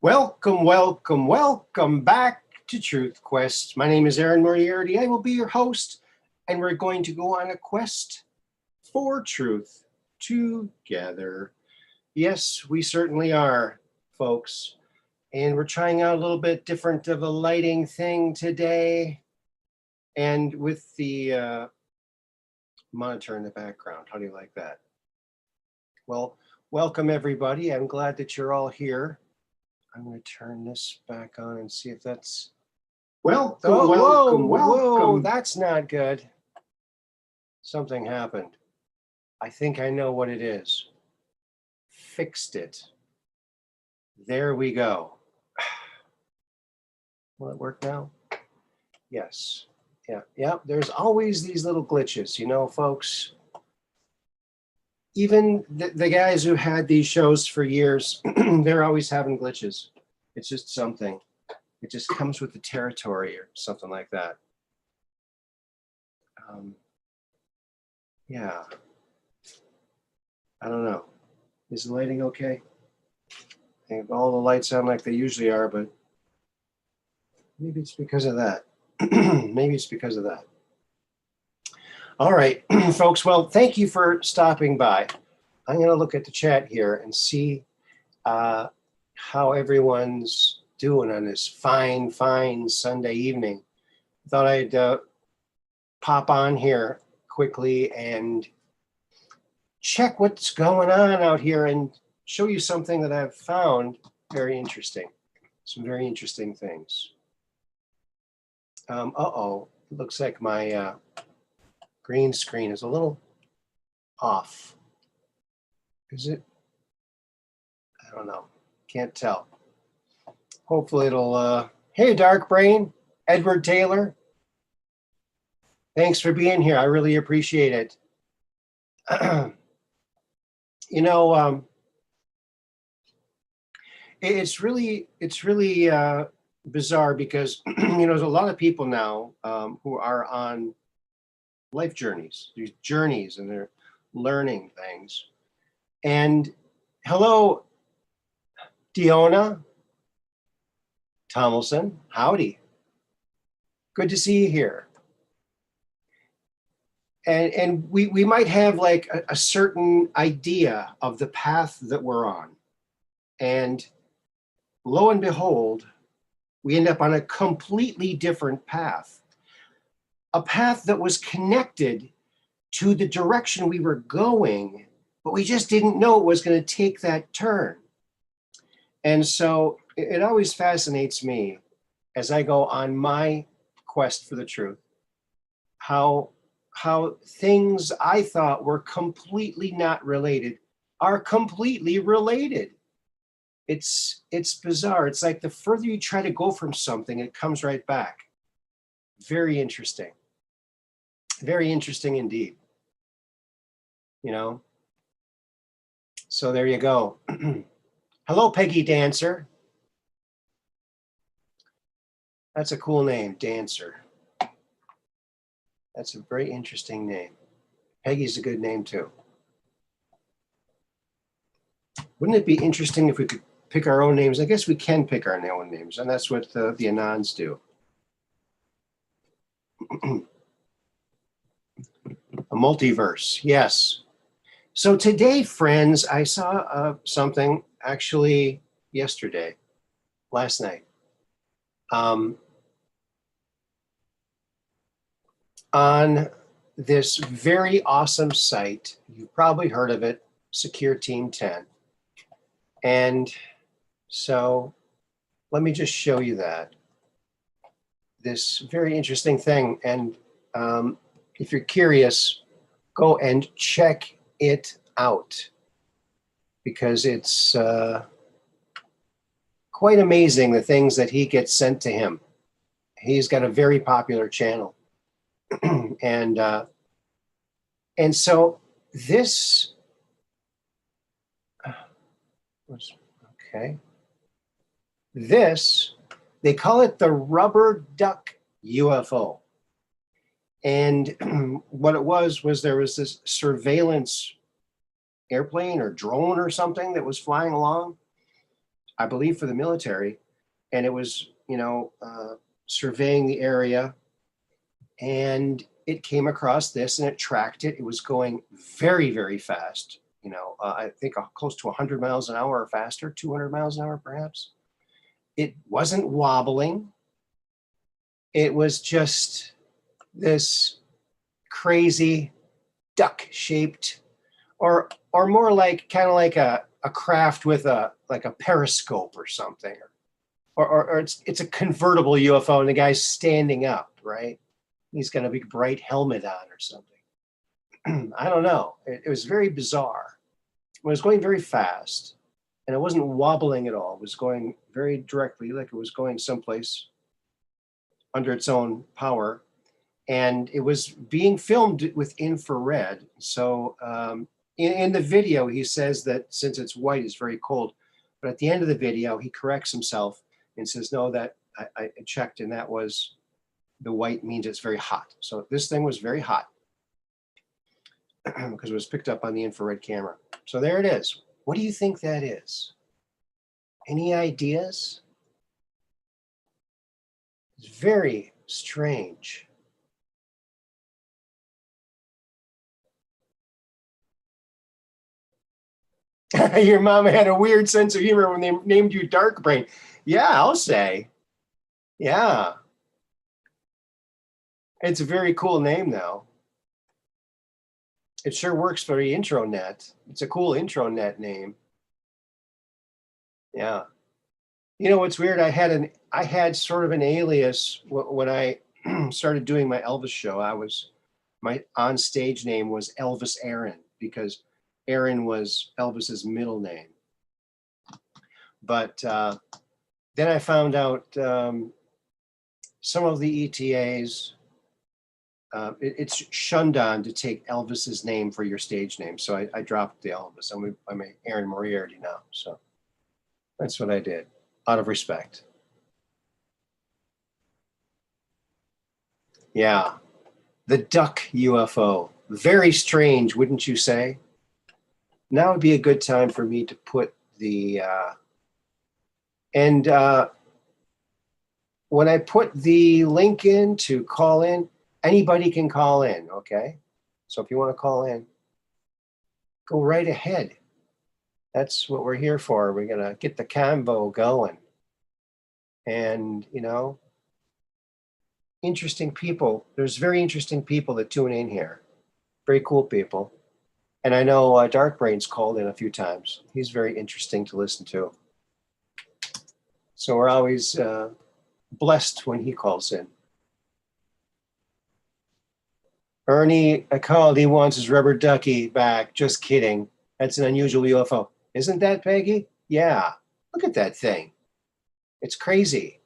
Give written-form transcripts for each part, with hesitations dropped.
Welcome, welcome, welcome back to Truth Quest. My name is Moriarity. I will be your host, and we're going to go on a quest for truth together. Yes, we certainly are, folks. And we're trying out a little bit different of a lighting thing today. And with the monitor in the background, how do you like that? Well, welcome everybody. I'm glad that you're all here. I'm going to turn this back on and see if that's... Welcome, welcome, welcome. That's not good. Something happened. I think I know what it is. Fixed it. There we go. Will it work now? Yes. Yeah. There's always these little glitches, you know, folks. Even the guys who had these shows for years, they're always having glitches. It's just something. It just comes with the territory or something like that. Yeah. I don't know. Is the lighting okay? I think all the lights sound like they usually are, but maybe it's because of that. Maybe it's because of that. All right, folks. Well, thank you for stopping by. I'm going to look at the chat here and see how everyone's doing on this fine Sunday evening. Thought I'd pop on here quickly and check what's going on out here and show you something that I've found very interesting. Some very interesting things. Uh-oh, it looks like my green screen is a little off. Is it? I don't know. Can't tell. Hopefully it'll... Hey, Dark Brain, Edward Taylor. Thanks for being here. I really appreciate it. You know, it's really bizarre because, you know, there's a lot of people now who are on life journeys, these journeys, and they're learning things. And hello, Diona Tomlinson, howdy. Good to see you here. And we might have like a certain idea of the path that we're on. And lo and behold, we end up on a completely different path. A path that was connected to the direction we were going, but we just didn't know it was going to take that turn. And so it always fascinates me as I go on my quest for the truth, how things I thought were completely not related are completely related. It's bizarre. It's like the further you try to go from something, it comes right back. Very interesting. Very interesting indeed. You know? So there you go. Hello, Peggy Dancer. That's a cool name, Dancer. That's a very interesting name. Peggy's a good name too. Wouldn't it be interesting if we could pick our own names? I guess we can pick our own names, and that's what the Anons do. A multiverse, yes. So today, friends, I saw something actually yesterday, last night. On this very awesome site, you've probably heard of it, Secure Team 10. And so let me just show you that. This very interesting thing. And if you're curious, go and check it out because it's quite amazing the things that he gets sent to him. He's got a very popular channel. And so this okay. This, they call it the Rubber Duck Ufo. And what it was there was this surveillance airplane or drone or something that was flying along, I believe for the military, and it was, surveying the area, and it came across this and it tracked it. It was going very, very fast. I think close to 100 miles an hour or faster, 200 miles an hour perhaps. It wasn't wobbling. It was just this crazy duck-shaped, or more like kind of like a craft with a periscope or something, or it's a convertible UFO and the guy's standing up, right? He's got a big bright helmet on or something. I don't know. It was very bizarre. It was going very fast, and it wasn't wobbling at all. It was going very directly, like it was going someplace under its own power. And it was being filmed with infrared. So in the video, he says that since it's white, it's very cold. But at the end of the video, he corrects himself and says, no, that I checked, and that was the white means it's very hot. So this thing was very hot because it was picked up on the infrared camera. So there it is. What do you think that is? Any ideas? It's very strange. Your mom had a weird sense of humor when they named you Dark Brain. Yeah, I'll say. Yeah. It's a very cool name, though. It sure works for the intranet. It's a cool intranet name. Yeah. You know what's weird? I had sort of an alias when I started doing my Elvis show. My on-stage name was Elvis Aaron, because Aaron was Elvis's middle name. But then I found out some of the ETAs, it's shunned on to take Elvis's name for your stage name. So I dropped the Elvis. I'm Aaron Moriarty now. So that's what I did, out of respect. Yeah. The duck UFO. Very strange, wouldn't you say? Now would be a good time for me to put the, when I put the link in to call in, anybody can call in, okay? So if you want to call in, go right ahead. That's what we're here for. We're going to get the convo going. And, interesting people. There's very interesting people that tune in here. Very cool people. And I know Dark Brain's called in a few times. He's very interesting to listen to. So we're always blessed when he calls in. Ernie called. He wants his rubber ducky back. Just kidding. That's an unusual UFO. Isn't that, Peggy? Yeah. Look at that thing. It's crazy.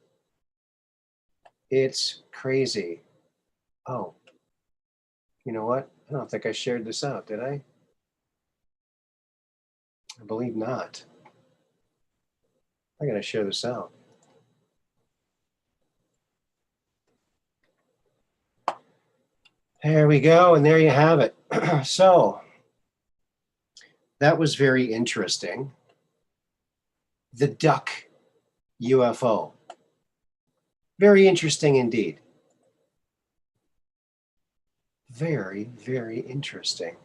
It's crazy. Oh. You know what? I don't think I shared this out, did I? I believe not. I gotta share this out. There we go, and there you have it. So, that was very interesting. The duck UFO. Very interesting indeed. Very, very interesting.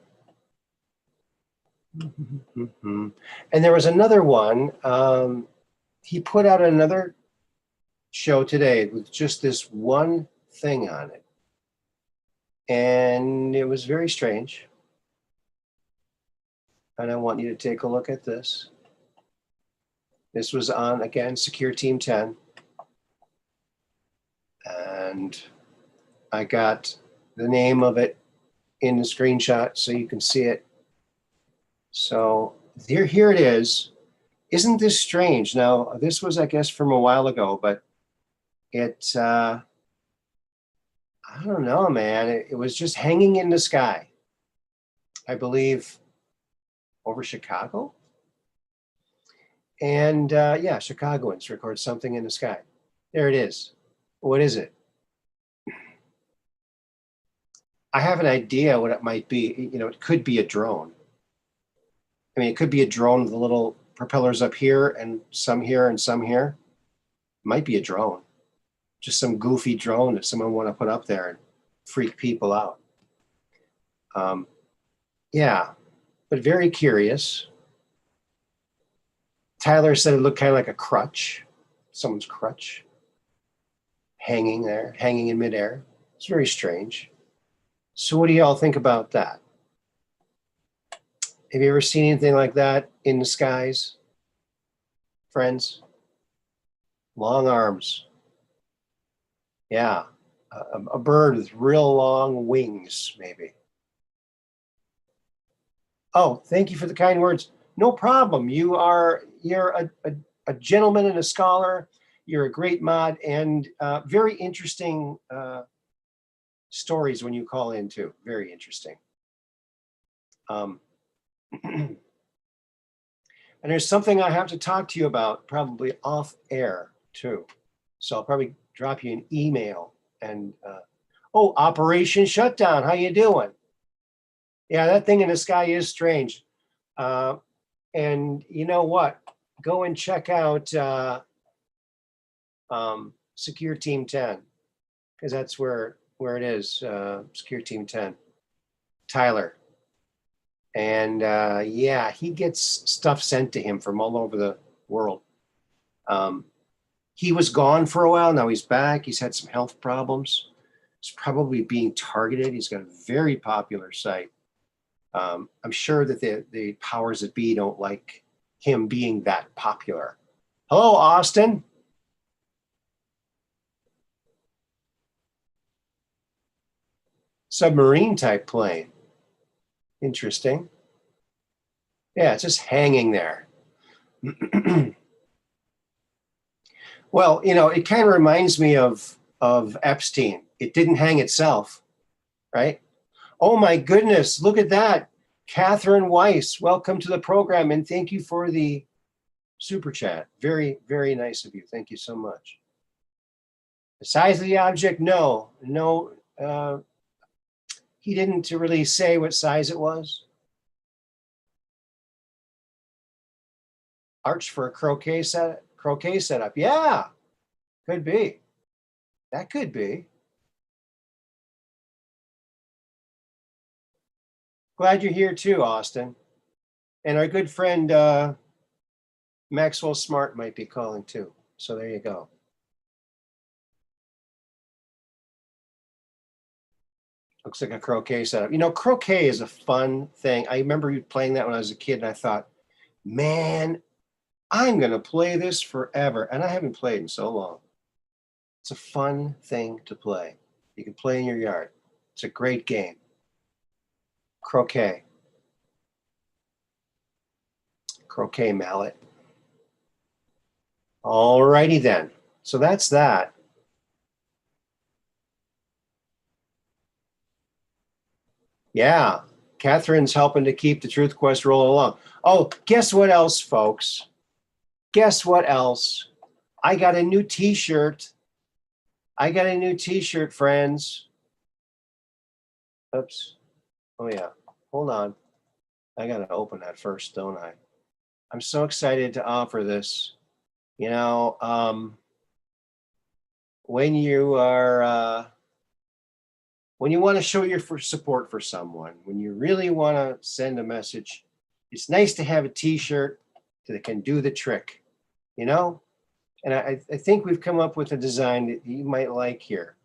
And there was another one. He put out another show today with just this one thing on it. And it was very strange. And I want you to take a look at this. This was on, again, Secure Team 10. And I got the name of it in the screenshot so you can see it. So here it is. Isn't this strange? Now, this was, I guess, from a while ago, but it, I don't know, man. It was just hanging in the sky. I believe over Chicago. And yeah, Chicagoans record something in the sky. There it is. What is it? I have an idea what it might be. It could be a drone. I mean, it could be a drone with a little propellers up here and some here and some here. Might be a drone, just some goofy drone that someone want to put up there and freak people out. Yeah, but very curious. Tyler said it looked kind of like a crutch, someone's crutch, hanging there, hanging in midair. It's very strange. So what do y'all think about that? Have you ever seen anything like that in the skies, friends? Long arms. Yeah, a bird with real long wings, maybe. Oh, thank you for the kind words. No problem. You're a gentleman and a scholar. You're a great mod, and very interesting stories when you call in too. Very interesting. And there's something I have to talk to you about, probably off air too. So I'll probably drop you an email. And oh, Operation Shutdown, how you doing? Yeah, that thing in the sky is strange. And you know what? Go and check out Secure Team 10, because that's where it is, Secure Team 10. Tyler. And yeah, he gets stuff sent to him from all over the world. He was gone for a while. Now he's back. He's had some health problems. He's probably being targeted. He's got a very popular site. I'm sure that the powers that be don't like him being that popular. Hello, Austin. Submarine type plane. Interesting. Yeah, it's just hanging there. Well, you know, it kind of reminds me of Epstein. It didn't hang itself, right? Oh my goodness, look at that. Catherine Weiss, welcome to the program, and thank you for the super chat. Very, very nice of you. Thank you so much. The size of the object, no. He didn't really say what size it was. Arch for a croquet setup. Yeah, could be. That could be. Glad you're here too, Austin. And our good friend Maxwell Smart might be calling too. So there you go. Looks like a croquet setup. You know, croquet is a fun thing. I remember playing that when I was a kid, and I thought, man, I'm going to play this forever. And I haven't played in so long. It's a fun thing to play. You can play in your yard. It's a great game. Croquet. Croquet mallet. All righty then. So that's that. Yeah, Catherine's helping to keep the Truth Quest rolling along. Oh, guess what else, folks? Guess what else? I got a new t-shirt. I got a new t-shirt, friends. Oops. Oh, yeah. Hold on. I got to open that first, don't I? I'm so excited to offer this. You know, when you are... when you want to show your support for someone, when you really want to send a message, it's nice to have a t-shirt that can do the trick, you know? And I think we've come up with a design that you might like here.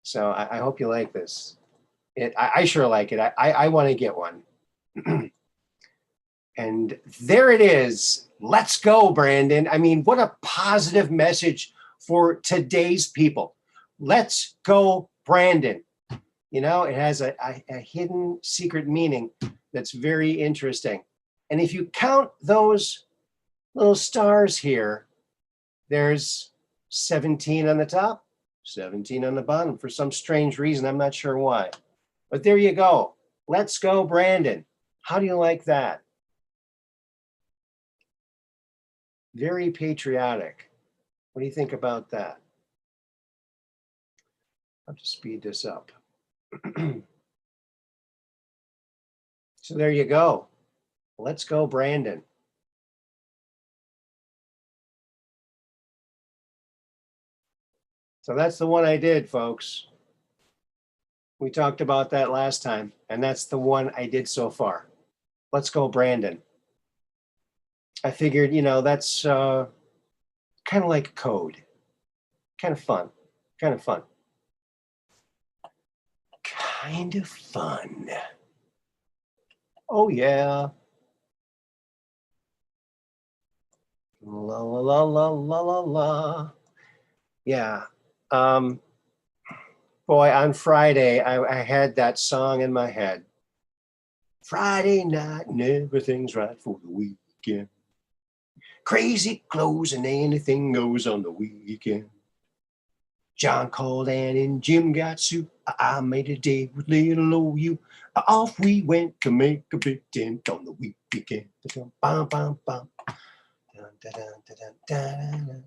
So I hope you like this. I sure like it. I want to get one. And there it is. Let's go, Brandon. I mean, what a positive message for today's people. Let's go, Brandon. You know, it has a hidden secret meaning that's very interesting. And if you count those little stars here, there's 17 on the top, 17 on the bottom for some strange reason. I'm not sure why. But there you go. Let's go, Brandon. How do you like that? Very patriotic. What do you think about that? I'll have to speed this up. So there you go. Let's go, Brandon. So that's the one I did, folks. We talked about that last time, and that's the one I did so far. Let's go, Brandon. I figured, that's kind of like code. Kind of fun. Kind of fun. Kind of fun. Oh, yeah. La, la, la, la, la, la, la. Yeah. Boy, on Friday, I had that song in my head. Friday night and everything's right for the weekend. Crazy clothes and anything goes on the weekend. John called Ann and Jim got soup. I made a date with little old you. Off we went to make a big tent on the weekend. Bum, bum, bum. Dun, dun, dun, dun, dun, dun.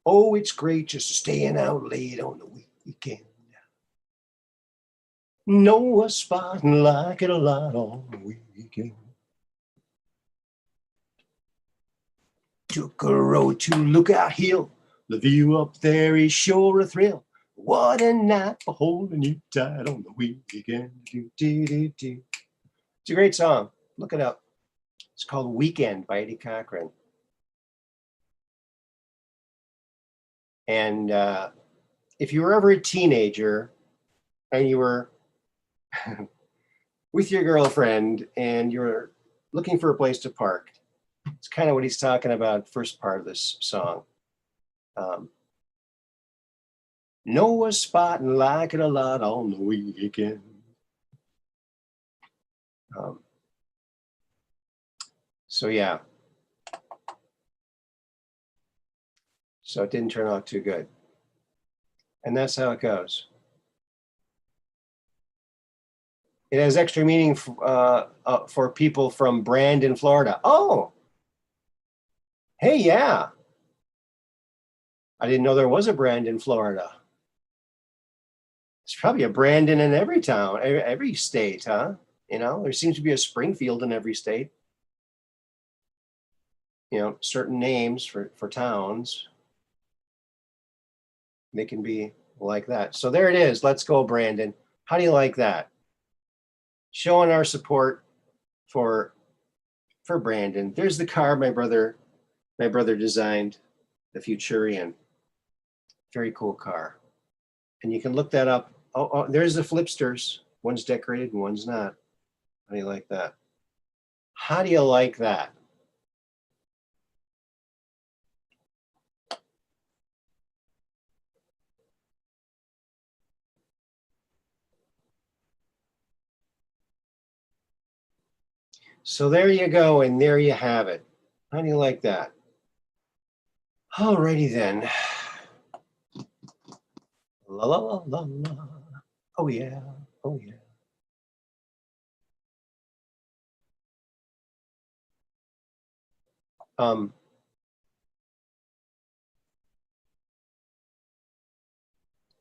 Oh, it's great just staying out late on the weekend. Know a spot and like it a lot on the weekend. Took a road to Lookout Hill. The view up there is sure a thrill. What a night for holding you tight on the weekend. Do, do, do, do. It's a great song. Look it up. It's called Weekend by Eddie Cochran. And if you were ever a teenager and you were with your girlfriend and you were looking for a place to park, it's kind of what he's talking about, first part of this song. Know a spot and like it a lot on the weekend. So yeah. So it didn't turn out too good. And that's how it goes. It has extra meaning for people from Brandon, Florida. Oh, hey, yeah. I didn't know there was a Brandon, Florida. There's probably a Brandon in every town, every state, huh? There seems to be a Springfield in every state. Certain names for towns. They can be like that. So there it is. Let's go, Brandon. How do you like that? Showing our support for Brandon. There's the car my brother designed, the Futurian. Very cool car. And you can look that up. Oh, there's the Flipsters. One's decorated and one's not. How do you like that? How do you like that? So there you go, and there you have it. How do you like that? Alrighty then. La la la la la. Oh yeah. Oh yeah.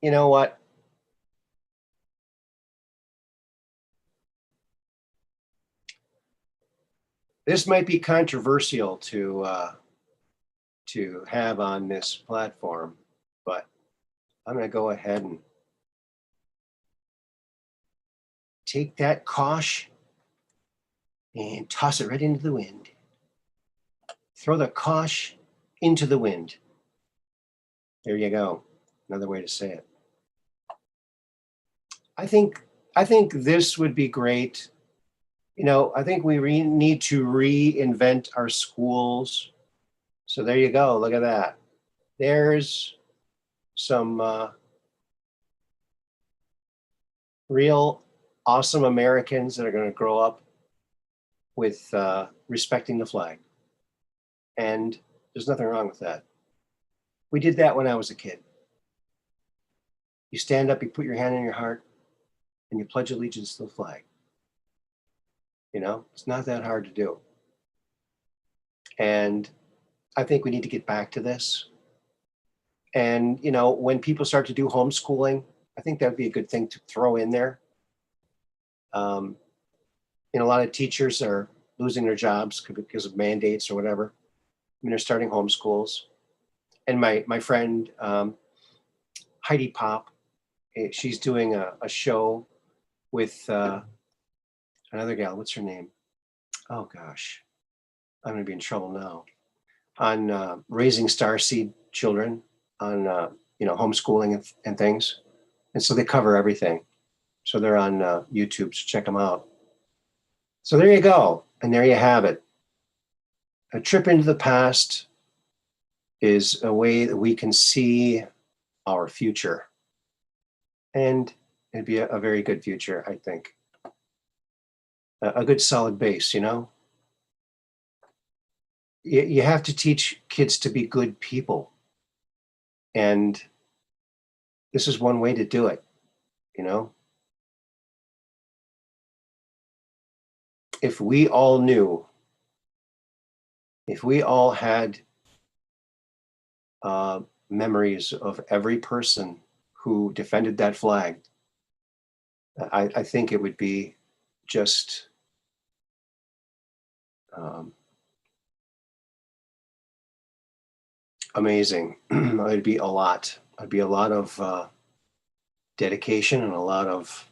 You know what? This might be controversial to have on this platform, but I'm going to go ahead and take that Kosh and toss it right into the wind. Throw the Kosh into the wind. There you go. Another way to say it. I think this would be great. I think we need to reinvent our schools. So there you go. Look at that. There's some real awesome Americans that are going to grow up with respecting the flag. And there's nothing wrong with that. We did that when I was a kid. You stand up, you put your hand in your heart, and you pledge allegiance to the flag. It's not that hard to do. And I think we need to get back to this. And, when people start to do homeschooling, I think that would be a good thing to throw in there. A lot of teachers are losing their jobs because of mandates or whatever. They're starting homeschools. and my friend Heidi Pop, she's doing a show with another gal. What's her name? Oh gosh, I'm gonna be in trouble now. On raising starseed children, on homeschooling and things, and so they cover everything. So they're on YouTube, so check them out. So there you go, and there you have it. A trip into the past is a way that we can see our future, and it'd be a very good future, I think. A good solid base, you know. You have to teach kids to be good people, and this is one way to do it, you know. If we all knew, if we all had memories of every person who defended that flag, I think it would be just amazing. It'd be a lot. It'd be a lot of dedication and a lot of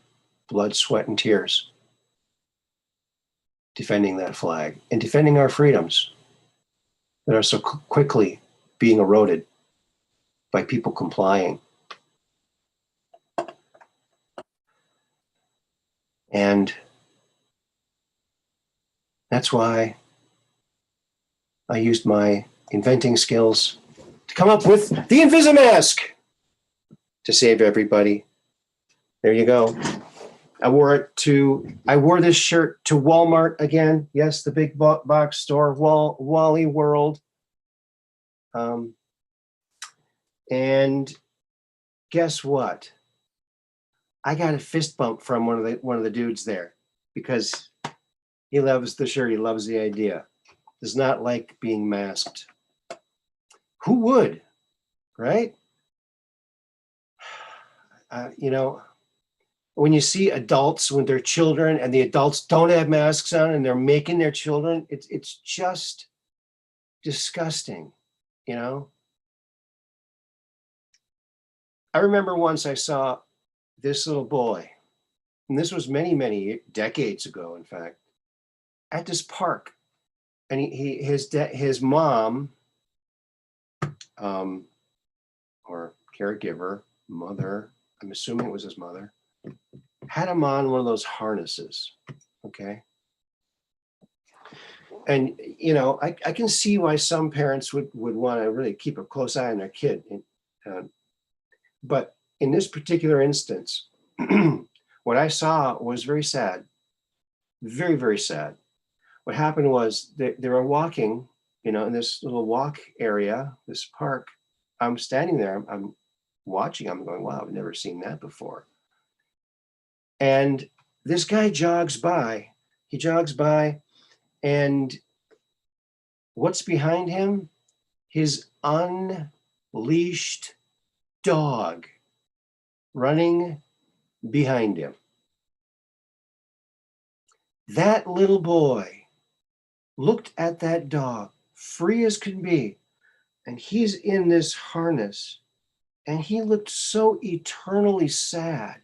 blood, sweat, and tears defending that flag and defending our freedoms that are so quickly being eroded by people complying. And that's why I used my inventing skills to come up with the Invisimask to save everybody. There you go. I wore this shirt to Walmart again. Yes, the big box store, Wally World. And guess what? I got a fist bump from one of the dudes there because he loves the shirt. He loves the idea. Does not like being masked. Who would, right? When you see adults with their children and the adults don't have masks on and they're making their children, it's just disgusting, you know? I remember once I saw this little boy, and this was many, many decades ago, in fact, at this park. And his mom, or caregiver, mother, I'm assuming it was his mother, had him on one of those harnesses, okay? And, I can see why some parents would want to really keep a close eye on their kid. But in this particular instance, what I saw was very sad, very, very sad. What happened was they were walking, in this little walk area, this park. I'm standing there, I'm watching, I'm going, wow, I've never seen that before. And this guy jogs by, and what's behind him? His unleashed dog running behind him. That little boy looked at that dog, free as can be, and he's in this harness, and he looked so eternally sad.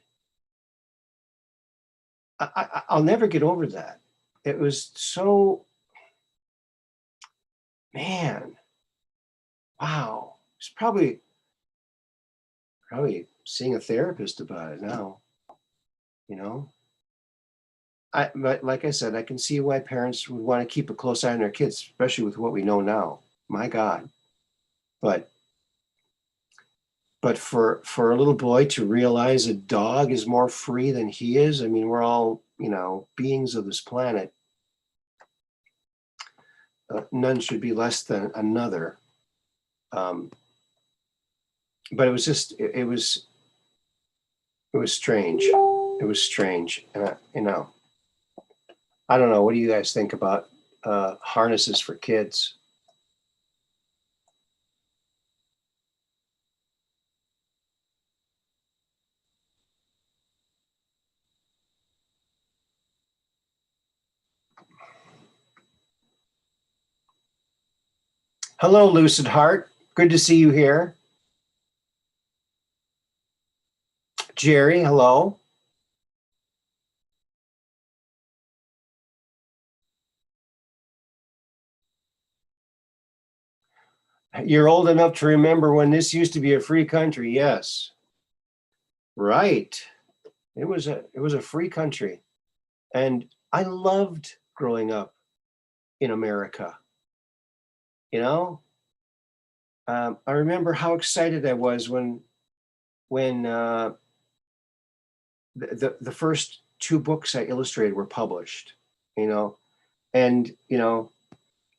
I'll never get over that. It was so, man, wow. He's probably seeing a therapist about it now, But like I said, I can see why parents would want to keep a close eye on their kids, especially with what we know now. My God. But for a little boy to realize a dog is more free than he is, I mean, we're all, beings of this planet. None should be less than another. But it was just, it was strange. It was strange. And, I don't know. What do you guys think about harnesses for kids? Hello, Lucid Heart. Good to see you here. Jerry, hello. You're old enough to remember when this used to be a free country. Yes. Right. It was a free country. And I loved growing up in America. You know, I remember how excited I was when the first two books I illustrated were published. You know, and you know,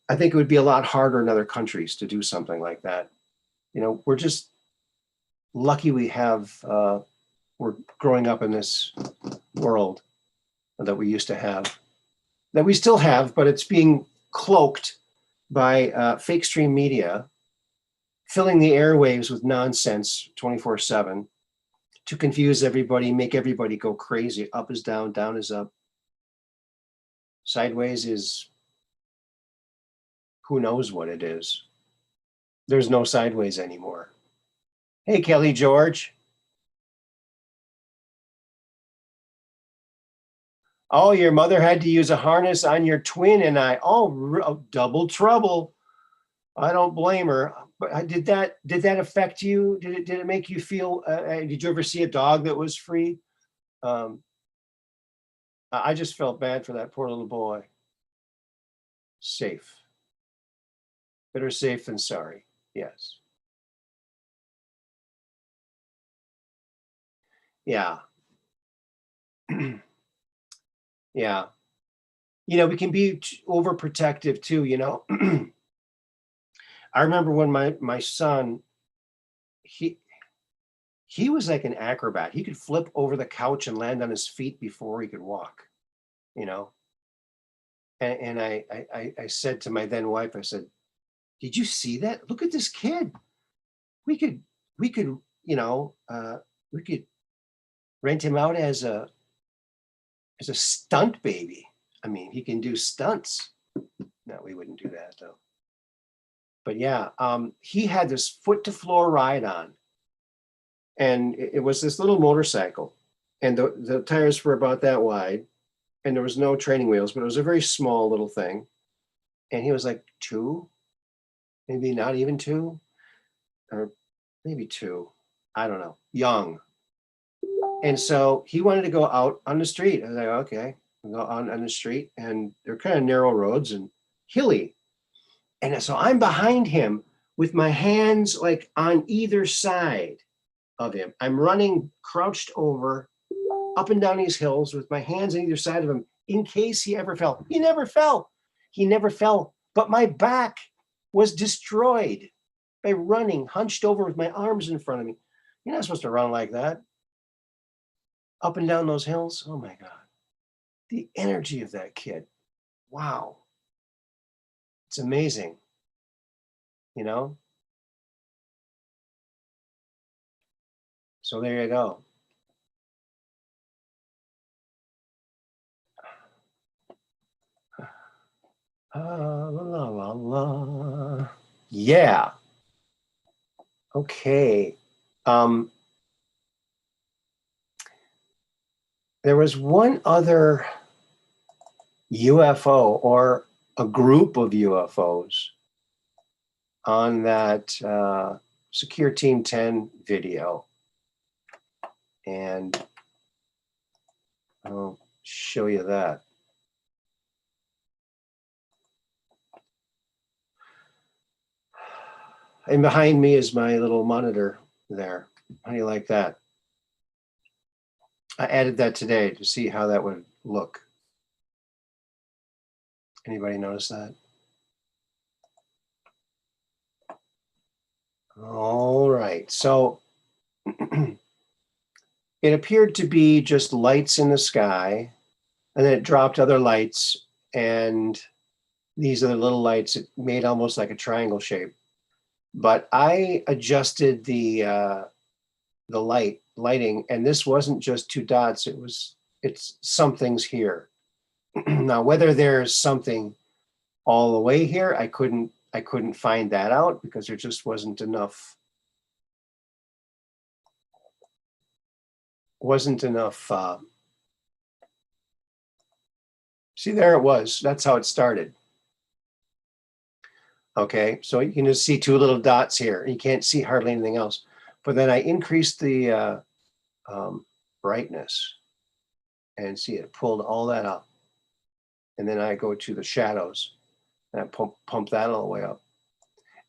I think it would be a lot harder in other countries to do something like that. You know, we're just lucky we have we're growing up in this world that we used to have, that we still have, but it's being cloaked by fake stream media, filling the airwaves with nonsense 24/7 to confuse everybody, make everybody go crazy. Up is down, down is up. Sideways is who knows what it is. There's no sideways anymore. Hey, Kelly George. Oh, your mother had to use a harness on your twin and I. Oh, double trouble. I don't blame her. But did that affect you? Did it make you feel? Did you ever see a dog that was free? I just felt bad for that poor little boy. Safe. Better safe than sorry. Yes. Yeah. Yeah. You know, we can be overprotective too, you know. I remember when my son, he was like an acrobat. He could flip over the couch and land on his feet before he could walk, you know. And I said to my then wife, I said, did you see that? Look at this kid. We could, you know, we could rent him out as a stunt baby. I mean, he can do stunts. No, we wouldn't do that though. But yeah, he had this foot to floor ride on. And it was this little motorcycle. And the tires were about that wide. And there was no training wheels, but it was a very small little thing. And he was like 2, maybe not even 2, or maybe 2. I don't know, young. And so he wanted to go out on the street. I was like, okay, we'll go on the street. And they're kind of narrow roads and hilly. And so I'm behind him with my hands like on either side of him. I'm running crouched over up and down these hills with my hands on either side of him in case he ever fell. He never fell. He never fell. But my back was destroyed by running hunched over with my arms in front of me. You're not supposed to run like that. Up and down those hills. Oh my God. The energy of that kid. Wow. It's amazing. You know? So there you go. La, la, la, la. Yeah. Okay. There was one other UFO or a group of UFOs on that Secure Team 10 video. And I'll show you that. And behind me is my little monitor there. How do you like that? I added that today to see how that would look. Anybody notice that? All right, so it appeared to be just lights in the sky, and then it dropped other lights, and these are the little lights. It made almost like a triangle shape. But I adjusted the lighting, and this wasn't just 2 dots. It's something's here. Now, whether there's something all the way here, I couldn't I couldn't find that out because there just wasn't enough. See, there it was. That's how it started. Okay, so you can just see two little dots here. You can't see hardly anything else. But then I increased the brightness, and see, it pulled all that up. And then I go to the shadows, and I pump that all the way up.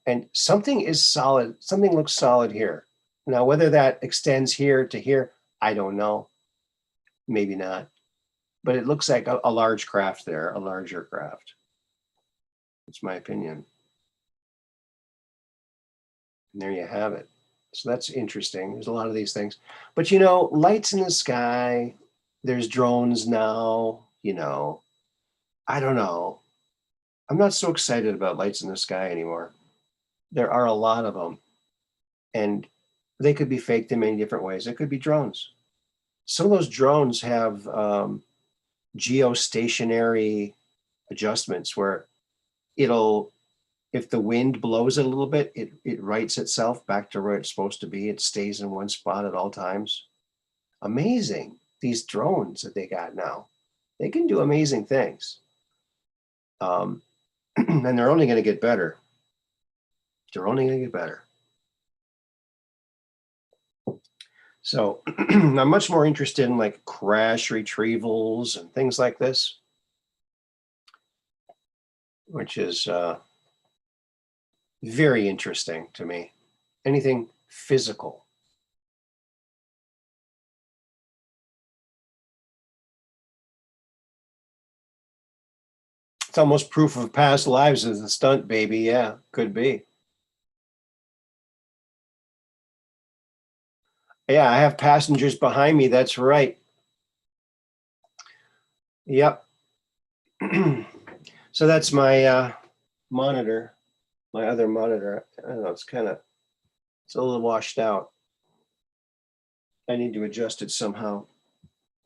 And something is solid. Something looks solid here. Now, whether that extends here to here, I don't know. Maybe not. But it looks like a large craft there, a larger craft. It's my opinion. And there you have it. So that's interesting. There's a lot of these things. But, you know, lights in the sky, there's drones now, you know. I don't know. I'm not so excited about lights in the sky anymore. There are a lot of them. And they could be faked in many different ways. It could be drones. Some of those drones have geostationary adjustments where if the wind blows it a little bit, it rights itself back to where it's supposed to be. It stays in one spot at all times. Amazing. These drones that they got now, they can do amazing things. And they're only going to get better. They're only going to get better. So I'm much more interested in like crash retrievals and things like this, which is very interesting to me. Anything physical. It's almost proof of past lives as a stunt baby. Yeah, could be. Yeah, I have passengers behind me. That's right. Yep. So that's my monitor, my other monitor. I don't know, it's a little washed out. I need to adjust it somehow.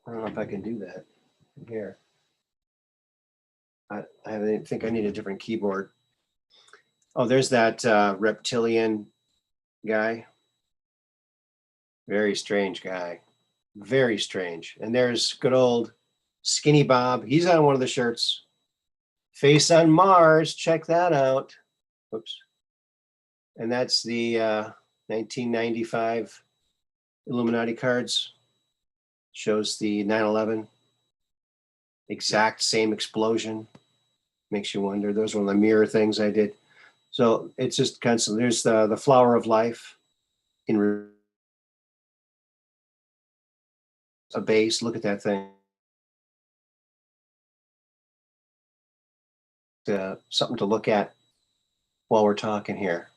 I don't know if I can do that here. I think I need a different keyboard. Oh, there's that reptilian guy. Very strange guy. Very strange. And there's good old Skinny Bob. He's on one of the shirts. Face on Mars. Check that out. Oops. And that's the 1995 Illuminati cards. Shows the 9/11. Exact same explosion. Makes you wonder. Those were one of the mirror things I did. So it's just constant. There's the flower of life in a base. Look at that thing. Something to look at while we're talking here.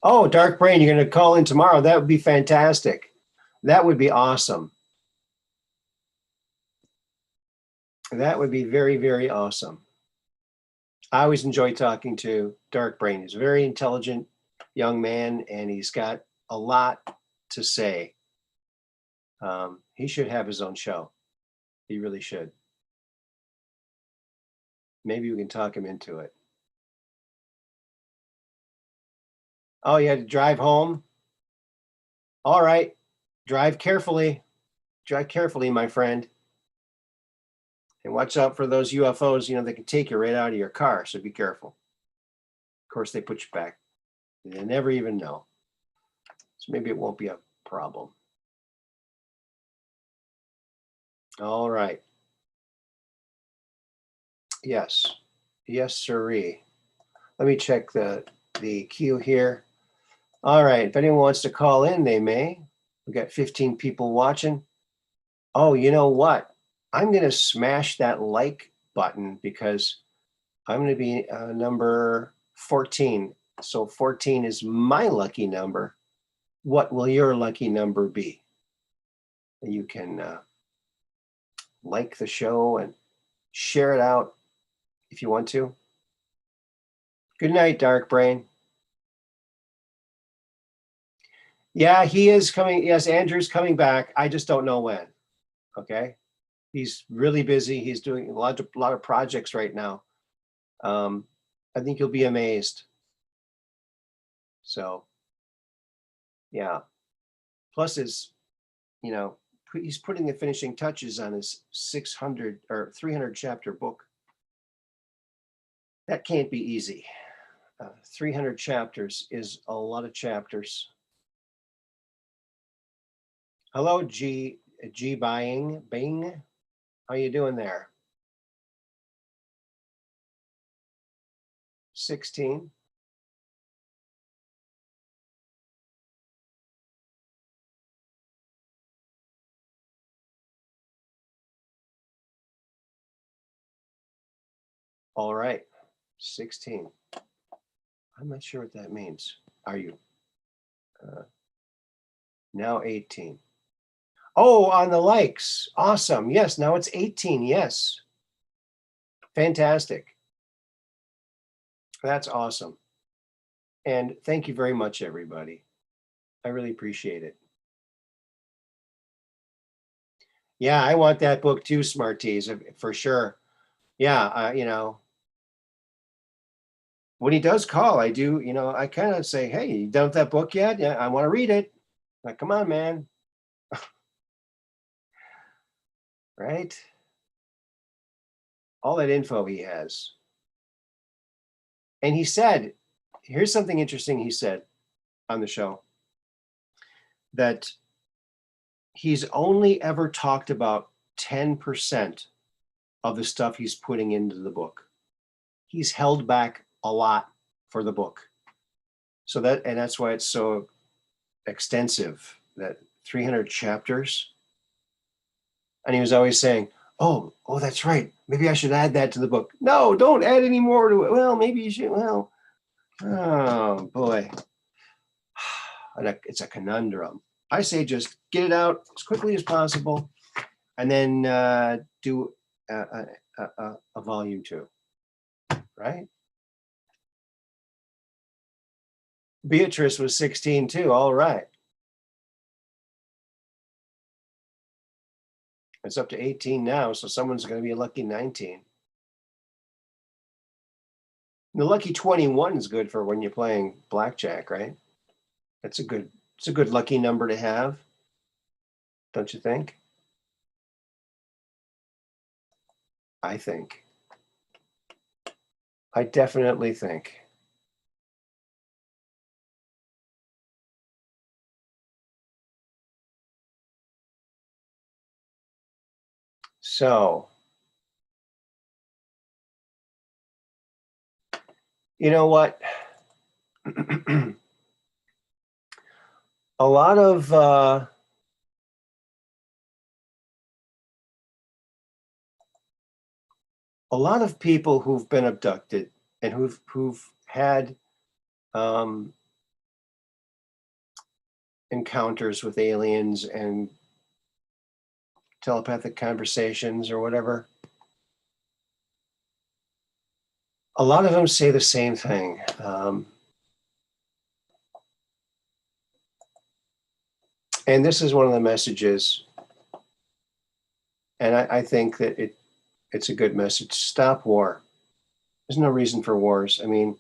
Oh, Dark Brain, you're going to call in tomorrow. That would be fantastic. That would be awesome. That would be very, very awesome. I always enjoy talking to Dark Brain. He's a very intelligent young man, and he's got a lot to say. He should have his own show. He really should. Maybe we can talk him into it. Oh, you had to drive home? All right. Drive carefully. Drive carefully, my friend. And watch out for those UFOs. You know, they can take you right out of your car, so be careful. Of course, they put you back. They never even know. So maybe it won't be a problem. All right. Yes. Yes, sirree. Let me check the queue here. All right. If anyone wants to call in, they may. We've got 15 people watching. Oh, you know what? I'm going to smash that like button because I'm going to be number 14. So 14 is my lucky number. What will your lucky number be? You can like the show and share it out if you want to. Good night, Dark Brain. Yeah, he is coming. Yes, Andrew's coming back. I just don't know when. Okay. He's really busy. He's doing a lot of projects right now. I think you'll be amazed. So, yeah. Plus, he's putting the finishing touches on his 600 or 300 chapter book. That can't be easy. 300 chapters is a lot of chapters. Hello, G Bing. How you doing there? 16. All right, 16. I'm not sure what that means. Are you? Now 18. Oh, on the likes. Awesome. Yes, now it's 18. Yes. Fantastic. That's awesome. And thank you very much, everybody. I really appreciate it. Yeah, I want that book too, Smarties, for sure. Yeah, when he does call, I do, I kind of say, hey, you done with that book yet? Yeah, I want to read it. Like, come on, man. Right? All that info he has. And he said, here's something interesting he said on the show, that he's only ever talked about 10% of the stuff he's putting into the book. He's held back a lot for the book. So that's why it's so extensive, that 300 chapters. And he was always saying, oh, that's right. Maybe I should add that to the book. No, don't add any more to it. Well, maybe you should. Well, oh boy. It's a conundrum. I say just get it out as quickly as possible, and then do a volume 2, right? Beatrice was 16 too. All right. It's up to 18 now, so someone's going to be a lucky 19. The lucky 21 is good for when you're playing blackjack, right? It's a good lucky number to have, don't you think? I think. I definitely think. So, you know what? A lot of people who've been abducted and who've had encounters with aliens and telepathic conversations or whatever, a lot of them say the same thing. And this is one of the messages, and I think that it's a good message. Stop war. There's no reason for wars. I mean,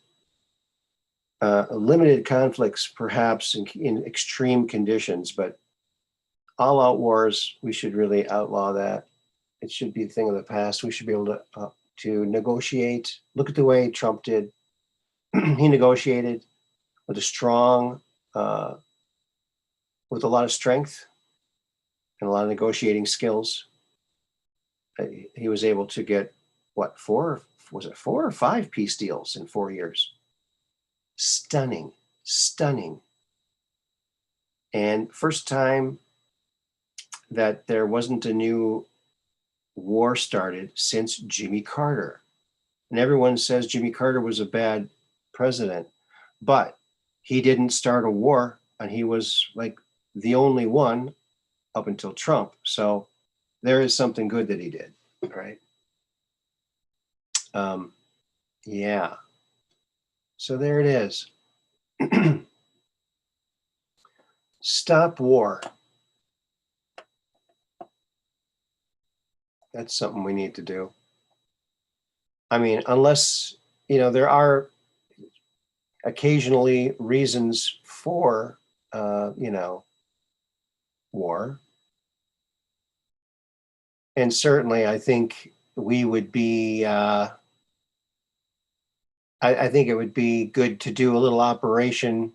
limited conflicts, perhaps in extreme conditions, but all-out wars, we should really outlaw that. It should be a thing of the past. We should be able to negotiate. Look at the way Trump did. He negotiated with a strong, with a lot of strength and a lot of negotiating skills. He was able to get four or 5 peace deals in 4 years? Stunning. And first time that there wasn't a new war started since Jimmy Carter. And everyone says Jimmy Carter was a bad president, but he didn't start a war, and he was like the only one up until Trump. So there is something good that he did, right? Yeah. So there it is. Stop war. That's something we need to do. I mean, unless, there are occasionally reasons for, war. And certainly I think we would be, I think it would be good to do a little operation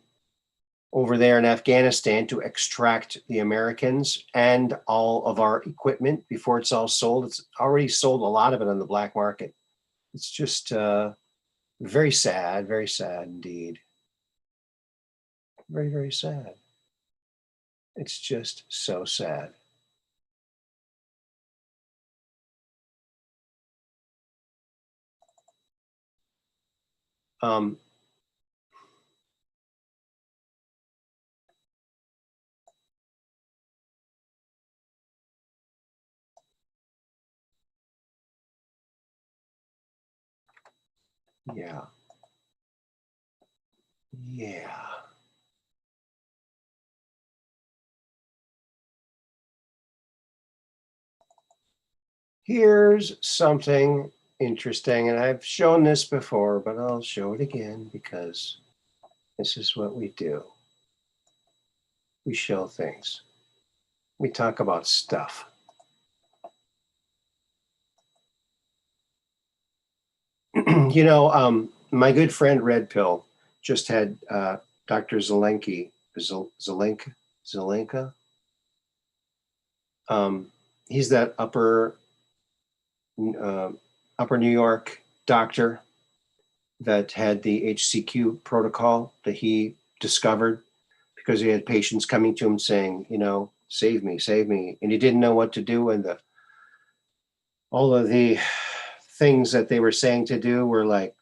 over there in Afghanistan to extract the Americans and all of our equipment before it's all sold. It's already sold a lot of it on the black market. It's just very sad indeed. Very, very sad. It's just so sad. Um, yeah. Yeah. Here's something interesting, and I've shown this before, but I'll show it again because this is what we do. We show things. We talk about stuff. My good friend Red Pill just had Dr. Zelenka. He's that upper New York doctor that had the HCQ protocol that he discovered because he had patients coming to him saying, save me, and he didn't know what to do, and all of the things that they were saying to do were like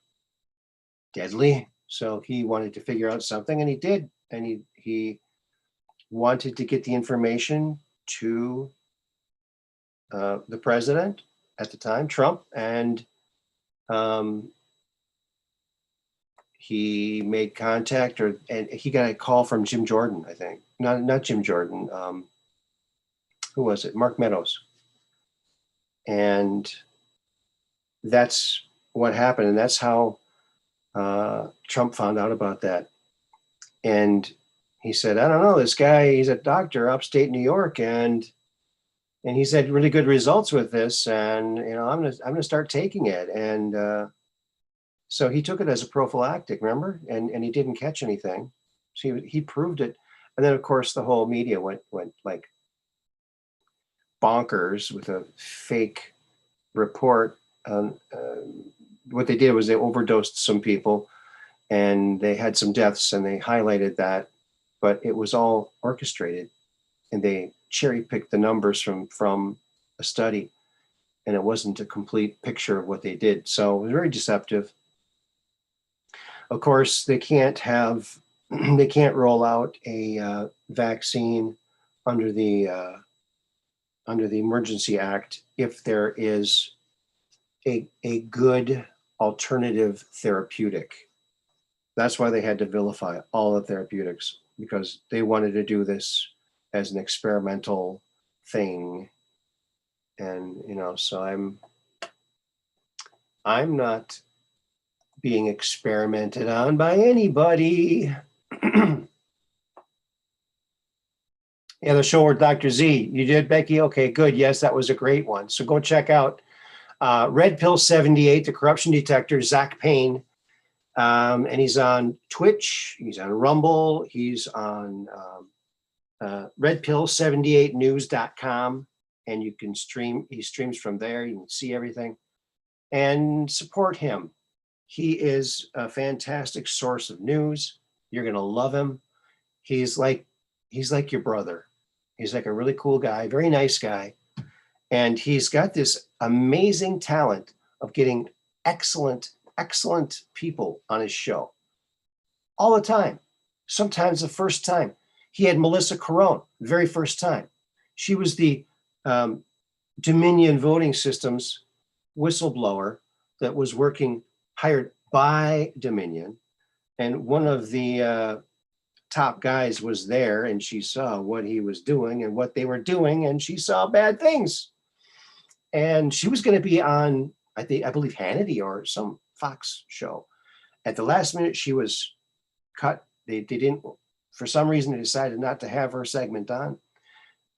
deadly. So he wanted to figure out something, and he did, and he wanted to get the information to the president at the time, Trump, and he made contact, and he got a call from Jim Jordan, I think. Not Jim Jordan. Who was it? Mark Meadows. And that's what happened, and that's how Trump found out about that. And he said, I don't know, this guy, he's a doctor upstate New York, and he's had really good results with this, and I'm gonna start taking it. And so he took it as a prophylactic, remember? And he didn't catch anything. So he proved it. And then of course the whole media went like bonkers with a fake report. What they did was they overdosed some people, and they had some deaths, and they highlighted that, but it was all orchestrated, and they cherry picked the numbers from a study, and it wasn't a complete picture of what they did. So it was very deceptive. Of course, they can't roll out a vaccine under the Emergency Act if there is a good alternative therapeutic. That's why they had to vilify all the therapeutics, because they wanted to do this as an experimental thing. And so I'm not being experimented on by anybody. Yeah, the show with Dr. Z. You did, Becky? Okay, good. Yes, that was a great one. So go check out Red Pill 78, the corruption detector, Zach Payne. And he's on Twitch, he's on Rumble, he's on redpill78news.com, and you can he streams from there. You can see everything and support him. He is a fantastic source of news. You're going to love him. He's like your brother. He's like a really cool guy, very nice guy. And he's got this amazing talent of getting excellent people on his show all the time. Sometimes the first time. He had Melissa Carone, the very first time. She was the Dominion Voting Systems whistleblower that was hired by Dominion. And one of the top guys was there, and she saw what he was doing and what they were doing, and she saw bad things. And she was going to be on, I believe Hannity or some Fox show. At the last minute, she was cut. They didn't, for some reason, they decided not to have her segment on.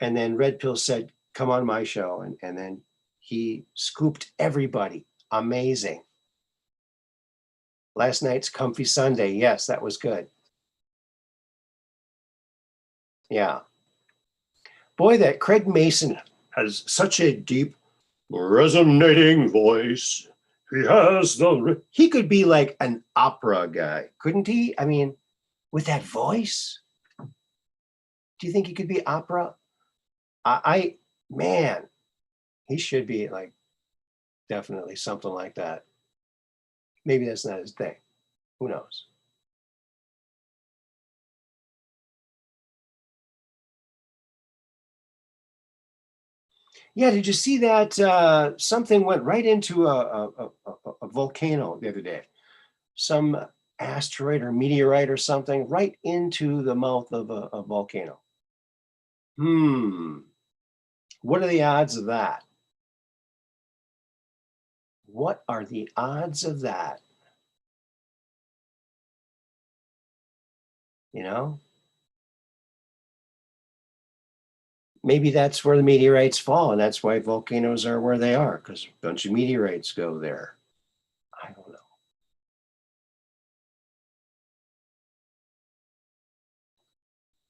And then Red Pill said, come on my show. And then he scooped everybody. Amazing. Last night's Comfy Sunday. Yes, that was good. Yeah. Boy, that Craig Mason has such a deep, resonating voice. He could be like an opera guy, couldn't he? I mean, with that voice, do you think he could be opera? Man, he should be like definitely something like that. Maybe that's not his thing. Who knows? Yeah, did you see that something went right into a volcano the other day? Some asteroid or meteorite or something right into the mouth of a volcano. What are the odds of that? What are the odds of that? You know? Maybe that's where the meteorites fall, and that's why volcanoes are where they are, because a bunch of meteorites go there. I don't know.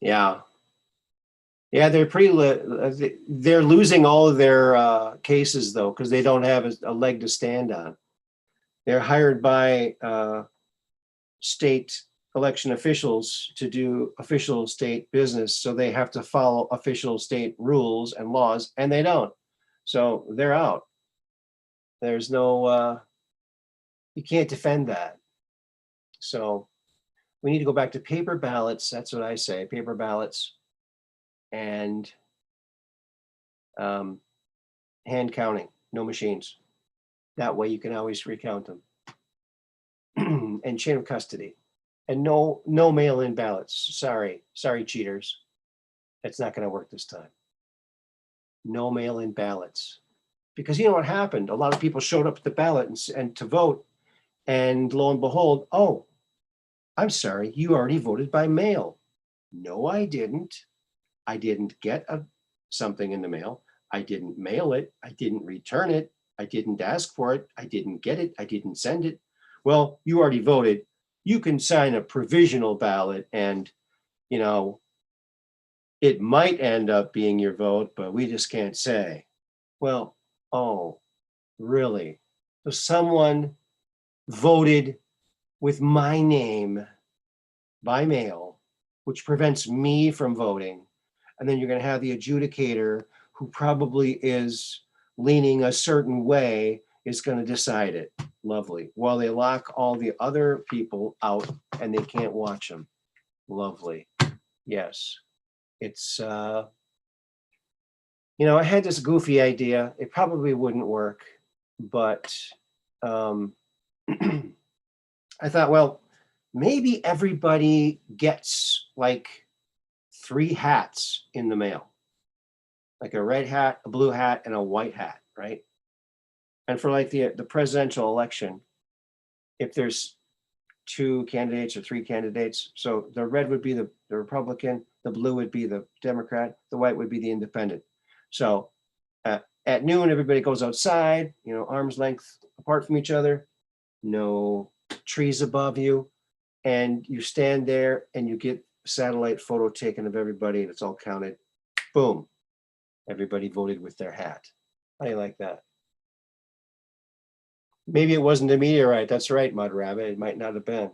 Yeah. Yeah, they're losing all of their cases, though, because they don't have a leg to stand on. They're hired by state election officials to do official state business, so they have to follow official state rules and laws, and they don't. So they're out. There's no, you can't defend that. So we need to go back to paper ballots. That's what I say, paper ballots and hand counting, no machines. That way you can always recount them. And chain of custody. And no mail-in ballots. Sorry, cheaters. It's not going to work this time. No mail-in ballots. Because you know what happened? A lot of people showed up at the ballot and to vote, and lo and behold, oh, I'm sorry, you already voted by mail. No, I didn't. I didn't get something in the mail. I didn't mail it. I didn't return it. I didn't ask for it. I didn't get it. I didn't send it. Well, you already voted. You can sign a provisional ballot and, you know, it might end up being your vote, but we just can't say. Well, oh, really? So someone voted with my name by mail, which prevents me from voting. And then you're going to have the adjudicator who probably is leaning a certain way is going to decide it. Lovely. While they lock all the other people out and they can't watch them. Lovely. Yes. It's, I had this goofy idea. It probably wouldn't work, but I thought, well, maybe everybody gets like 3 hats in the mail, like a red hat, a blue hat, and a white hat, right? And for like the presidential election, if there's 2 candidates or 3 candidates, so the red would be the Republican, the blue would be the Democrat, the white would be the independent. So at noon, everybody goes outside, arm's length apart from each other, no trees above you, and you stand there and you get satellite photo taken of everybody and it's all counted. Boom. Everybody voted with their hat. How do you like that? Maybe it wasn't a meteorite. That's right, Mud Rabbit. It might not have been.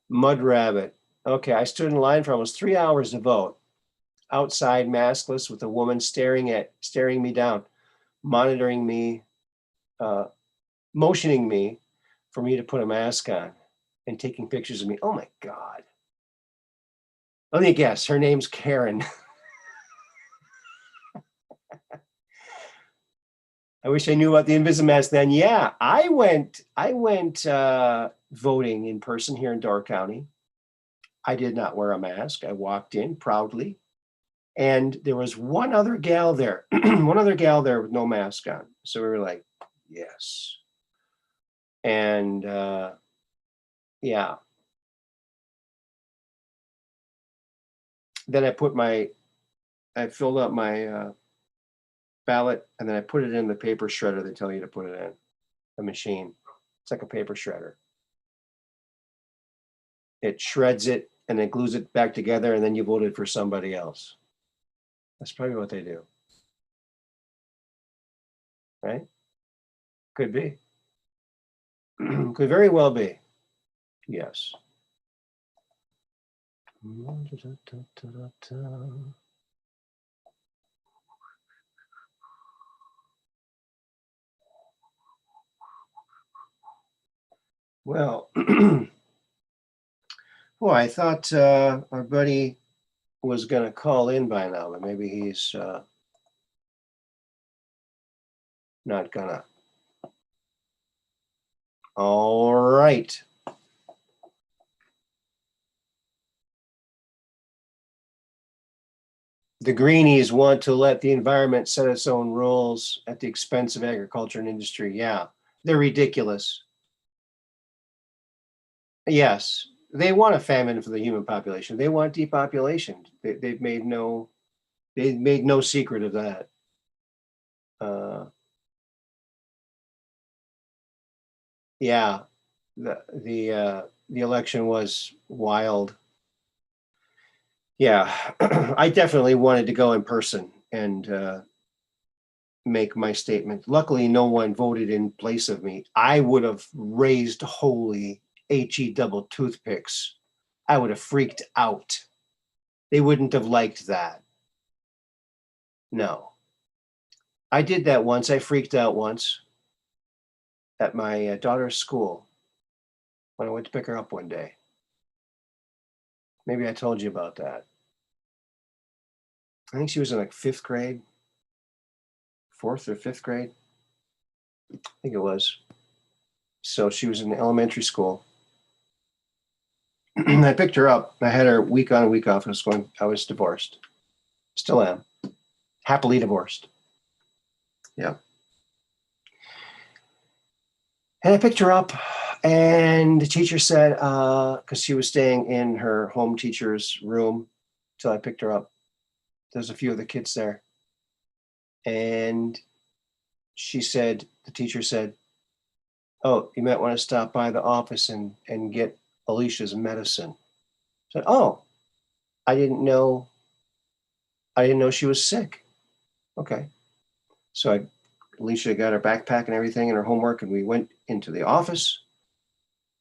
Mud Rabbit. Okay, I stood in line for almost 3 hours to vote. Outside, maskless, with a woman staring me down, monitoring me, motioning me for me to put a mask on and taking pictures of me. Oh my God. Let me guess, her name's Karen. I wish I knew about the Invisimask then. Yeah, I went voting in person here in Door County. I did not wear a mask. I walked in proudly. And there was one other gal there, one other gal there with no mask on. So we were like, yes. And yeah. Then I filled out my ballot, and then I put it in the paper shredder. They tell you to put it in the machine. It's like a paper shredder. It shreds it and then glues it back together, and then you voted for somebody else. That's probably what they do. Right? Could be. Could very well be. Yes. Well, well, I thought our buddy was going to call in by now, but maybe he's not gonna. All right. The greenies want to let the environment set its own rules at the expense of agriculture and industry. Yeah, they're ridiculous. Yes, they want a famine for the human population. They want depopulation. They've made no secret of that. Yeah, the election was wild. Yeah, I definitely wanted to go in person and make my statement. Luckily, no one voted in place of me. I would have raised holy HE double toothpicks. I would have freaked out. They wouldn't have liked that. No. I did that once. I freaked out once at my daughter's school when I went to pick her up one day. Maybe I told you about that. I think she was in like 5th grade, 4th or 5th grade. I think it was. So she was in elementary school. I picked her up. I had her week on, week off. I was divorced. Still am. Happily divorced. Yeah. And I picked her up, and the teacher said, because she was staying in her home teacher's room till I picked her up. There's a few of the kids there. And she said, the teacher said, oh, you might want to stop by the office and get Alicia's medicine. I said, oh, I didn't know she was sick. Okay. So Alicia got her backpack and everything and her homework, and we went into the office.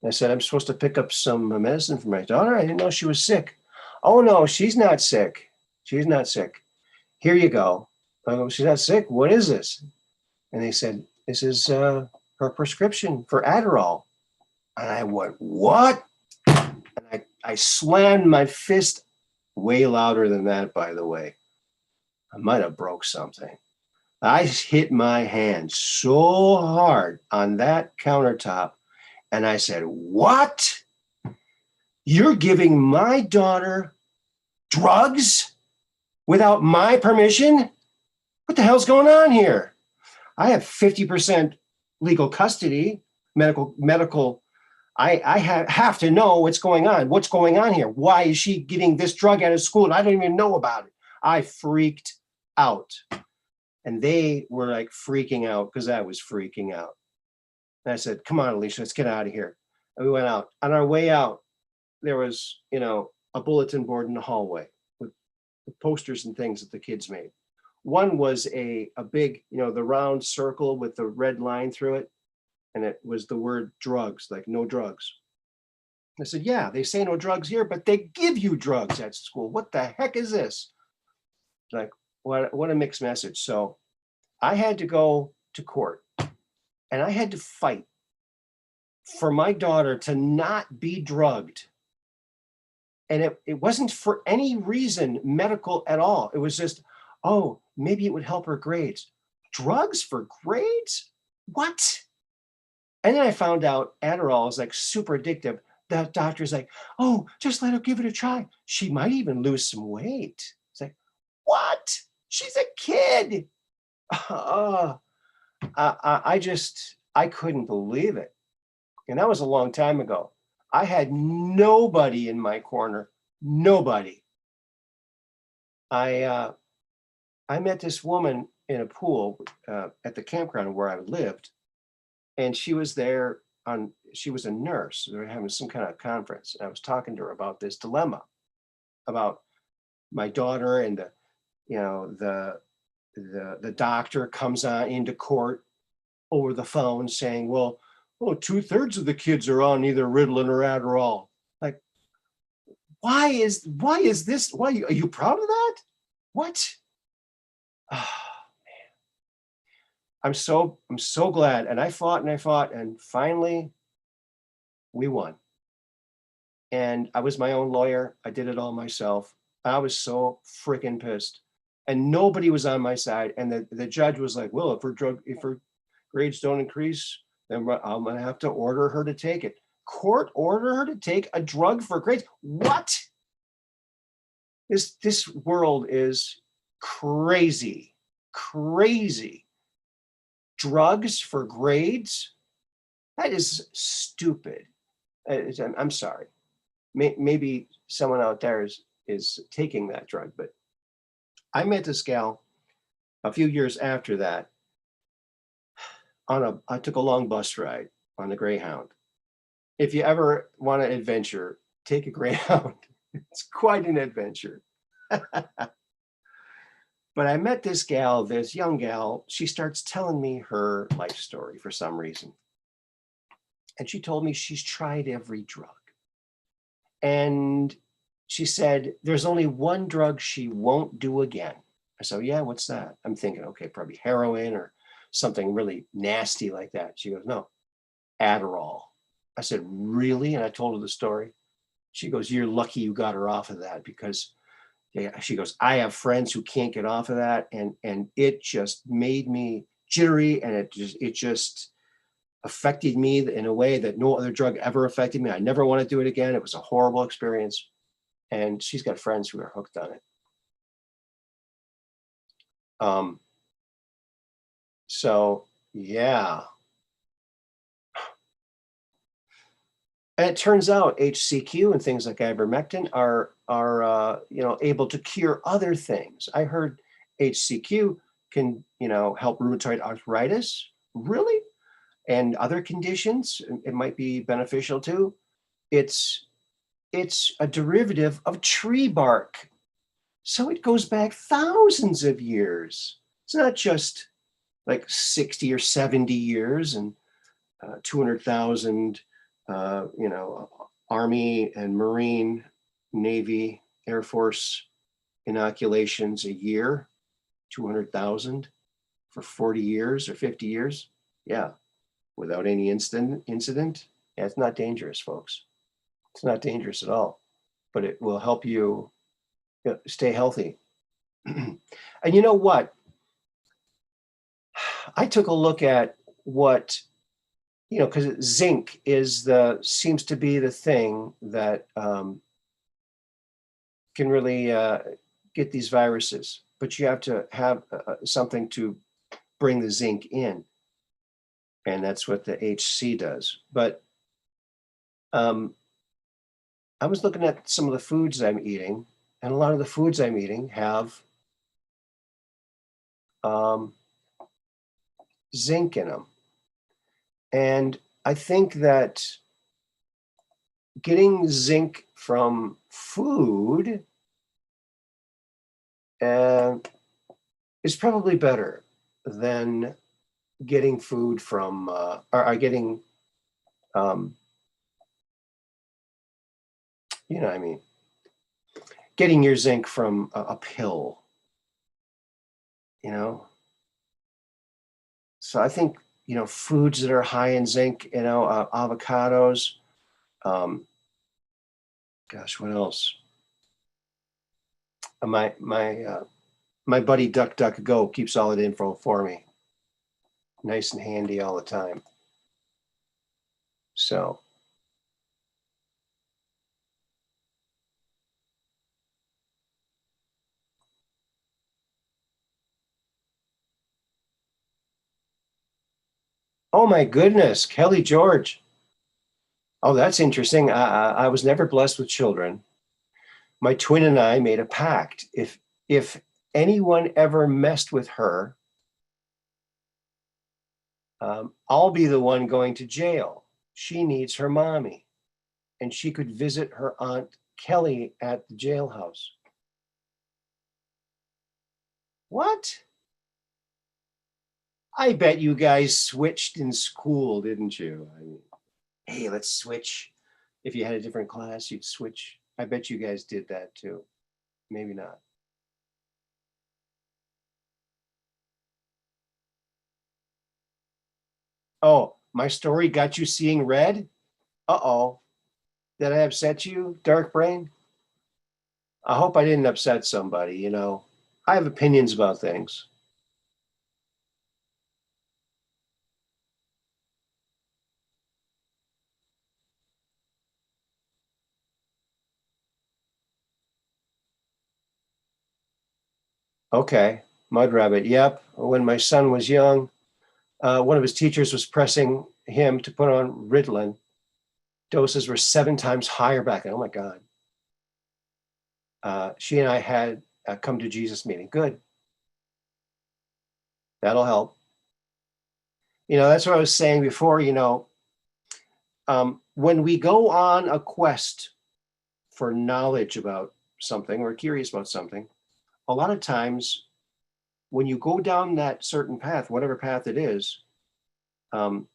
And I said, I'm supposed to pick up some medicine for my daughter. I didn't know she was sick. Oh, no, she's not sick. She's not sick. Here you go. I go, she's not sick? What is this? And they said, this is her prescription for Adderall. And I went, what? And I slammed my fist way louder than that, by the way. I might have broke something. I hit my hand so hard on that countertop, and I said, what? You're giving my daughter drugs without my permission? What the hell's going on here? I have 50% legal custody, medical. I have to know what's going on. What's going on here? Why is she getting this drug out of school and I don't even know about it? I freaked out. And they were like freaking out because I was freaking out. And I said, come on, Alicia, let's get out of here. And we went out. On our way out, there was, a bulletin board in the hallway with posters and things that the kids made. One was a big, the round circle with the red line through it. And it was the word drugs, like no drugs. I said, yeah, they say no drugs here, but they give you drugs at school. What the heck is this? Like, what a mixed message. So I had to go to court and I had to fight for my daughter to not be drugged. And it wasn't for any reason medical at all. It was just, oh, maybe it would help her grades. drugs for grades? What? And then I found out Adderall is like super addictive. The doctor's like, oh, just let her give it a try. She might even lose some weight. It's like, what? She's a kid. I couldn't believe it. And that was a long time ago. I had nobody in my corner, nobody. I met this woman in a pool at the campground where I lived, and she was there she was a nurse. They were having some kind of conference. And I was talking to her about this dilemma about my daughter and the doctor comes on into court over the phone saying, well, 2/3 of the kids are on either Ritalin or Adderall. Like, why is this? Why are you proud of that? What? Oh, I'm so glad. And I fought and finally we won. And I was my own lawyer. I did it all myself. I was so freaking pissed. And nobody was on my side. And the judge was like, well, if her grades don't increase, then I'm gonna have to order her to take it. Court order her to take a drug for grades? What? This world is crazy, crazy. Drugs for grades? That is stupid. I'm sorry. Maybe someone out there is taking that drug, but I met this gal a few years after that I took a long bus ride on the Greyhound. If you ever want an adventure, take a Greyhound. It's quite an adventure. But I met this gal, this young gal. She starts telling me her life story for some reason. And she told me she's tried every drug. And she said, there's only one drug she won't do again. I said, yeah, what's that? I'm thinking, okay, probably heroin or something really nasty like that. She goes, no, Adderall. I said, really? And I told her the story. She goes, you're lucky you got her off of that because she goes, I have friends who can't get off of that. And it just made me jittery, and it just affected me in a way that no other drug ever affected me. I never want to do it again. It was a horrible experience. And she's got friends who are hooked on it. So yeah. And it turns out HCQ and things like ivermectin are able to cure other things. I heard HCQ can help rheumatoid arthritis. Really? And other conditions, it might be beneficial too. It's a derivative of tree bark. So it goes back thousands of years. It's not just like 60 or 70 years and 200,000 Army and Marine, Navy, Air Force inoculations a year, 200,000 for 40 years or 50 years. Yeah, without any incident. Yeah, it's not dangerous, folks. It's not dangerous at all, but it will help you stay healthy. And you know what? I took a look at what, because zinc seems to be the thing that can really get these viruses, but you have to have something to bring the zinc in. And that's what the HC does. But I was looking at some of the foods I'm eating, and a lot of the foods I'm eating have zinc in them. And I think that getting zinc from food is probably better than getting food from, or getting, getting your zinc from a pill, So I think, foods that are high in zinc, avocados, gosh, what else? My buddy Duck Duck Go keeps all that info for me. nice and handy all the time. So. Oh my goodness, Kelly George. Oh, that's interesting. I was never blessed with children. My twin and I made a pact. If anyone ever messed with her, I'll be the one going to jail. She needs her mommy, and she could visit her aunt Kelly at the jailhouse. What? I bet you guys switched in school, didn't you? I mean, hey, let's switch. If you had a different class, you'd switch. I bet you guys did that too. Maybe not. Oh, my story got you seeing red? Uh-oh. Did I upset you, dark brain? I hope I didn't upset somebody, you know. I have opinions about things. Okay, Mud Rabbit. Yep. When my son was young, one of his teachers was pressing him to put on Ritalin. Doses were 7 times higher back then. Oh my God. She and I had a come to Jesus meeting. Good. That'll help. You know, that's what I was saying before. You know, when we go on a quest for knowledge about something or curious about something, a lot of times when you go down that certain path, whatever path it is, um,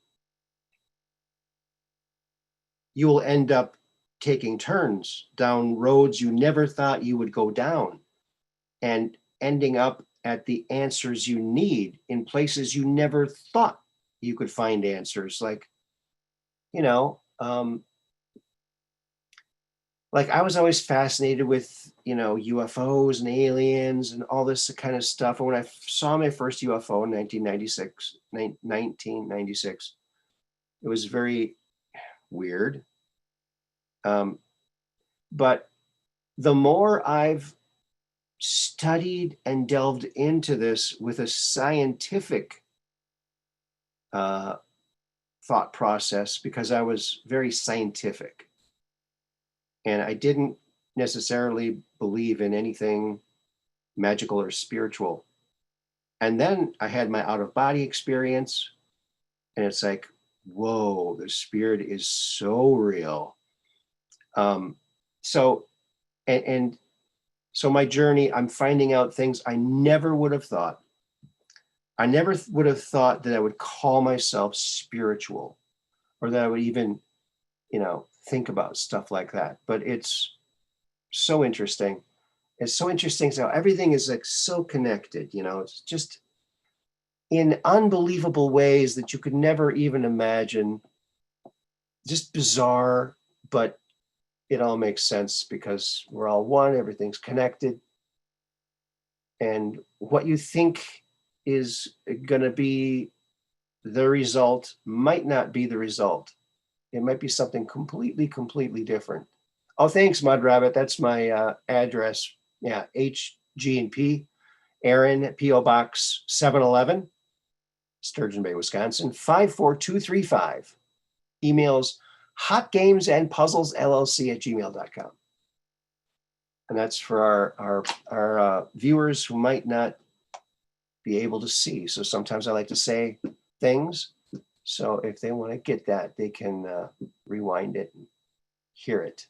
you will end up taking turns down roads you never thought you would go down and ending up at the answers you need in places you never thought you could find answers. You know, like I was always fascinated with, you know, UFOs and aliens and all this kind of stuff. And when I saw my first UFO in 1996, it was very weird. But the more I've studied and delved into this with a scientific uh, thought process, because I was very scientific and I didn't necessarily believe in anything magical or spiritual. And then I had my out of body experience, and it's like, whoa, the spirit is so real. Um, so, and so my journey, I'm finding out things I never would have thought. I never would have thought that I would call myself spiritual or that I would even, you know, think about stuff like that. But it's so interesting. It's so interesting how everything is like so connected, you know, it's just in unbelievable ways that you could never even imagine. Just bizarre, but it all makes sense because we're all one, everything's connected. And what you think is going to be the result might not be the result. It might be something completely different. Oh, thanks, Mud Rabbit. That's my address. Yeah, HG&P, Aaron, P.O. Box 711, Sturgeon Bay, Wisconsin, 54235. Emails hotgamesandpuzzlesllc@gmail.com. And that's for our viewers who might not be able to see. So sometimes I like to say things. So if they want to get that, they can rewind it and hear it.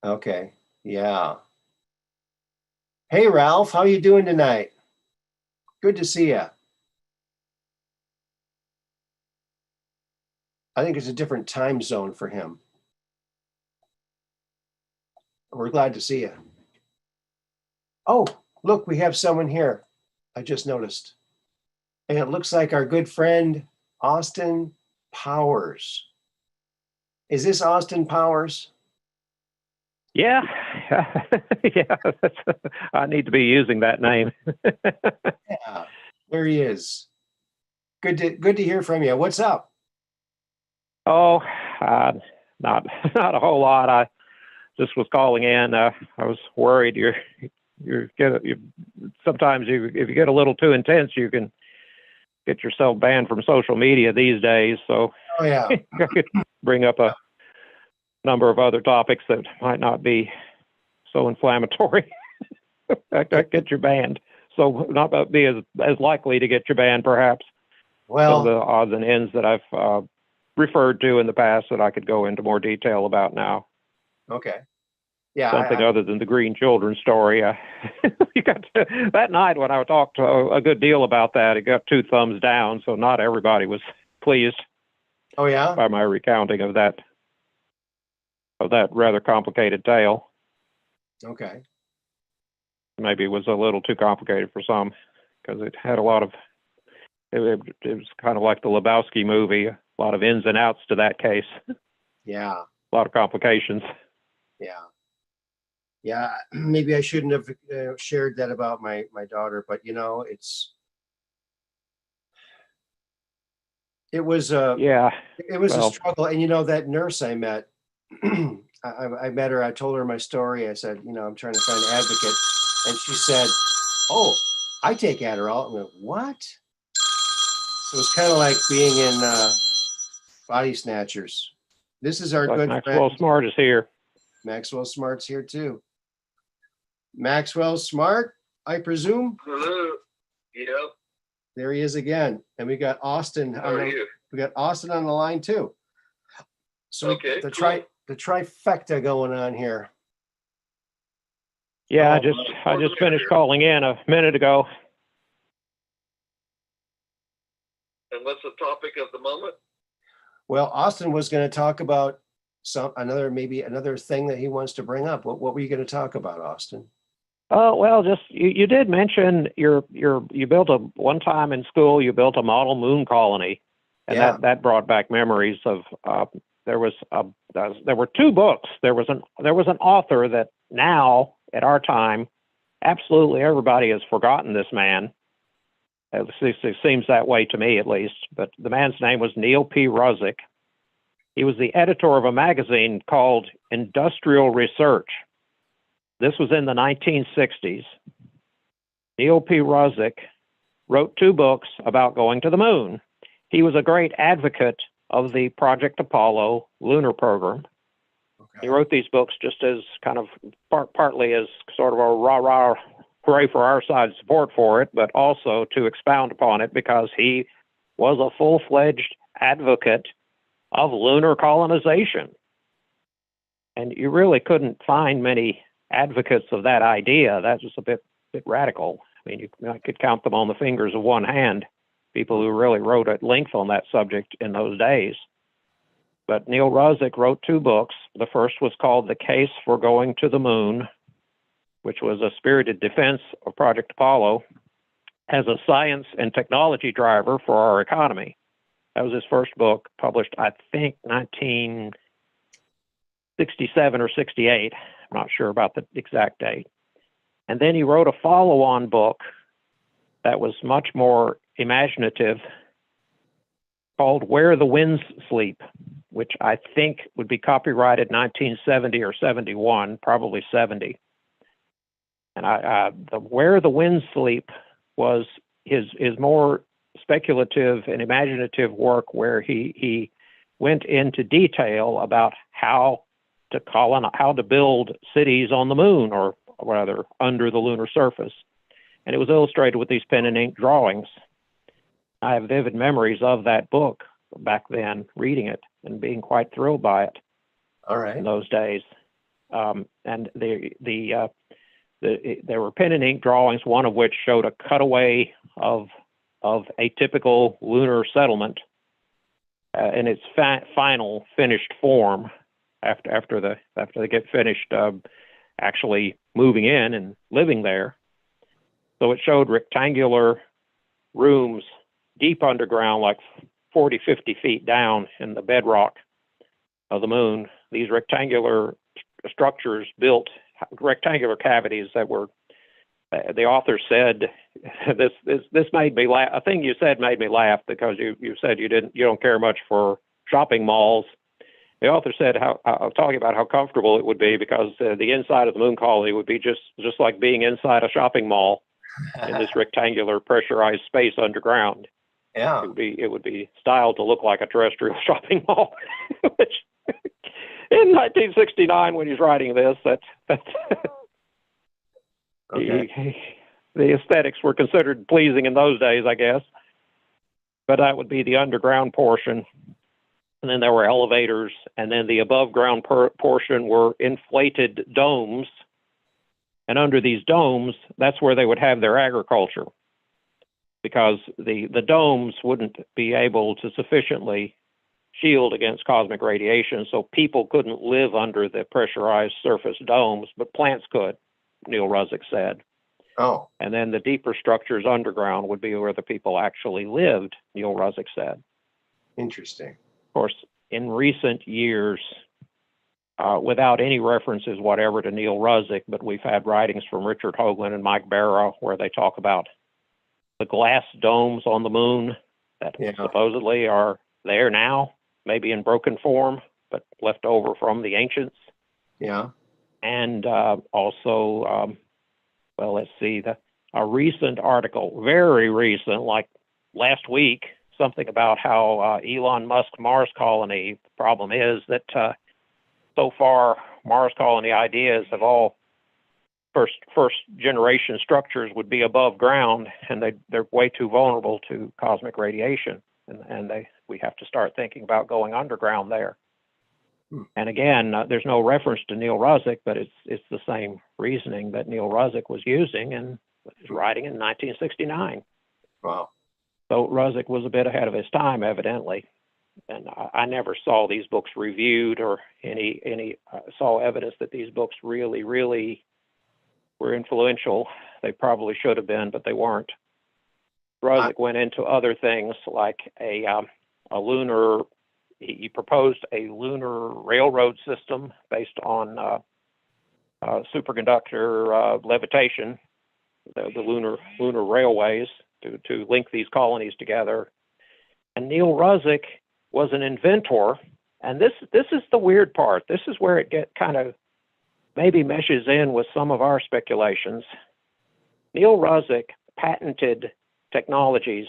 Okay. Yeah. Hey, Ralph, how are you doing tonight? Good to see you. I think it's a different time zone for him. We're glad to see you. Oh, look, we have someone here. I just noticed. And it looks like our good friend, Austin Powers. Is this Austin Powers? Yeah, yeah. I need to be using that name. Yeah, there he is. Good to hear from you. What's up? Oh, not a whole lot. I just was calling in. I was worried. Sometimes if you get a little too intense, you can get yourself banned from social media these days. So Oh yeah. I could bring up a number of other topics that might not be so inflammatory. Get you banned. So not be as likely to get you banned, perhaps. Some of the Well, odds and ends that I've referred to in the past that I could go into more detail about now. okay. Yeah, Something other than the green children story. That night when I talked a good deal about that, it got 2 thumbs down. So not everybody was pleased oh yeah. by my recounting of that rather complicated tale. Okay. Maybe it was a little too complicated for some because it had a lot of. It was kind of like the Lebowski movie, a lot of ins and outs to that case. Yeah. A lot of complications. Yeah. Yeah. Maybe I shouldn't have shared that about my daughter, but it was Yeah. it was a Well, struggle. And that nurse I met, I met her. I told her my story. I said, I'm trying to find an advocate, and she said, "Oh, I take Adderall." I went, "What?" So it's kind of like being in Body Snatchers. This is our like good friend Maxwell Smart is here. Maxwell Smart's here too. Maxwell Smart, I presume. Hello. Yep. There he is again, and we got Austin. How are you? We got Austin on the line too. So Okay, the cool. trifecta going on here. Yeah, Oh, I just finished calling in a minute ago. And what's the topic of the moment? Well, Austin was going to talk about maybe another thing that he wants to bring up. What were you going to talk about, Austin? Well, just you did mention you built one time in school you built a model moon colony, and Yeah. that brought back memories of there were 2 books. There was an author that now at our time absolutely everybody has forgotten this man. It seems that way to me at least. But the man's name was Neil P. Ruzek. He was the editor of a magazine called Industrial Research. This was in the 1960s. Neil P. Ruzek wrote 2 books about going to the moon. He was a great advocate of the Project Apollo lunar program. Okay. He wrote these books just as kind of partly as sort of a rah-rah hooray for our side support for it, but also to expound upon it because he was a full-fledged advocate of lunar colonization. And you really couldn't find many advocates of that idea. That was a bit radical. I mean, I could count them on the fingers of one hand, people who really wrote at length on that subject in those days. But Neil Ruzek wrote 2 books. The first was called The Case for Going to the Moon, which was a spirited defense of Project Apollo as a science and technology driver for our economy. That was his first book, published, I think, 1967 or 68. I'm not sure about the exact date. And then he wrote a follow-on book that was much more imaginative called Where the Winds Sleep, which I think would be copyrighted 1970 or 71, probably 70. And the Where the Winds Sleep was his more speculative and imaginative work, where he went into detail about how to build cities on the moon, or rather under the lunar surface. And it was illustrated with these pen and ink drawings. I have vivid memories of that book back then, reading it and being quite thrilled by it. All right. In those days. And there were pen and ink drawings, one of which showed a cutaway of a typical lunar settlement in its final finished form after they get finished actually moving in and living there. So it showed rectangular rooms deep underground, like 40, 50 feet down in the bedrock of the moon. These rectangular structures built, rectangular cavities that were. The author said, "This made me laugh." A thing you said made me laugh because you said you don't care much for shopping malls. The author said talking about how comfortable it would be because the inside of the moon colony would be just like being inside a shopping mall in this rectangular pressurized space underground. Yeah. It would be styled to look like a terrestrial shopping mall, which in 1969 when he's writing this, that's Okay. the aesthetics were considered pleasing in those days, I guess. But that would be the underground portion. And then there were elevators, and then the above ground portion were inflated domes. And under these domes, that's where they would have their agriculture, because the domes wouldn't be able to sufficiently shield against cosmic radiation, so people couldn't live under the pressurized surface domes, but plants could, Neil Ruzick said. Oh, And then the deeper structures underground would be where the people actually lived, Neil Ruzick said. interesting. Of course, in recent years, without any references whatever to Neil Ruzick, but we've had writings from Richard Hoagland and Mike Barra where they talk about the glass domes on the moon that supposedly are there now, maybe in broken form, but left over from the ancients. Yeah. And also, well, let's see, a recent article, very recent, like last week, something about how Elon Musk Mars colony. The problem is that so far Mars colony ideas have all first generation structures would be above ground, and they're way too vulnerable to cosmic radiation, and we have to start thinking about going underground there. And again, there's no reference to Neil Ruzick, but it's the same reasoning that Neil Ruzick was using and was writing in 1969. Wow. So Ruzick was a bit ahead of his time, evidently. And I never saw these books reviewed or any saw evidence that these books really were influential. They probably should have been, but they weren't. Ruzick went into other things like a lunar. He proposed a lunar railroad system based on superconductor levitation, the lunar railways to link these colonies together. And Neil Ruzick was an inventor, and this is the weird part. This is where it kind of maybe meshes in with some of our speculations. Neil Ruzick patented technologies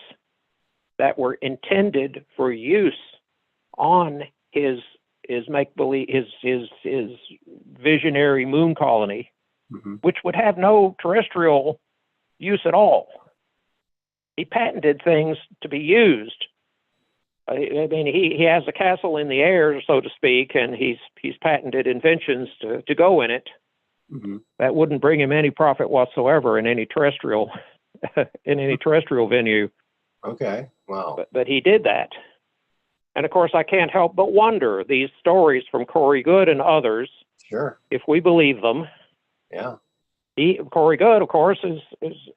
that were intended for use on his make-believe, his visionary moon colony, which would have no terrestrial use at all. He patented things to be used. I mean, he has a castle in the air, so to speak, and he's patented inventions to go in it. That wouldn't bring him any profit whatsoever in any terrestrial venue. Okay. Wow. But he did that. And of course, I can't help but wonder, these stories from Corey Goode and others, Sure. if we believe them. Yeah. Corey Goode, of course, has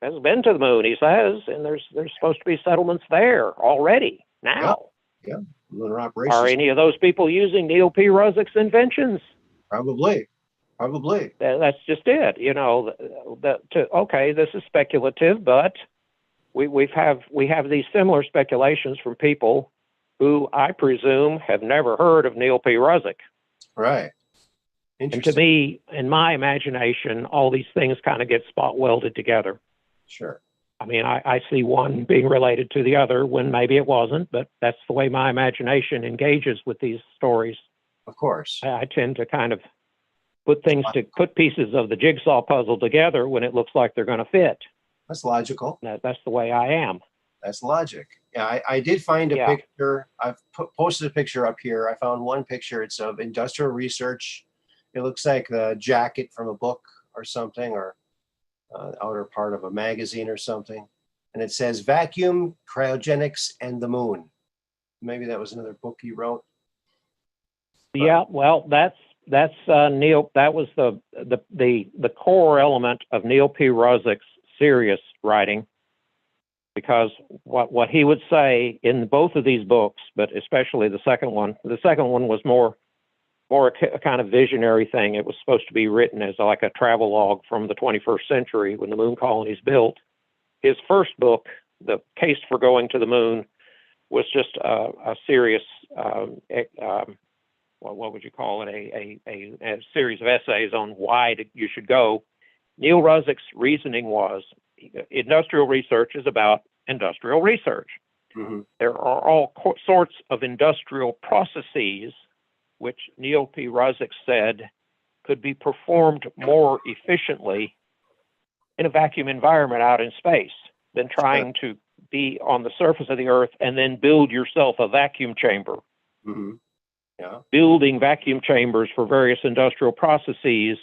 been to the moon, he says, and there's supposed to be settlements there already now. Yeah. Lunar operations. Are any of those people using Neil P. Ruzick's inventions? Probably. That's just it. You know, okay, this is speculative, but we have these similar speculations from people who I presume have never heard of Neil P. Ruzick. Right. And to me, in my imagination, all these things kind of get spot welded together. Sure. I mean, I see one being related to the other when maybe it wasn't, but that's the way my imagination engages with these stories. Of course. I tend to kind of put pieces of the jigsaw puzzle together when it looks like they're going to fit. That's logical. That's the way I am. That's logic. Yeah, I did find a picture. I've posted a picture up here. I found one picture. It's of industrial research. It looks like a jacket from a book or something, or outer part of a magazine or something. And it says vacuum, cryogenics, and the moon. Maybe that was another book he wrote. Yeah, well, that's Neil. That was the core element of Neil P. Ruzick's serious writing, because what he would say in both of these books, but especially the second one was more more a kind of visionary thing. It was supposed to be written as like a travelogue from the 21st century when the moon colonies built. His first book, The Case for Going to the Moon, was just a serious, what would you call it, a series of essays on why you should go. Neil Ruzick's reasoning was industrial research is about industrial research. Mm-hmm. There are all sorts of industrial processes which Neil P. Ruzick said could be performed more efficiently in a vacuum environment out in space than trying to be on the surface of the Earth and then build yourself a vacuum chamber. Mm-hmm. Yeah. Building vacuum chambers for various industrial processes,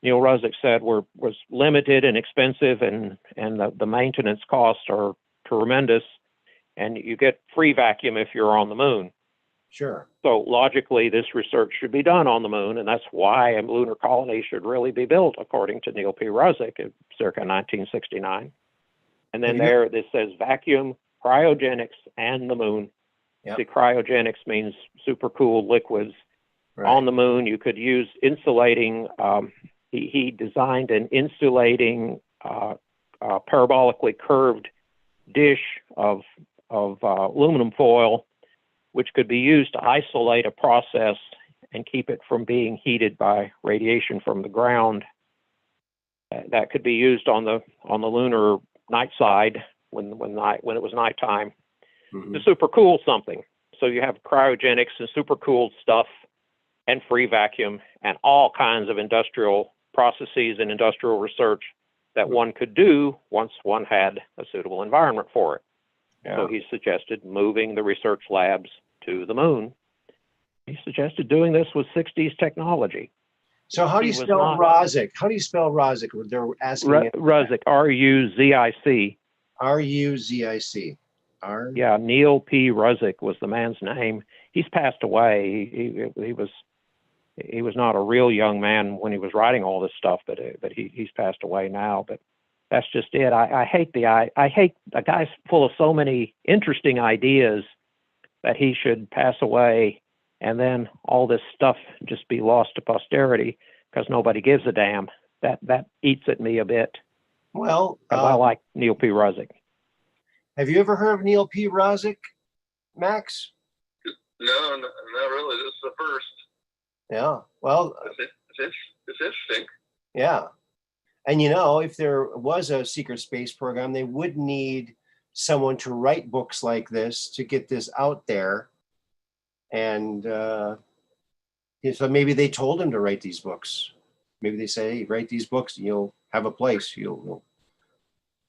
Neil Ruzick said, was limited and expensive, and the maintenance costs are tremendous, and you get free vacuum if you're on the moon. Sure. So logically, this research should be done on the moon, and that's why a lunar colony should really be built, according to Neil P. Ruzick, in circa 1969. And then this says vacuum, cryogenics, and the moon. Yep. The cryogenics means supercooled liquids. Right. On the moon, you could use insulating. He designed an insulating, parabolically curved dish of aluminum foil, which could be used to isolate a process and keep it from being heated by radiation from the ground. That could be used on the lunar night side when it was nighttime Mm-hmm. to supercool something. So you have cryogenics and supercooled stuff and free vacuum and all kinds of industrial processes and industrial research that one could do once one had a suitable environment for it. Yeah. So he suggested moving the research labs to the moon. He suggested doing this with 60s technology. So how do you spell Ruzick? How do you spell Ruzick? They're asking Ruzick, R-U-Z-I-C. R-U-Z-I-C. Yeah, Neil P. Ruzick was the man's name. He's passed away. He was not a real young man when he was writing all this stuff, but he's passed away now. But that's just it. I hate a guy's full of so many interesting ideas that he should pass away, and then all this stuff just be lost to posterity because nobody gives a damn. That eats at me a bit. Well, I like Neil P. Ruzick. Have you ever heard of Neil P. Ruzick, Max? No, not really. This is the first. Yeah. Well, it's interesting. Yeah. And if there was a secret space program, they would need someone to write books like this to get this out there. And so maybe they told him to write these books. Maybe they say, hey, write these books, and you'll have a place.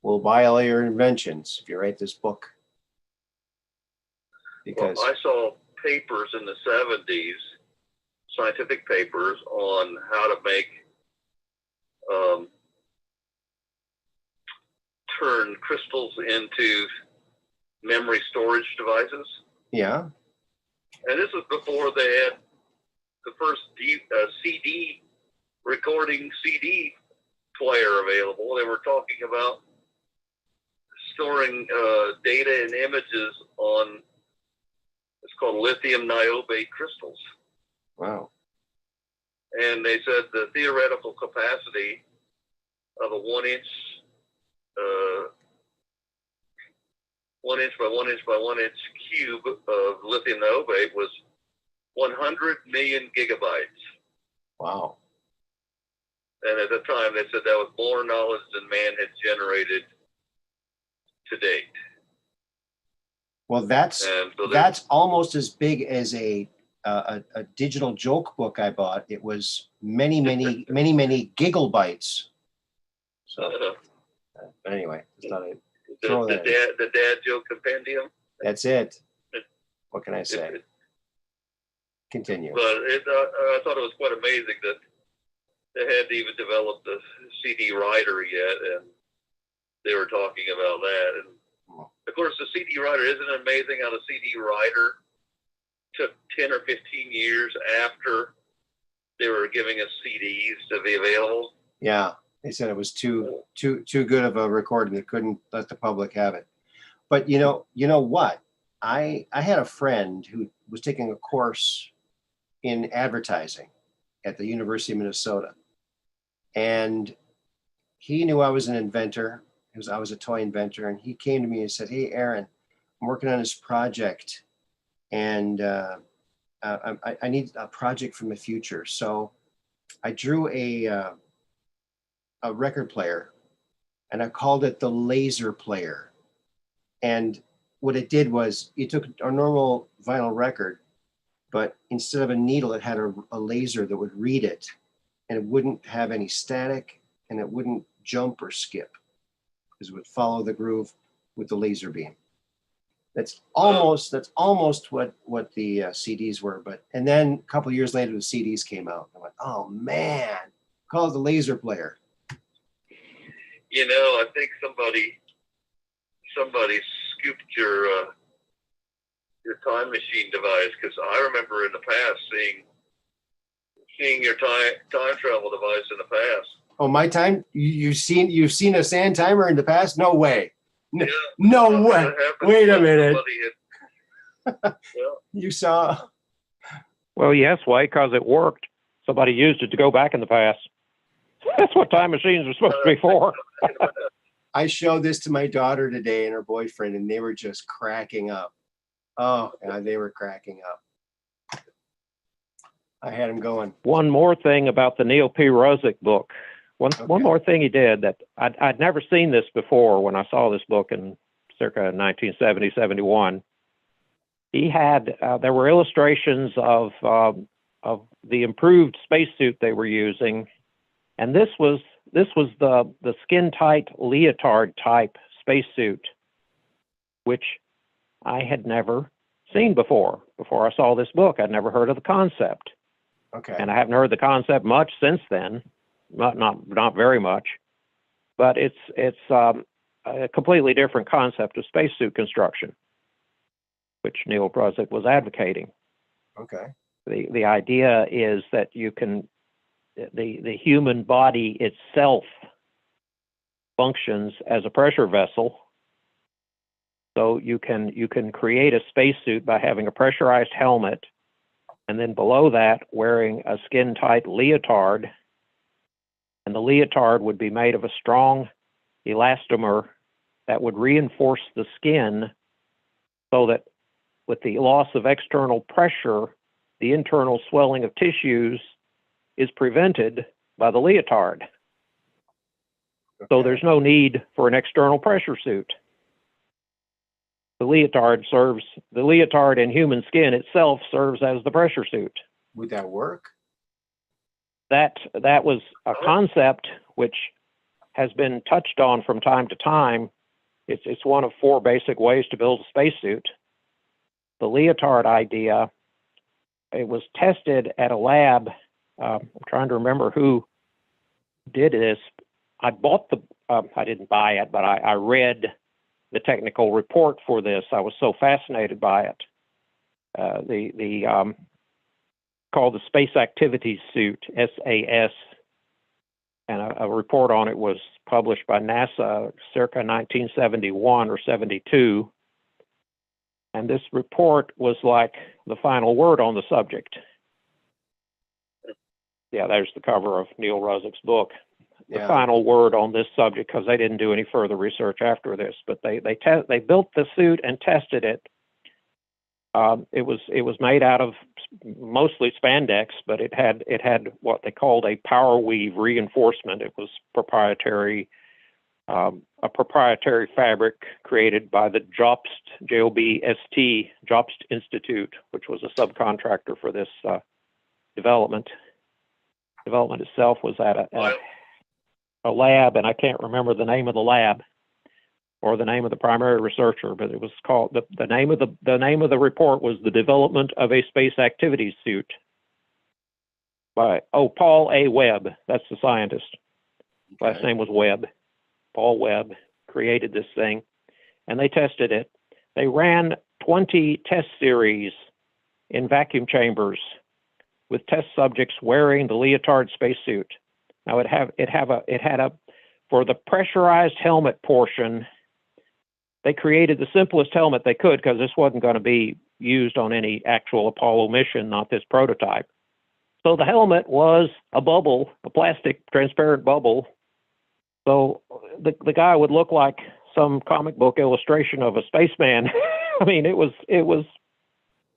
We'll buy all your inventions if you write this book. Because I saw papers in the 70s, scientific papers on how to make turn crystals into memory storage devices. Yeah. And this was before they had the first CD recording CD player available. They were talking about storing data and images on, it's called lithium niobate crystals. Wow. And they said the theoretical capacity of a 1 inch by 1 inch by 1 inch cube of lithium niobate was 100 million gigabytes. Wow. And at the time, they said that was more knowledge than man had generated to date. Well, that's almost as big as a digital joke book I bought. It was many gigabytes. So, but anyway, it's not a the dad joke compendium. That's it. What can I say? Continue. But I thought it was quite amazing that they hadn't even developed the CD writer yet, and they were talking about that. And of course, the CD writer, isn't it amazing how the CD writer took 10 or 15 years after they were giving us CDs to be available? Yeah, they said it was too good of a recording. They couldn't let the public have it. But you know what? I had a friend who was taking a course in advertising at the University of Minnesota. And he knew I was an inventor. I was a toy inventor. And he came to me and said, "Hey, Aaron, I'm working on this project. And I need a project from the future." So I drew a record player, and I called it the laser player. And what it did was, you took a normal vinyl record, but instead of a needle, it had a laser that would read it, and it wouldn't have any static, and it wouldn't jump or skip, because it would follow the groove with the laser beam. That's almost what the CDs were. And then a couple of years later, the CDs came out. I went, "Oh man, call it the laser player." You know, I think somebody scooped your time machine device, because I remember in the past seeing your time travel device in the past. Oh, my time? You've seen a sand timer in the past? No way. Yeah, No way. Wait a minute. Yeah. You saw? Well, yes, why? Because it worked. Somebody used it to go back in the past. That's what time machines are supposed to be for. I showed this to my daughter today and her boyfriend, and they were just cracking up. Oh, God, they were cracking up. I had them going. One more thing about the Neil P. Ruzick book. Okay. One more thing he did that I'd never seen this before when I saw this book in circa 1970, 71. He had, there were illustrations of the improved spacesuit they were using. And this was the skin-tight leotard type spacesuit, which I had never seen before. Before I saw this book, I'd never heard of the concept. Okay. And I haven't heard the concept much since then. Not very much, but it's a completely different concept of spacesuit construction, which Neil Ruzick was advocating. Okay. The idea is that you can, the human body itself functions as a pressure vessel. So you can create a spacesuit by having a pressurized helmet, and then below that wearing a skin-tight leotard. And the leotard would be made of a strong elastomer that would reinforce the skin, so that with the loss of external pressure, the internal swelling of tissues is prevented by the leotard. Okay. So there's no need for an external pressure suit. The leotard in human skin itself serves as the pressure suit. Would that work? That was a concept which has been touched on from time to time. It's one of 4 basic ways to build a spacesuit. The leotard idea, it was tested at a lab. I'm trying to remember who did this. I bought I didn't buy it, but I read the technical report for this. I was so fascinated by it. Called the Space Activities Suit, SAS, and a report on it was published by NASA circa 1971 or 72. And this report was like the final word on the subject. Yeah, there's the cover of Neil Ruzick's book. The final word on this subject, because they didn't do any further research after this, but they built the suit and tested it. It was made out of mostly spandex, but it had what they called a power weave reinforcement. It was proprietary, a proprietary fabric created by the Jobst Institute, which was a subcontractor for this development. Development itself was at a lab, and I can't remember the name of the lab or the name of the primary researcher, but it was called, the name of the report was The Development of a Space Activities Suit by Paul A. Webb. That's the scientist. Okay. Last name was Webb. Paul Webb created this thing, and they tested it. They ran 20 test series in vacuum chambers with test subjects wearing the leotard spacesuit. Now it had a for the pressurized helmet portion, they created the simplest helmet they could, because this wasn't going to be used on any actual Apollo mission, not this prototype. So the helmet was a bubble, a plastic transparent bubble. So the guy would look like some comic book illustration of a spaceman. I mean, it was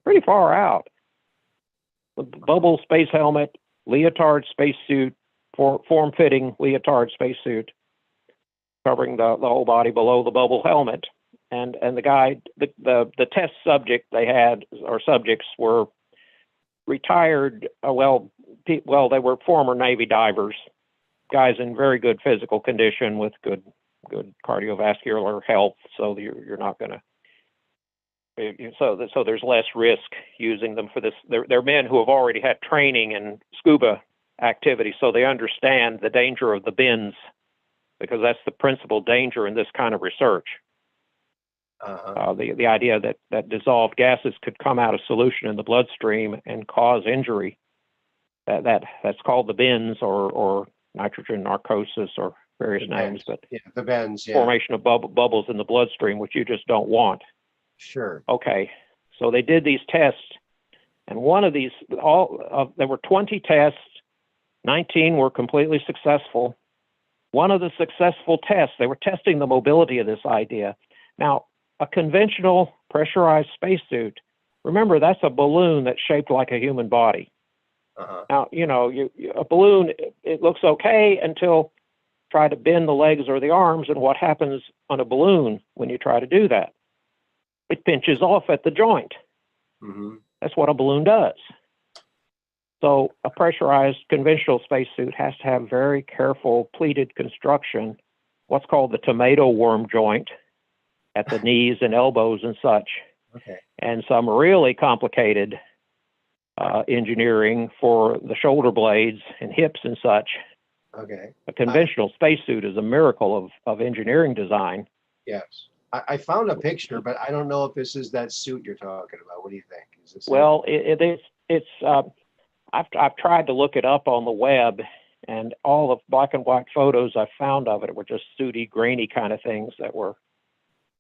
pretty far out. The bubble space helmet, leotard spacesuit, form-fitting leotard spacesuit, covering the whole body below the bubble helmet. And the guy, the test subject they had, or subjects, were retired, they were former Navy divers, guys in very good physical condition with good cardiovascular health. So you're not going to, so there's less risk using them for this. They're men who have already had training in scuba activity, so they understand the danger of the bends, because that's the principal danger in this kind of research. The idea that dissolved gases could come out of solution in the bloodstream and cause injury. That's called the bends, or nitrogen narcosis, or various names, but the bends, formation of bubbles in the bloodstream, which you just don't want. Sure. Okay, so they did these tests, and one of these, there were 20 tests, 19 were completely successful. One of the successful tests, they were testing the mobility of this idea. Now, a conventional pressurized spacesuit, remember, that's a balloon that's shaped like a human body. Now, a balloon, it looks okay until try to bend the legs or the arms, and what happens on a balloon when you try to do that? It pinches off at the joint. That's what a balloon does. So a pressurized conventional spacesuit has to have very careful pleated construction, what's called the tomato worm joint at the knees and elbows and such. Okay. And some really complicated engineering for the shoulder blades and hips and such. Okay. A conventional spacesuit is a miracle of engineering design. Yes. I found a picture, but I don't know if this is that suit you're talking about. What do you think? Is this well, it's I've tried to look it up on the web, and all the black and white photos I found of it were just sooty, grainy kind of things that were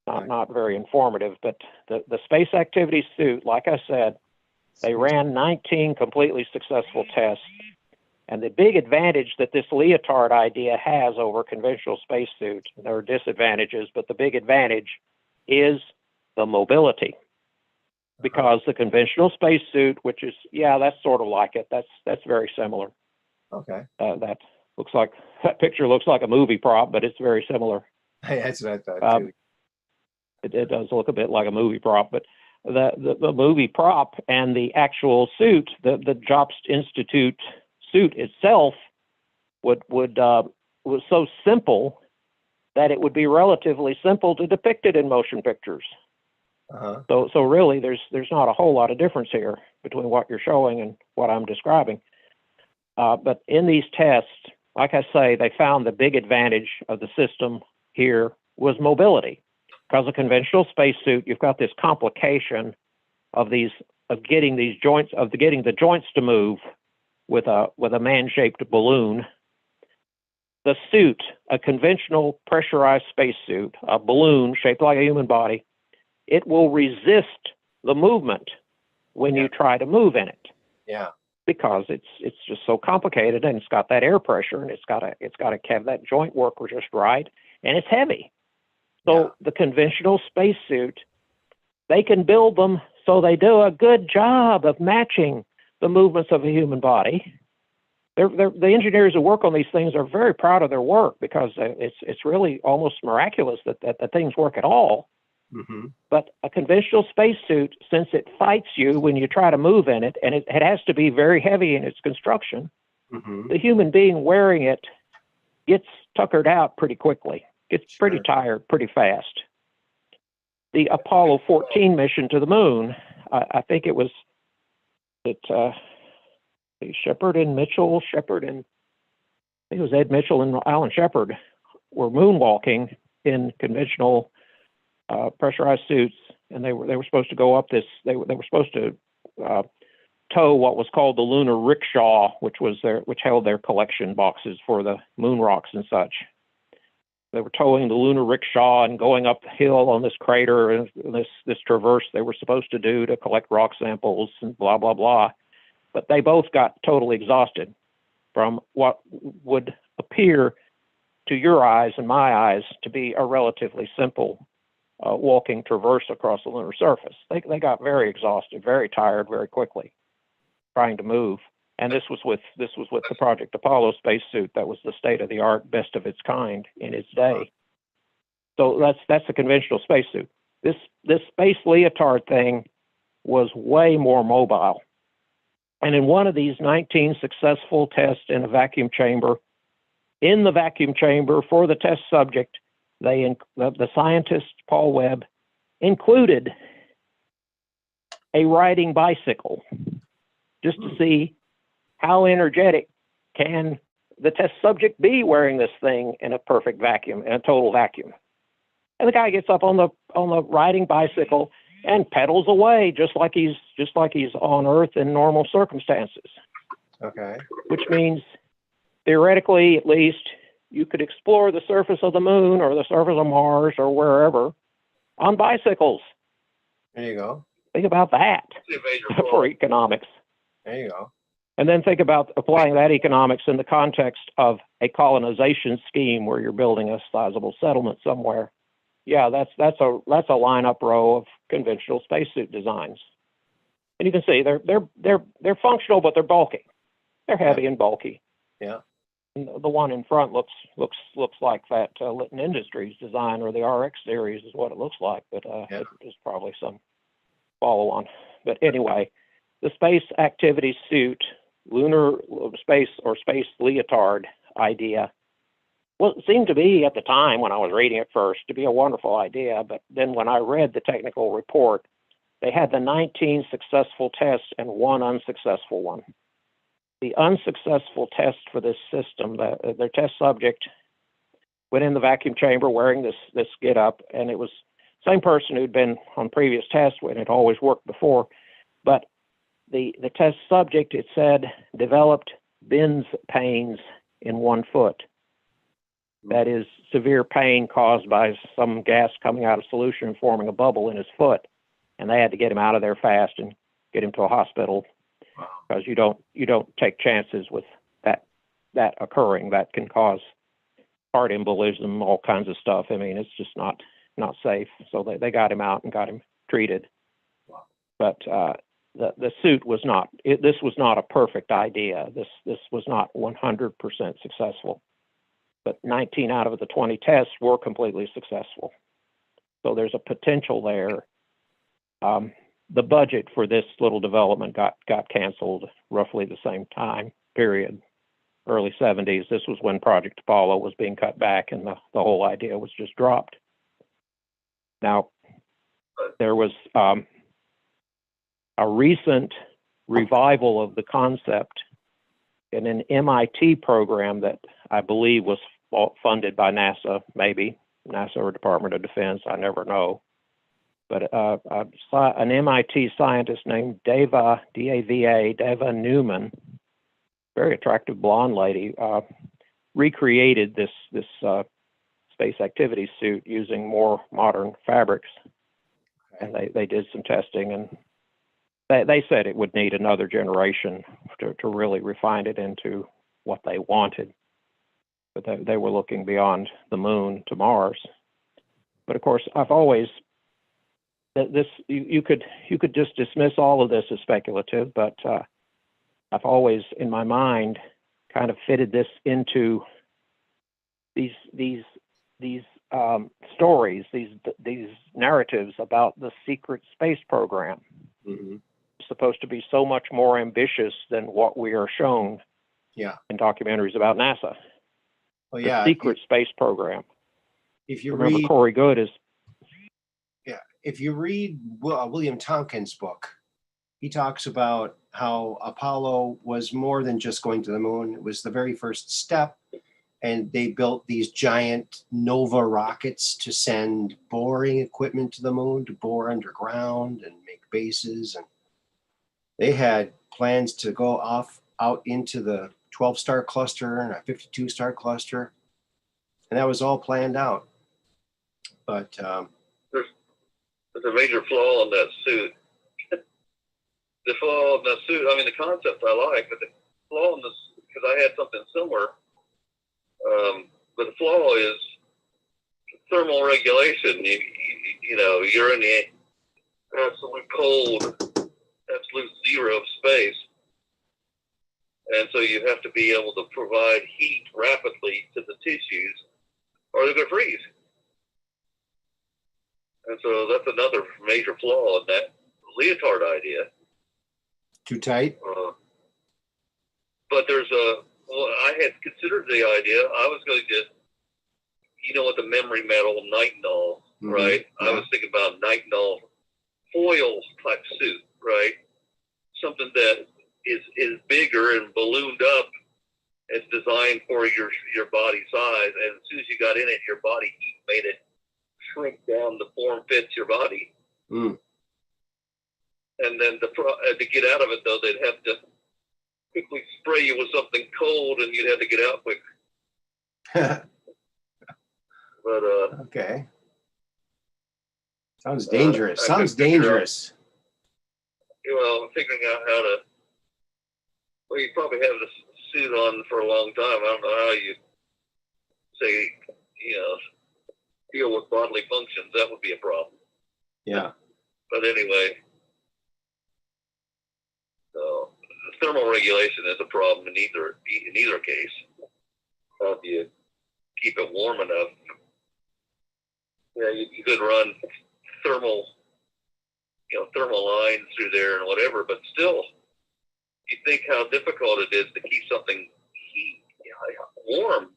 not very informative. But the space activity suit, like I said, they ran 19 completely successful tests. And the big advantage that this leotard idea has over conventional spacesuit, there are disadvantages, but the big advantage is the mobility. Because the conventional spacesuit, which is, that's sort of like it. That's very similar. Okay. That picture looks like a movie prop, but it's very similar. Hey, that's what I thought too. It does look a bit like a movie prop, but the movie prop and the actual suit, the Jobst Institute suit itself was so simple that it would be relatively simple to depict it in motion pictures. So really, there's not a whole lot of difference here between what you're showing and what I'm describing. But in these tests, like I say, they found the big advantage of the system here was mobility. Because a conventional spacesuit, you've got this complication of getting the joints to move with a man-shaped balloon. The suit, a conventional pressurized spacesuit, a balloon shaped like a human body, it will resist the movement when you try to move in it. Yeah. Because it's just so complicated, and it's got that air pressure, and it's got to have that joint work just right, and it's heavy. So the conventional spacesuit, they can build them so they do a good job of matching the movements of a human body. The engineers who work on these things are very proud of their work, because it's really almost miraculous that the things work at all. But a conventional spacesuit, since it fights you when you try to move in it, and it has to be very heavy in its construction, the human being wearing it gets tuckered out pretty quickly, gets pretty tired pretty fast. The Apollo 14 mission to the moon, I think it was Shepard and Mitchell, I think it was Ed Mitchell and Alan Shepard, were moonwalking in conventional pressurized suits, and they were supposed to go up this. They were supposed to tow what was called the lunar rickshaw, which held their collection boxes for the moon rocks and such. They were towing the lunar rickshaw and going up the hill on this crater and this traverse they were supposed to do to collect rock samples and blah, blah, blah. But they both got totally exhausted from what would appear to your eyes and my eyes to be a relatively simple walking traverse across the lunar surface. They got very exhausted, very tired very quickly trying to move. And this was with the Project Apollo spacesuit that was the state-of-the-art, best of its kind in its day. So that's a conventional spacesuit. This space leotard thing was way more mobile. And in one of these 19 successful tests in a vacuum chamber, in the vacuum chamber for the test subject, the scientist Paul Webb included a riding bicycle just to see how energetic can the test subject be wearing this thing in a perfect vacuum, in a total vacuum. And the guy gets up on the riding bicycle and pedals away just like he's on Earth in normal circumstances. Okay. Which means, theoretically at least, you could explore the surface of the moon or the surface of Mars or wherever on bicycles. There you go. Think about that for economics. There you go. And then think about applying that economics in the context of a colonization scheme where you're building a sizable settlement somewhere. Yeah, that's a lineup row of conventional spacesuit designs. And you can see they're functional, but they're bulky. They're heavy and bulky. Yeah. And the one in front looks like that Litton Industries design, or the RX series is what it looks like, but there's probably some follow-on. But anyway, the space activity suit, lunar space or space leotard idea, well, it seemed to be at the time when I was reading it first to be a wonderful idea. But then when I read the technical report, they had the 19 successful tests and one unsuccessful one. The unsuccessful test for this system, their test subject went in the vacuum chamber wearing this get-up, and it was the same person who'd been on previous tests and had always worked before. But the test subject, it said, developed Ben's pains in one foot. That is severe pain caused by some gas coming out of solution and forming a bubble in his foot. And they had to get him out of there fast and get him to a hospital, because you don't take chances with that occurring. That can cause heart embolism, all kinds of stuff. I mean, it's just not safe. So they got him out and got him treated. But the suit was not. This was not a perfect idea. This was not 100% successful. But 19 out of the 20 tests were completely successful. So there's a potential there. The budget for this little development got canceled roughly the same time period, early 70s. This was when Project Apollo was being cut back and the whole idea was just dropped. Now, there was a recent revival of the concept in an MIT program that I believe was funded by NASA, maybe NASA or Department of Defense, I never know. But an MIT scientist named Dava, D-A-V-A, Dava Newman, very attractive blonde lady, recreated this space activity suit using more modern fabrics. And they did some testing, and they said it would need another generation to really refine it into what they wanted. But they were looking beyond the moon to Mars. But of course, I've always you could just dismiss all of this as speculative, but I've always in my mind kind of fitted this into these stories, these narratives about the secret space program. Mm-hmm. It's supposed to be so much more ambitious than what we are shown in documentaries about NASA. Well, the secret space program. If you Remember, read Corey Goode is. Yeah, if you read William Tompkins' book, he talks about how Apollo was more than just going to the moon. It was the very first step, and they built these giant Nova rockets to send boring equipment to the moon, to bore underground and make bases. And they had plans to go out into the 12-star cluster and a 52-star cluster. and that was all planned out. But there's a major flaw in that suit. The flaw in the suit, I mean, the concept I like, but the flaw in this, because I had something similar, but the flaw is thermal regulation. You know, you're in the absolute cold, absolute zero of space. And so you have to be able to provide heat rapidly to the tissues or they're going to freeze. And so that's another major flaw in that leotard idea. too tight. But there's well, I had considered the idea. I was going to, you know, what the memory metal nitinol, right? Yeah. I was thinking about nitinol foil type suit, right? Something that is bigger and ballooned up. It's designed for your body size, and as soon as you got in it, your body heat made it shrink down to form fits your body. Mm. And then to get out of it, though, they'd have to quickly spray you with something cold, and you'd have to get out quick. But Okay. Sounds dangerous. Sounds dangerous. Well, figuring out how to. Well, you probably have this suit on for a long time. I don't know how you say, you know, deal with bodily functions. That would be a problem. Yeah. But anyway, so thermal regulation is a problem in either case. How do you keep it warm enough? Yeah, you could run thermal lines through there and whatever, but still, you think how difficult it is to keep something warm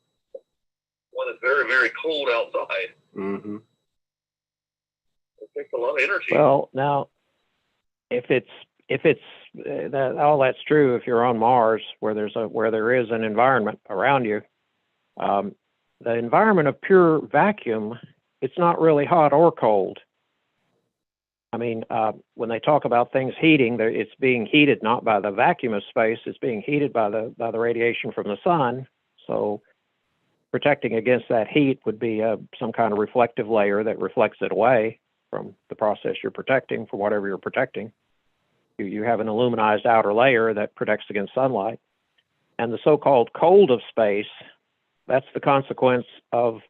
when it's very, very cold outside. Mm-hmm. It takes a lot of energy. Well, now, if it's all that's true, if you're on Mars, where there is an environment around you, the environment of pure vacuum, it's not really hot or cold. I mean, when they talk about things heating, it's being heated not by the vacuum of space; it's being heated by the radiation from the sun. So, protecting against that heat would be some kind of reflective layer that reflects it away from the process you're protecting, from whatever you're protecting. You have an aluminized outer layer that protects against sunlight. And the so-called cold of space, that's the consequence of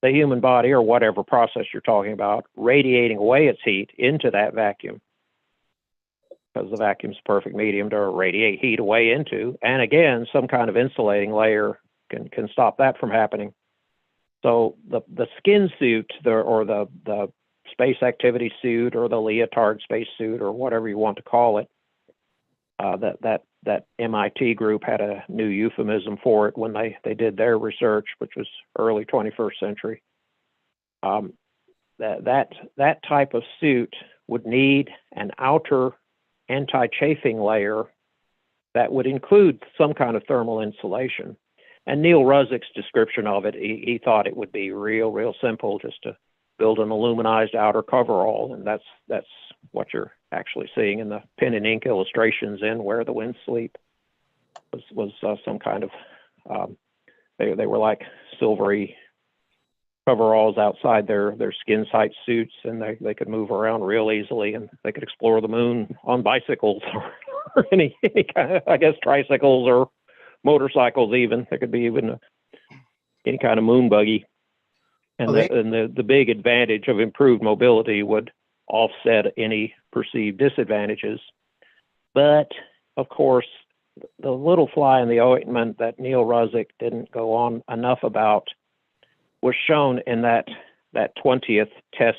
the human body, or whatever process you're talking about, radiating away its heat into that vacuum. Because the vacuum's a perfect medium to radiate heat away into. And again, some kind of insulating layer can stop that from happening. So the skin suit, or the space activity suit, or the leotard space suit, or whatever you want to call it, that MIT group had a new euphemism for it when they did their research, which was early 21st century. That type of suit would need an outer anti-chafing layer that would include some kind of thermal insulation. And Neil Ruzick's description of it, he thought it would be real simple, just to build an aluminized outer coverall, and that's what you're actually seeing in the pen and ink illustrations in Where the Winds Sleep. Was some kind of they were like silvery coveralls outside their skin tight suits, and they could move around real easily, and they could explore the moon on bicycles or any kind of, I guess, tricycles or motorcycles even. There could be even any kind of moon buggy. And the big advantage of improved mobility would offset any perceived disadvantages. But, of course, the little fly in the ointment that Neil Ruzick didn't go on enough about was shown in that 20th test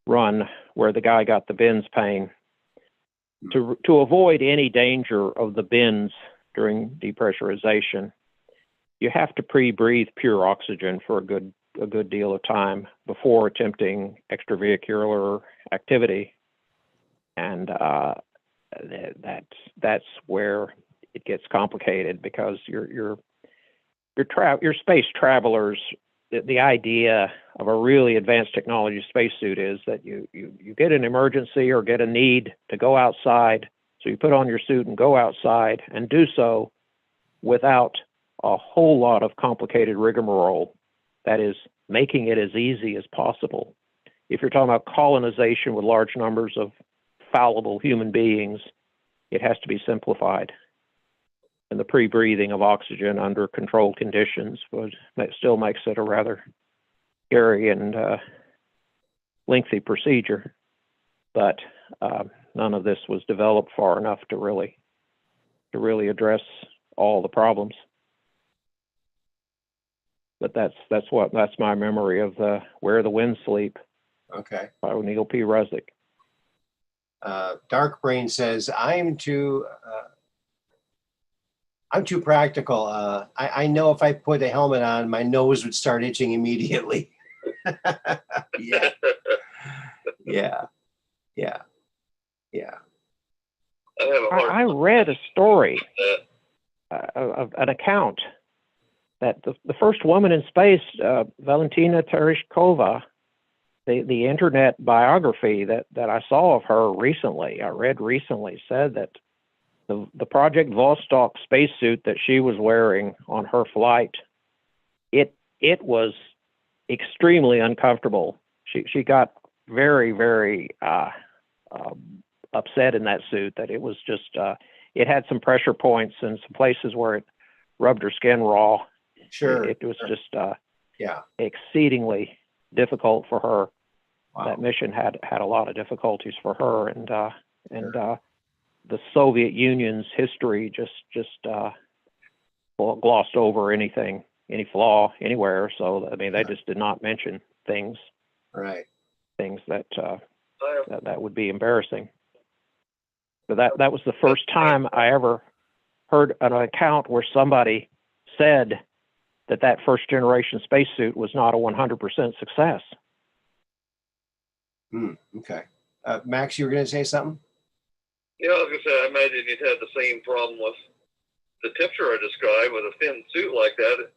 run where the guy got the bends pain. To avoid any danger of the bends during depressurization, you have to pre-breathe pure oxygen for a good deal of time before attempting extravehicular activity, and that's where it gets complicated, because your space travelers, the idea of a really advanced technology spacesuit is that you get an emergency or get a need to go outside, so you put on your suit and go outside and do so without a whole lot of complicated rigmarole. That is, making it as easy as possible. If you're talking about colonization with large numbers of fallible human beings, it has to be simplified. And the pre-breathing of oxygen under controlled conditions still makes it a rather scary and lengthy procedure. But none of this was developed far enough to really address all the problems. But that's my memory of Where the Winds Sleep. Okay. By Neil P. Resnick. Dark Brain says, I'm too practical. I know if I put a helmet on, my nose would start itching immediately. Yeah. Yeah. Yeah. Yeah. I read a story, of an account that the first woman in space, Valentina Tereshkova, the internet biography that I saw of her recently, I read recently, said that the Project Vostok spacesuit that she was wearing on her flight, it was extremely uncomfortable. She got very, very upset in that suit, that it was just, it had some pressure points and some places where it rubbed her skin raw. Sure. It was just yeah, exceedingly difficult for her. wow. That mission had a lot of difficulties for her, and the Soviet Union's history just glossed over any flaw anywhere. So I mean, they just did not mention things that that would be embarrassing. So that was the first time I ever heard an account where somebody said that first generation spacesuit was not a 100% success. Okay. Max, you were going to say something? Yeah, I was going to say, I imagine you'd have the same problem with the temperature I described with a thin suit like that.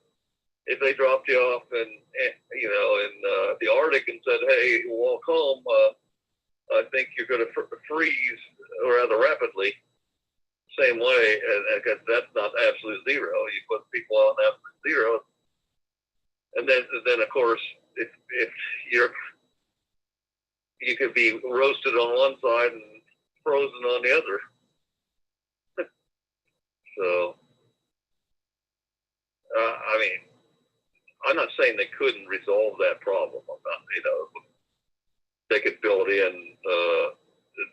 If they dropped you off in the Arctic and said, hey, walk home, I think you're going to freeze rather rapidly. Same way, and that's not absolute zero. You put people on absolute zero, and then of course, if you could be roasted on one side and frozen on the other. So, I mean, I'm not saying they couldn't resolve that problem. I'm not, they could build in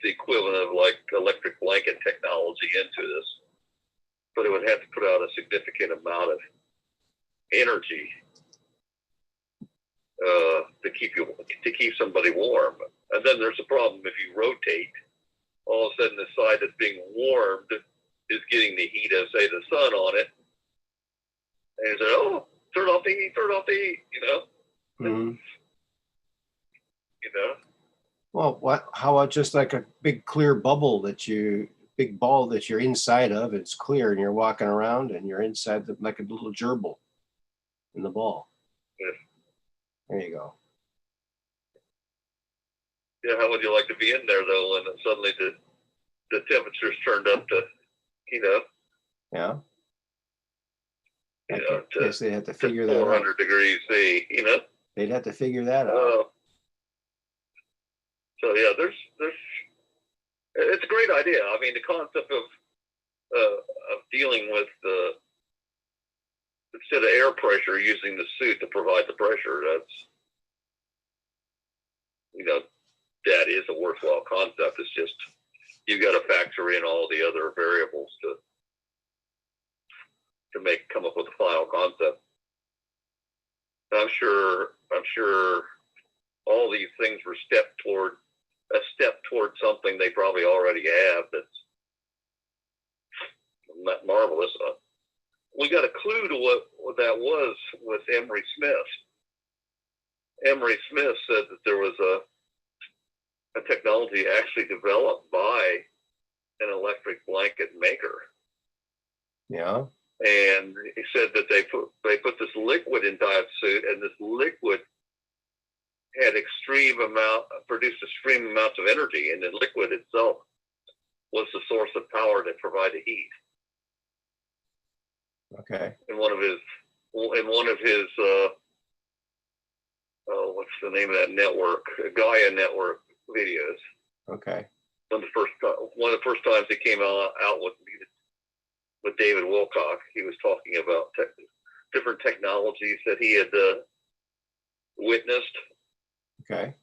the equivalent of like electric blanket technology into this, but it would have to put out a significant amount of energy to keep somebody warm. And then there's a problem if you rotate. All of a sudden, the side that's being warmed is getting the heat of, say, the sun on it, and you say, "Oh, turn off the heat, turn off the heat," Mm-hmm. Well, how about just like a big clear bubble big ball that you're inside of? It's clear, and you're walking around, and you're inside like a little gerbil in the ball. Yeah. There you go. Yeah, how would you like to be in there though, when suddenly the temperature's turned up to, Yeah. to Yes, they have to figure that 400 out. degrees C, They'd have to figure that out. So yeah, there's it's a great idea. I mean, the concept of dealing with instead of air pressure, using the suit to provide the pressure. That is a worthwhile concept. It's just you got to factor in all the other variables to come up with a final concept. I'm sure all these things were a step toward something they probably already have that's not marvelous. We got a clue to what that was with Emery Smith. Emery Smith said that there was a technology actually developed by an electric blanket maker. Yeah. And he said that they put this liquid inside the suit, and this liquid had produced extreme amounts of energy, and the liquid itself was the source of power that provided heat. Okay. in one of his what's the name of that network? Gaia Network videos. Okay. One of the first times he came out with David Wilcock, he was talking about different technologies that he had witnessed Okay.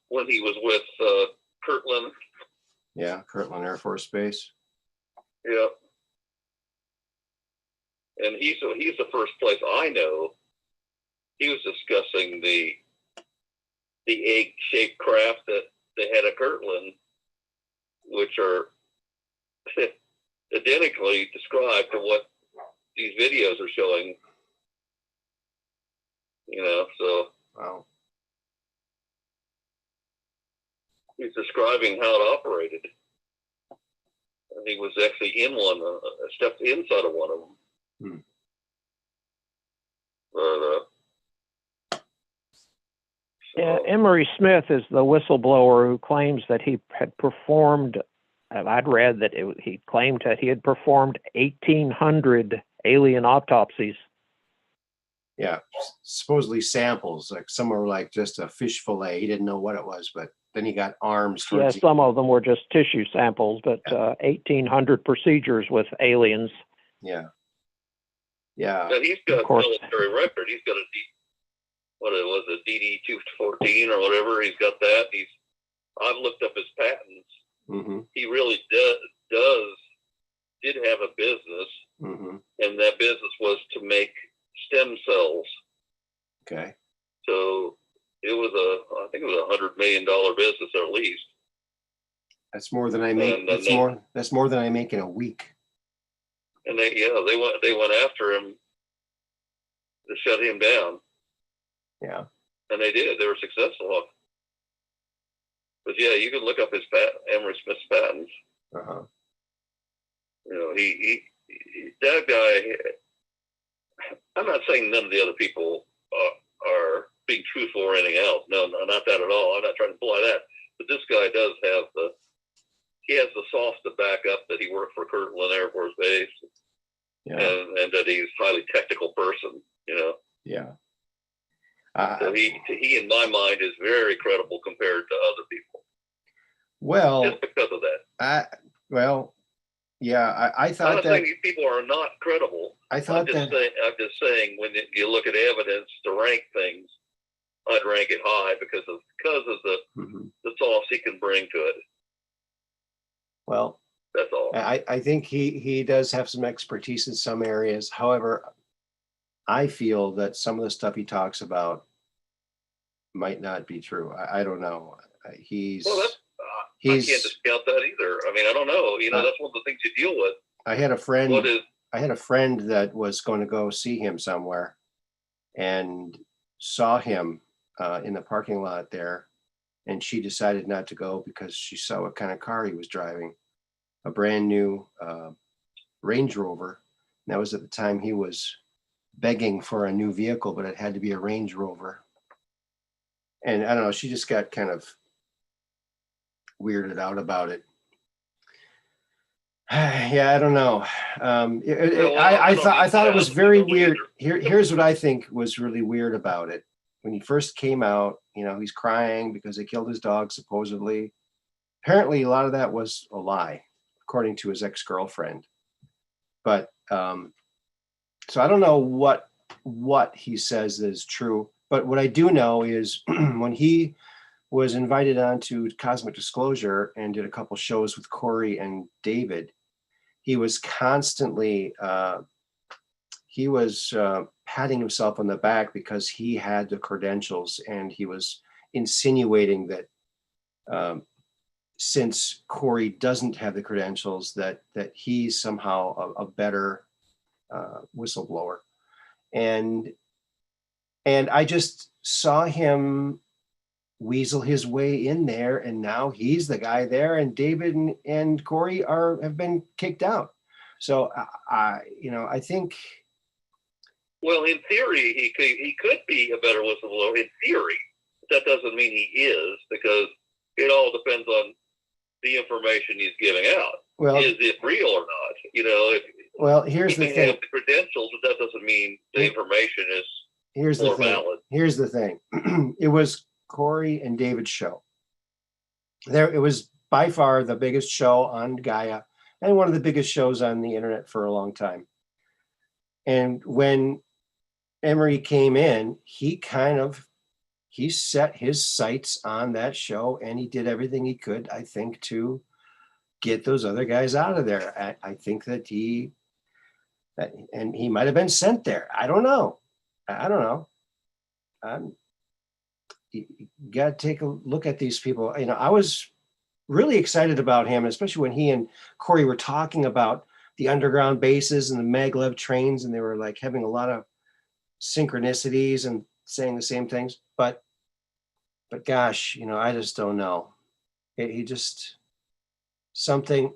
when he was with Kirtland. Yeah, Kirtland Air Force Base. Yeah. And he's the first place I know he was discussing the egg-shaped craft that they had at Kirtland, which are identically described to what these videos are showing. So Wow. he's describing how it operated. And he was actually in one, stepped inside of one of them. Hmm. But, Yeah, Emery Smith is the whistleblower who claims that he had performed, I'd read that he claimed that he had performed 1,800 alien autopsies. Yeah, supposedly samples, like some were like just a fish fillet. He didn't know what it was, but then he got arms. Yeah, some of them were just tissue samples, but 1,800 procedures with aliens. Yeah. Yeah. but he's got a military record. He's got a DD-214 or whatever. He's got that. I've looked up his patents. Mm-hmm. He really did have a business, Mm-hmm. and that business was to make stem cells. Okay. So I think it was $100 million business at least. That's more than I make. That's more than I make in a week. And they went after him to shut him down. Yeah. And they did. They were successful. But yeah, you can look up his Emery Smith's patents. Uh-huh. He that guy. I'm not saying none of the other people are being truthful or anything else. No, not that at all. I'm not trying to imply that. But this guy does have he has the sauce to back up that he worked for Kirtland Air Force Base, Yeah. and that he's a highly technical person. Yeah. So he, in my mind, is very credible compared to other people. Well, Just because of that. I thought I'm not that saying these people are not credible. I thought I'm just saying when you look at evidence to rank things, I'd rank it high because of the sauce he can bring to it. Well, that's all. I think he does have some expertise in some areas. However, I feel that some of the stuff he talks about might not be true. I don't know. I can't discount that either. I mean, I don't know. That's one of the things you deal with. I had a friend that was going to go see him somewhere and saw him in the parking lot there. And she decided not to go because she saw what kind of car he was driving, a brand new Range Rover. And that was at the time he was begging for a new vehicle, but it had to be a Range Rover. And I don't know, she just got kind of weirded out about it. Yeah, I don't know. I thought it was very weird. Here's what I think was really weird about it. When he first came out, he's crying because they killed his dog, supposedly. Apparently, a lot of that was a lie, according to his ex-girlfriend. But so I don't know what he says is true. But what I do know is when he was invited onto Cosmic Disclosure and did a couple shows with Corey and David, he was constantly patting himself on the back because he had the credentials, and he was insinuating that since Corey doesn't have the credentials, that he's somehow a better whistleblower. And I just saw him weasel his way in there, and now he's the guy there, and David and Corey have been kicked out. So I think. Well, in theory, he could be a better whistleblower. In theory, that doesn't mean he is, because it all depends on the information he's giving out. Well, is it real or not? Well, here's He the may thing. have the credentials, but that doesn't mean the information is Here's the more thing. valid. Here's the thing. It was Corey and David's show. It was by far the biggest show on Gaia and one of the biggest shows on the internet for a long time. And when Emery came in, he set his sights on that show, and he did everything he could, I think, to get those other guys out of there. I think that and he might have been sent there. I don't know. You got to take a look at these people. I was really excited about him, especially when he and Corey were talking about the underground bases and the maglev trains, and they were like having a lot of synchronicities and saying the same things. But gosh, I just don't know. He just something.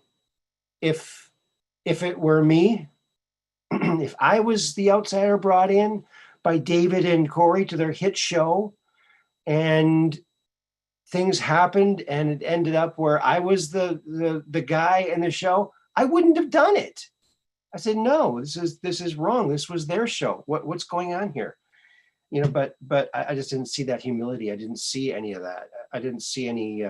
If it were me, if I was the outsider brought in by David and Corey to their hit show, and things happened and it ended up where I was the guy in the show, I wouldn't have done it. I said, no, this is wrong. This was their show. What's going on here? But I just didn't see that humility. I didn't see any of that. I didn't see any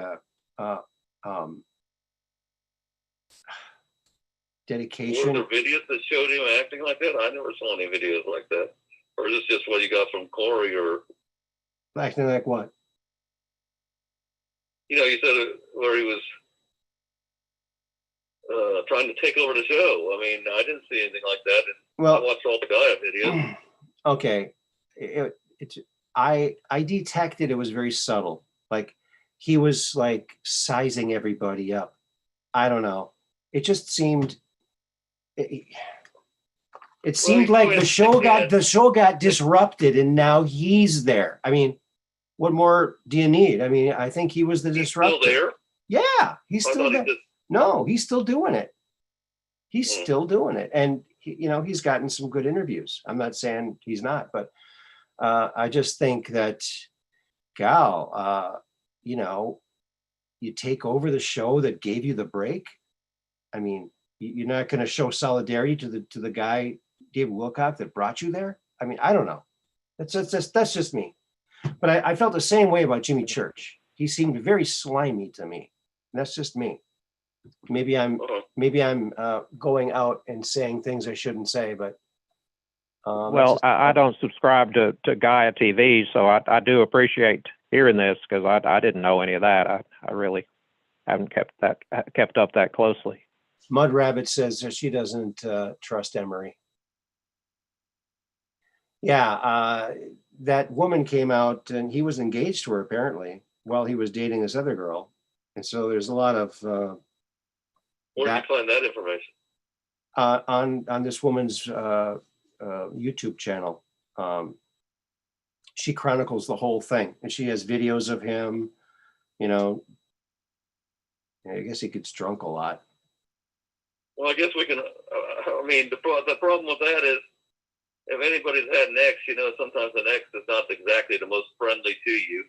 dedication. Were there videos that showed him acting like that? I never saw any videos like that. Or is this just what you got from Corey? Or acting like what? You said where he was trying to take over the show. I mean, I didn't see anything like that. Well, I watched all the Gaia videos. Okay, I detected it was very subtle. Like he was like sizing everybody up. I don't know. It just seemed. It seemed like the show got disrupted, and now he's there. I mean, what more do you need? I mean, I think he was the disruptor. Still there? Yeah, he's still there. No, he's still doing it. He's still doing it, and he's gotten some good interviews. I'm not saying he's not, but I just think that, you take over the show that gave you the break. I mean, you're not going to show solidarity to the guy David Wilcock that brought you there. I mean, I don't know. That's just me. But I felt the same way about Jimmy Church. He seemed very slimy to me. And that's just me. Maybe I'm going out and saying things I shouldn't say, but well, I don't subscribe to Gaia TV, so I do appreciate hearing this, because I didn't know any of that. I really haven't kept up that closely. Mud Rabbit says that she doesn't trust Emery. Yeah, that woman came out, and he was engaged to her apparently while he was dating this other girl, and so there's a lot of. Where did you find that information? On this woman's YouTube channel. She chronicles the whole thing, and she has videos of him. I guess he gets drunk a lot. Well, I guess we can. I mean, the problem with that is, if anybody's had an ex, sometimes an ex is not exactly the most friendly to you.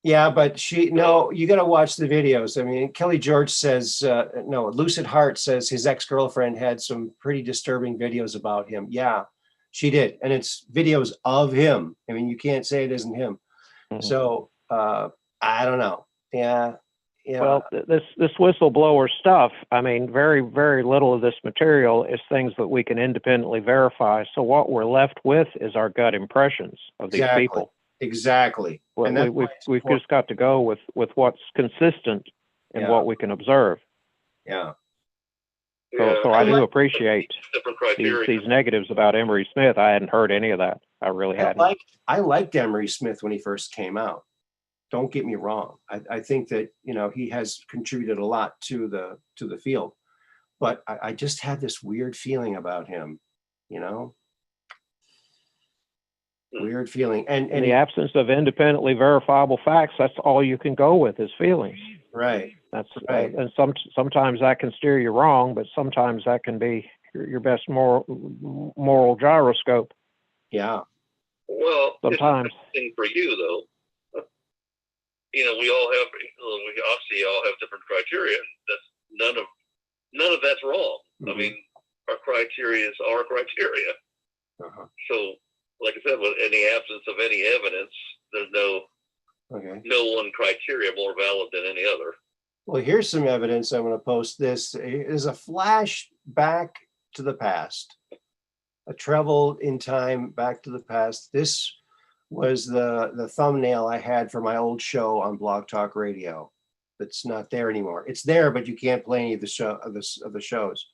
Yeah, but you got to watch the videos. I mean, Kelly George says, Lucid Heart says his ex-girlfriend had some pretty disturbing videos about him. Yeah, she did. And it's videos of him. I mean, you can't say it isn't him. Mm-hmm. So I don't know. Yeah. Well, this whistleblower stuff, I mean, very, very little of this material is things that we can independently verify. So what we're left with is our gut impressions of these people. Exactly. Well, we've just got to go with what's consistent and what we can observe. Yeah. So I do appreciate these negatives about Emery Smith. I hadn't heard any of that. I really hadn't. I liked Emery Smith when he first came out. Don't get me wrong. I think that he has contributed a lot to the field, but I just had this weird feeling about him. Weird feeling. And in the absence of independently verifiable facts, that's all you can go with is feelings. Right. That's right. And sometimes that can steer you wrong, but sometimes that can be your best moral gyroscope. Yeah. Well, sometimes. It's a thing for you though. We obviously all have different criteria. That's none of that's wrong. Mm-hmm. I mean, our criteria is our criteria. Uh-huh. So, like I said, in the absence of any evidence, there's no one criteria more valid than any other. Well, here's some evidence. I'm going to post this. It is a flash back to the past, a travel in time back to the past. This was the thumbnail I had for my old show on Blog Talk Radio. It's not there anymore. It's there, but you can't play any of the shows.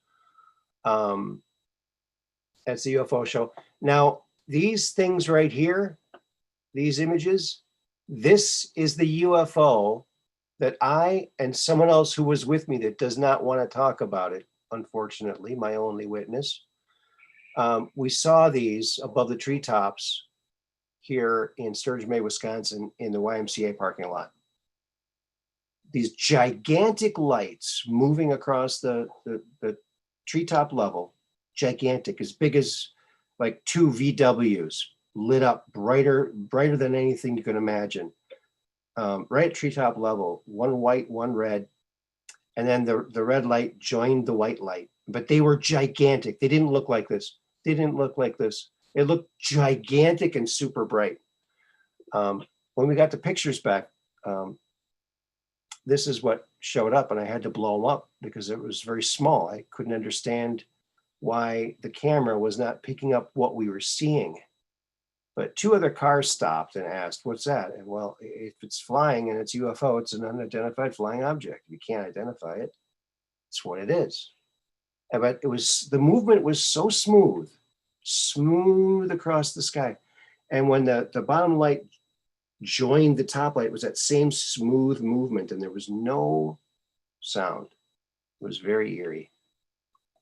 That's the UFO show. Now, these things right here, these images, this is the UFO that I and someone else who was with me that does not want to talk about it, unfortunately, my only witness. We saw these above the treetops here in Sturgeon Bay, Wisconsin, in the YMCA parking lot. These gigantic lights moving across the treetop level, gigantic, as big as like 2 VWs, lit up brighter than anything you can imagine. Right at treetop level, one white, one red, and then the red light joined the white light. But they were gigantic. They didn't look like this. They didn't look like this. It looked gigantic and super bright. When we got the pictures back, this is what showed up, and I had to blow them up because it was very small. I couldn't understand why the camera was not picking up what we were seeing. But 2 other cars stopped and asked, "What's that?" And well, if it's flying and it's UFO, it's an unidentified flying object. If you can't identify it, it's what it is. But the movement was so smooth across the sky. And when the bottom light joined the top light, it was that same smooth movement, and there was no sound. It was very eerie.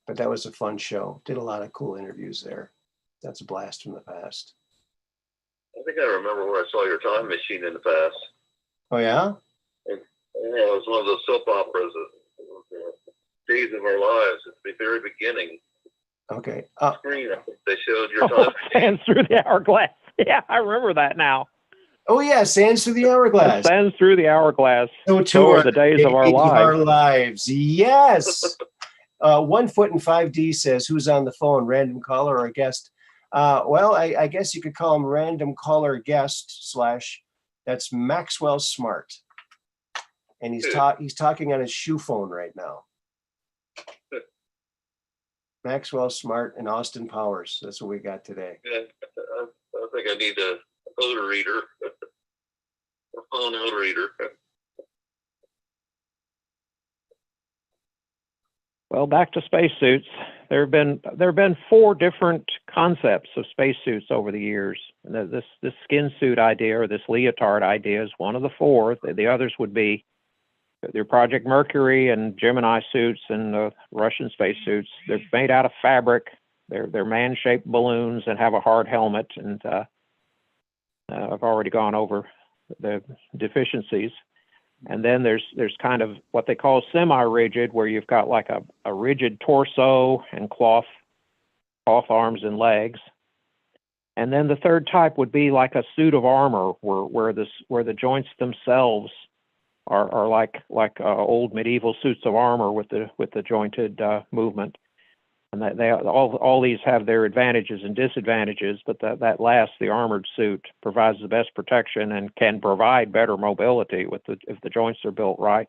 But that was a fun show. Did a lot of cool interviews there. That's a blast from the past. I think I remember where I saw your time machine in the past. Oh, yeah? Yeah, it was one of those soap operas, Days of Our Lives, at the very beginning. Okay. Screen, I think they showed your time machine. Sands Through the Hourglass. Yeah, I remember that now. Oh, yeah, Sands Through the Hourglass. Sands Through the Hourglass. So are the days of our lives. Yes. 1 Foot in 5D says, "Who's on the phone, random caller or a guest?" Well, I guess you could call him random caller guest / that's Maxwell Smart. And he's talking on his shoe phone right now. Maxwell Smart and Austin Powers. That's what we got today. Yeah, I think I need a odor reader. A phone odor reader. Well, back to spacesuits. There have been 4 different concepts of spacesuits over the years. This skin suit idea, or this leotard idea, is one of the 4. The others would be their Project Mercury and Gemini suits and the Russian spacesuits. They're made out of fabric. They're man-shaped balloons and have a hard helmet. And I've already gone over the deficiencies. And then there's kind of what they call semi-rigid, where you've got like a rigid torso and cloth arms and legs. And then the third type would be like a suit of armor, where the joints themselves are like old medieval suits of armor with the jointed movement. And that all these have their advantages and disadvantages, but that last, the armored suit, provides the best protection and can provide better mobility if the joints are built right.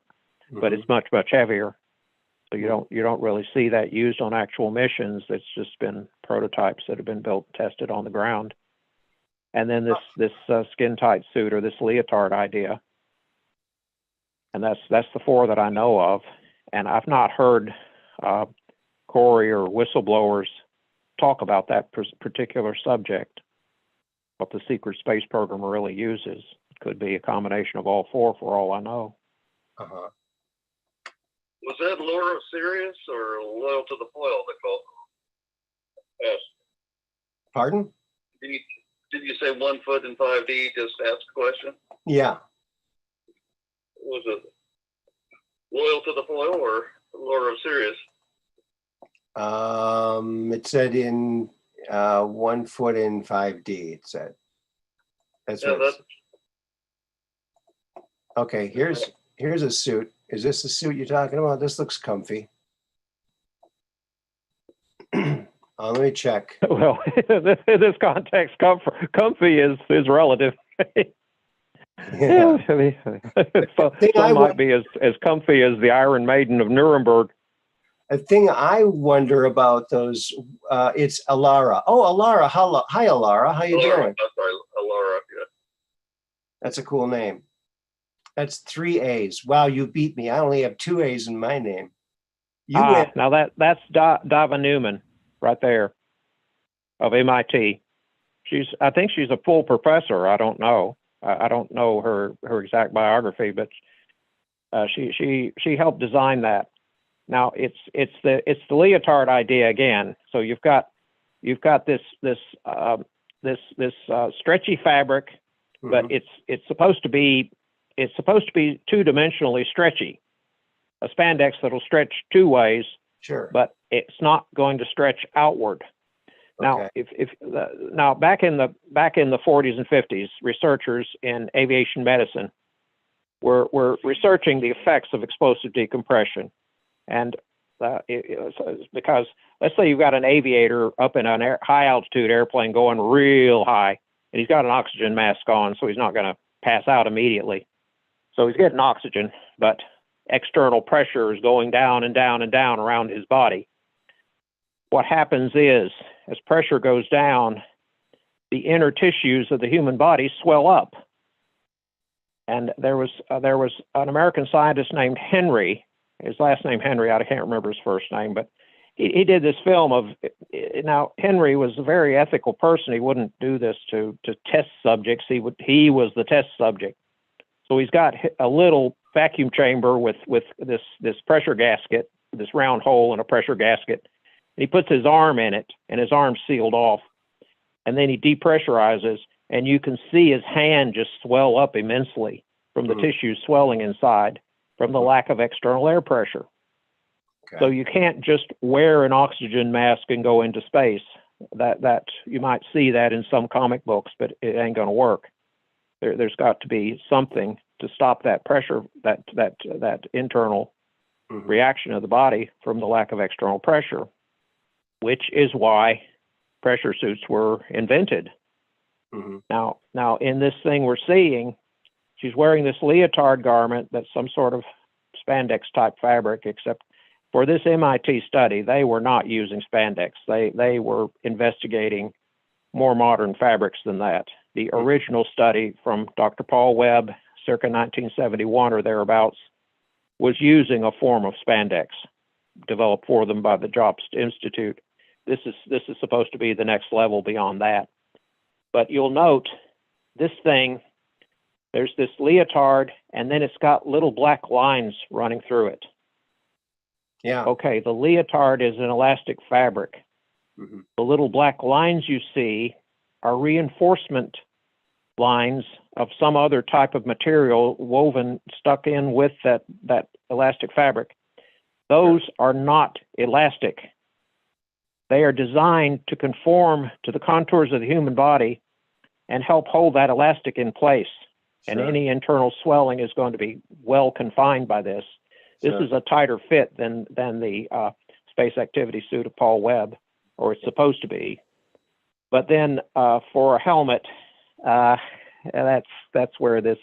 Mm-hmm. But it's much heavier, so you don't really see that used on actual missions. It's just been prototypes that have been built and tested on the ground. And then this skin tight suit, or this leotard idea, and that's the 4 that I know of. And I've not heard Corey or whistleblowers talk about that particular subject, what the secret space program really uses. It could be a combination of all 4 for all I know. Uh-huh. Was that Lure of Sirius or Loyal to the Foil they called it? Yes. Pardon? Did you say 1 Foot in 5D? Just ask a question. Yeah. Was it Loyal to the Foil or Lure of Sirius? It said in 1 Foot in 5D. It said. That's yeah, what. Okay. Here's a suit. Is this the suit you're talking about? This looks comfy. Let me check. Well, in this context, comfy is relative. Yeah. Some might be as comfy as the Iron Maiden of Nuremberg. A thing I wonder about those, it's Alara. Oh, Alara. Hi, Alara. How you doing? I'm sorry, Alara. Yeah. That's a cool name. That's 3 A's. Wow, you beat me. I only have 2 A's in my name. Now that's Dava Newman right there of MIT. I think she's a full professor. I don't know. I don't know her exact biography, but she helped design that. Now it's the leotard idea again. So you've got this stretchy fabric, Mm-hmm. but it's supposed to be two-dimensionally stretchy. A spandex that'll stretch 2 ways, Sure. but it's not going to stretch outward. Now, Okay. Now back in the 40s and 50s, researchers in aviation medicine were researching the effects of explosive decompression, and because let's say you've got an aviator up in a high altitude airplane going real high, and he's got an oxygen mask on, so he's not going to pass out immediately. So he's getting oxygen, but external pressure is going down and down and down around his body. What happens is, as pressure goes down, the inner tissues of the human body swell up. And there was an American scientist named Henry. His last name Henry. I can't remember his first name, but he did this film of. Now Henry was a very ethical person. He wouldn't do this to test subjects. He was the test subject. So he's got a little vacuum chamber with this pressure gasket, this round hole in a pressure gasket. He puts his arm in it, and his arm's sealed off. And then he depressurizes, and you can see his hand just swell up immensely from the tissue swelling inside from the lack of external air pressure. Okay. So you can't just wear an oxygen mask and go into space. That you might see that in some comic books, but it ain't going to work. There's got to be something to stop that pressure, that internal reaction of the body from the lack of external pressure, which is why pressure suits were invented. Now in this thing we're seeing, she's wearing this leotard garment that's some sort of spandex type fabric, except for this MIT study, they were not using spandex. They were investigating more modern fabrics than that. The original study from Dr. Paul Webb, circa 1971 or thereabouts, was using a form of spandex developed for them by the Jobst Institute. This is supposed to be the next level beyond that. But you'll note this thing, there's this leotard, and then it's got little black lines running through it. Yeah. Okay, the leotard is an elastic fabric. The little black lines you see are reinforcement lines of some other type of material woven, stuck in with that elastic fabric. Those are not elastic. They are designed to conform to the contours of the human body and help hold that elastic in place. And any internal swelling is going to be well confined by this. This is a tighter fit than the space activity suit of Paul Webb, or it's supposed to be. But then for a helmet, that's where this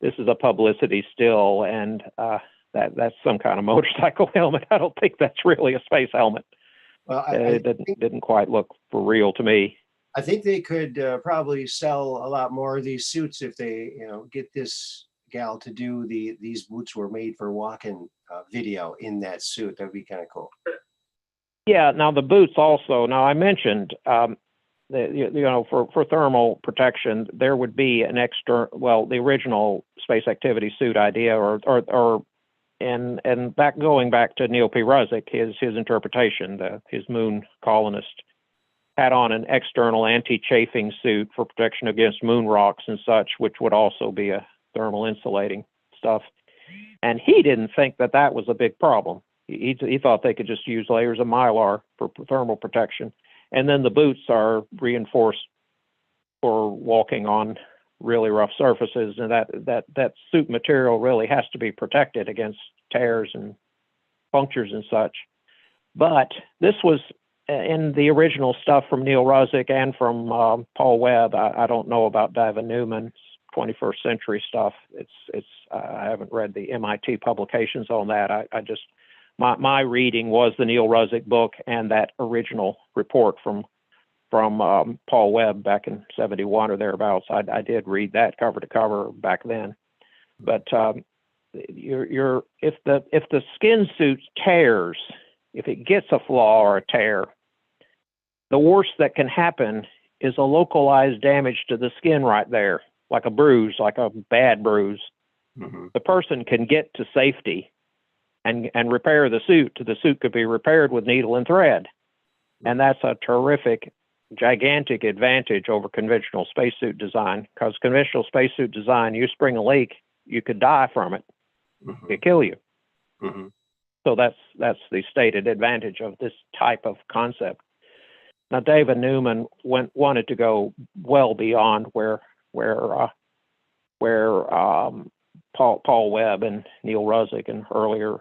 is a publicity still, and that's some kind of motorcycle helmet. I don't think that's really a space helmet. Well, it didn't quite look for real to me. I think they could probably sell a lot more of these suits if they, get this gal to do these boots were made for walking video in that suit. That'd be kind of cool. Yeah. Now the boots also. Now I mentioned for thermal protection, there would be an extra. Well, the original space activity suit idea, and going back to Neil P. Ruzick, his interpretation, his moon colonist had on an external anti-chafing suit for protection against moon rocks and such, which would also be a thermal insulating stuff. And he didn't think that was a big problem. He thought they could just use layers of mylar for thermal protection. And then the boots are reinforced for walking on really rough surfaces, and that suit material really has to be protected against tears and punctures and such. But this was in the original stuff from Neil Ruzick and from Paul Webb. I don't know about David Newman's 21st century stuff. I haven't read the MIT publications on that. I just my reading was the Neil Ruzick book and that original report from Paul Webb back in '71 or thereabouts. I did read that cover to cover back then. But if the skin suit tears, if it gets a flaw or a tear, the worst that can happen is a localized damage to the skin right there, like a bruise, like a bad bruise. Mm-hmm. The person can get to safety and repair the suit. The suit could be repaired with needle and thread. And that's a terrific, gigantic advantage over conventional spacesuit design, because conventional spacesuit design, you spring a leak, you could die from it. Mm-hmm. It could kill you. Mm-hmm. So that's the stated advantage of this type of concept. Now, David Newman wanted to go well beyond where Paul Webb and Neil Ruzick and earlier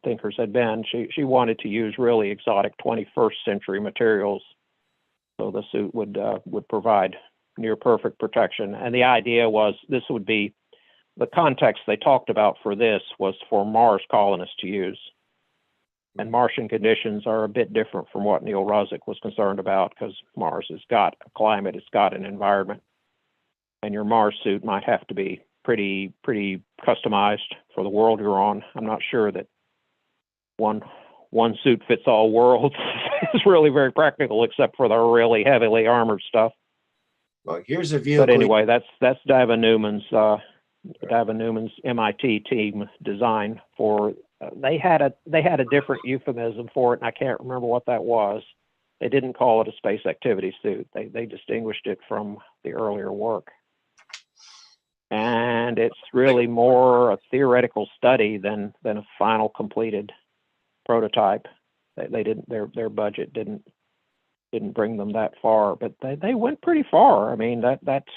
thinkers had been. She wanted to use really exotic 21st century materials, so the suit would provide near perfect protection. And the idea was this would be the context they talked about for this was for Mars colonists to use. And Martian conditions are a bit different from what Neil Ruzick was concerned about, because Mars has got a climate, it's got an environment, and your Mars suit might have to be pretty customized for the world you're on. I'm not sure that one suit fits all worlds is really very practical, except for the really heavily armored stuff. Well, here's a vehicle. But anyway, that's David Newman's MIT team design for. They had a different euphemism for it, and I can't remember what that was. They didn't call it a space activity suit. They distinguished it from the earlier work. And it's really more a theoretical study than a final completed prototype. They didn't their budget didn't bring them that far, but they went pretty far. I mean, that's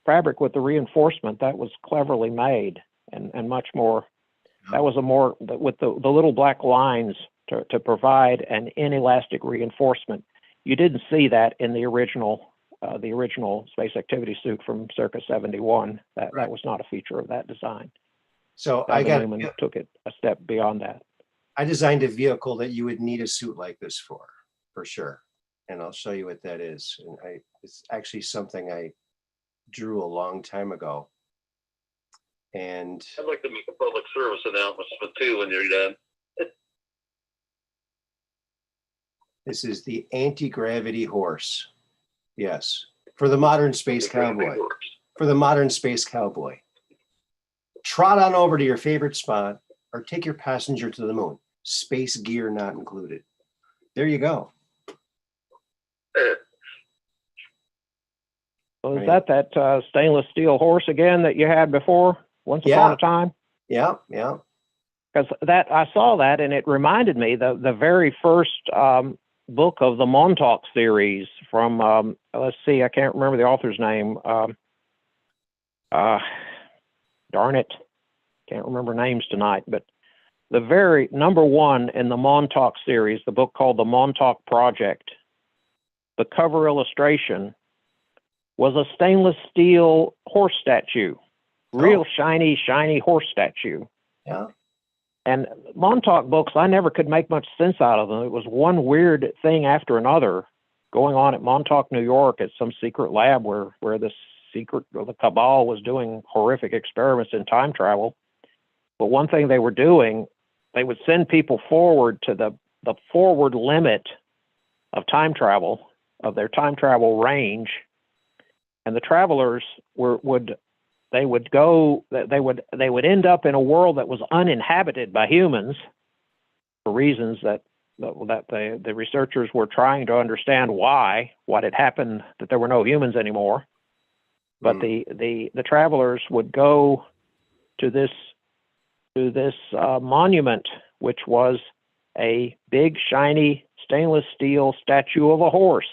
fabric with the reinforcement that was cleverly made and much more. That was a more with the little black lines to provide an inelastic reinforcement. You didn't see that in the original space activity suit from circa '71. That was not a feature of that design. So Newman took it a step beyond that. I designed a vehicle that you would need a suit like this for sure. And I'll show you what that is. And it's actually something I drew a long time ago. And I'd like to make a public service announcement too when you're done. This is the anti-gravity horse. Yes, for the modern space cowboy. For the modern space cowboy. Trot on over to your favorite spot or take your passenger to the moon. Space gear not included. There you go. So is that stainless steel horse again that you had before? Once upon a time? Yeah. Because I saw that and it reminded me the very first book of the Montauk series from let's see, I can't remember the author's name. Darn it, can't remember names tonight. But the very number one in the Montauk series, the book called The Montauk Project, the cover illustration was a stainless steel horse statue. Real shiny horse statue. Yeah. And Montauk books, I never could make much sense out of them. It was one weird thing after another going on at Montauk, New York, at some secret lab where the cabal was doing horrific experiments in time travel. But one thing they were doing, they would send people forward to the forward limit of time travel, of their time travel range, and the travelers would end up in a world that was uninhabited by humans for reasons that the researchers were trying to understand what had happened, that there were no humans anymore. But the travelers would go to this monument, which was a big shiny stainless steel statue of a horse.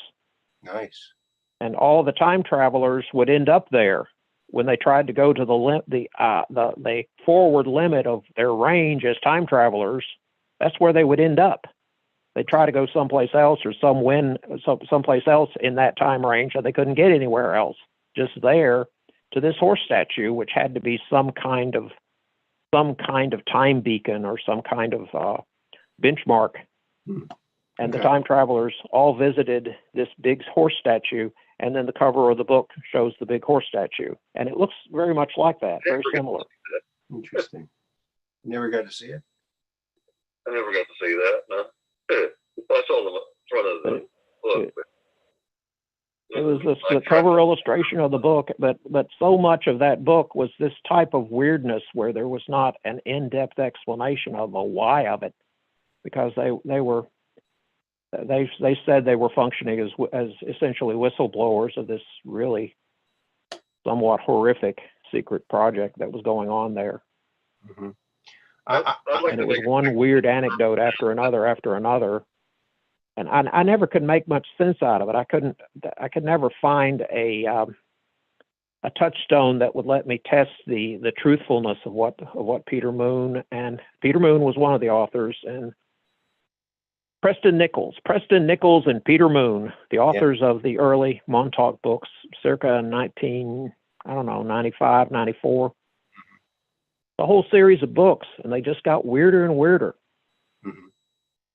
Nice. And all the time travelers would end up there. When they tried to go to the forward limit of their range as time travelers, that's where they would end up. they try to go someplace else or someplace else in that time range, and they couldn't get anywhere else. Just there to this horse statue, which had to be some kind of time beacon or some kind of benchmark. And the time travelers all visited this big horse statue, and then the cover of the book shows the big horse statue, and it looks very much like that, very similar. Interesting. Never got to see it. I never got to see that. No, I saw the front of the book. It was the cover illustration of the book, but so much of that book was this type of weirdness where there was not an in-depth explanation of the why of it, because they said they were functioning as essentially whistleblowers of this really somewhat horrific secret project that was going on there. Mm-hmm. And it was one weird anecdote after another. And I never could make much sense out of it. I could never find a touchstone that would let me test the truthfulness of what Peter Moon was one of the authors, and Preston Nichols and Peter Moon, the authors of the early Montauk books, circa 95, 94. The whole series of books, and they just got weirder and weirder. Mm-hmm.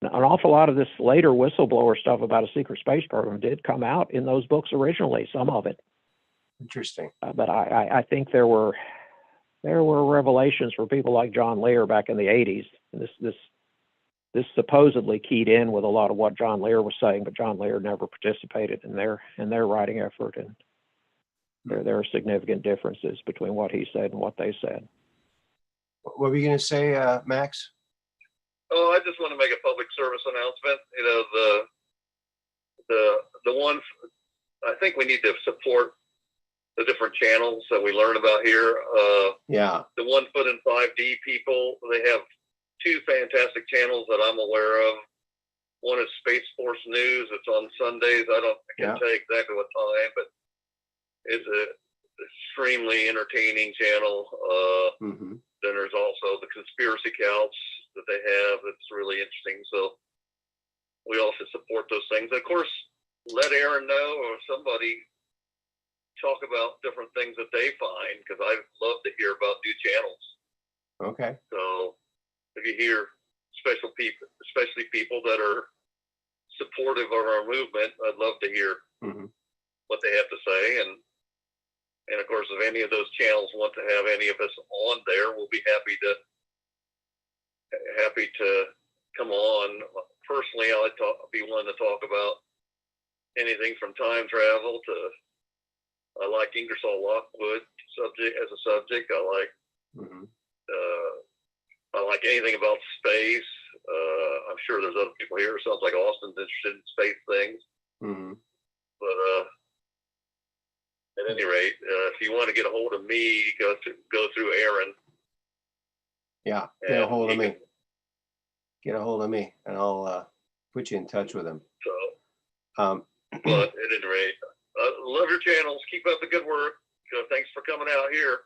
An awful lot of this later whistleblower stuff about a secret space program did come out in those books originally, some of it. Interesting. But I think there were revelations for people like John Lear back in the 80s. And this supposedly keyed in with a lot of what John Lear was saying, but John Lear never participated in their writing effort. And there are significant differences between what he said and what they said. What were you going to say, Max? Oh, I just want to make a public service announcement. You know, the one, I think we need to support the different channels that we learn about here. The 1 Foot in 5D people, they have 2 fantastic channels that I'm aware of. One is Space Force News. It's on Sundays. I can't tell you exactly what time, but it's a extremely entertaining channel. Then there's also the Conspiracy Couch that they have that's really interesting. So we also support those things. Of course, let Aaron know or somebody talk about different things that they find, because I love to hear about new channels. Okay. So if you hear especially people that are supportive of our movement, I'd love to hear what they have to say. And of course, if any of those channels want to have any of us on there, we'll be happy to come on. Personally, I'd be willing to talk about anything from time travel to, I like Ingersoll Lockwood as a subject. I like anything about space. I'm sure there's other people here. It sounds like Austin's interested in space things. But at any rate, if you want to get a hold of me, go through Aaron. Yeah, get a hold of me. Get a hold of me, and I'll put you in touch with him. So, but at any rate, love your channels. Keep up the good work. Thanks for coming out here.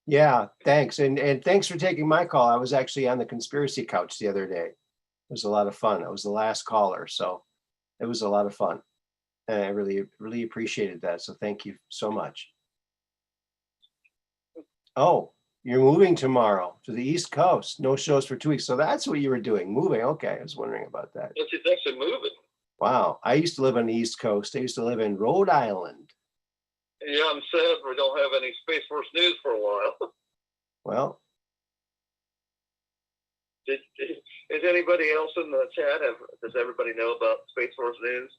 Yeah, thanks. And thanks for taking my call. I was actually on the Conspiracy Couch the other day. It was a lot of fun. I was the last caller, so it was a lot of fun. And I really, really appreciated that. So thank you so much. Oh, you're moving tomorrow to the East Coast. No shows for 2 weeks. So that's what you were doing, moving. Okay, I was wondering about that. It's actually moving. Wow. I used to live on the East Coast. I used to live in Rhode Island. Yeah, I'm sad we don't have any Space Force News for a while. Well. Is anybody else in the chat? Does everybody know about Space Force News?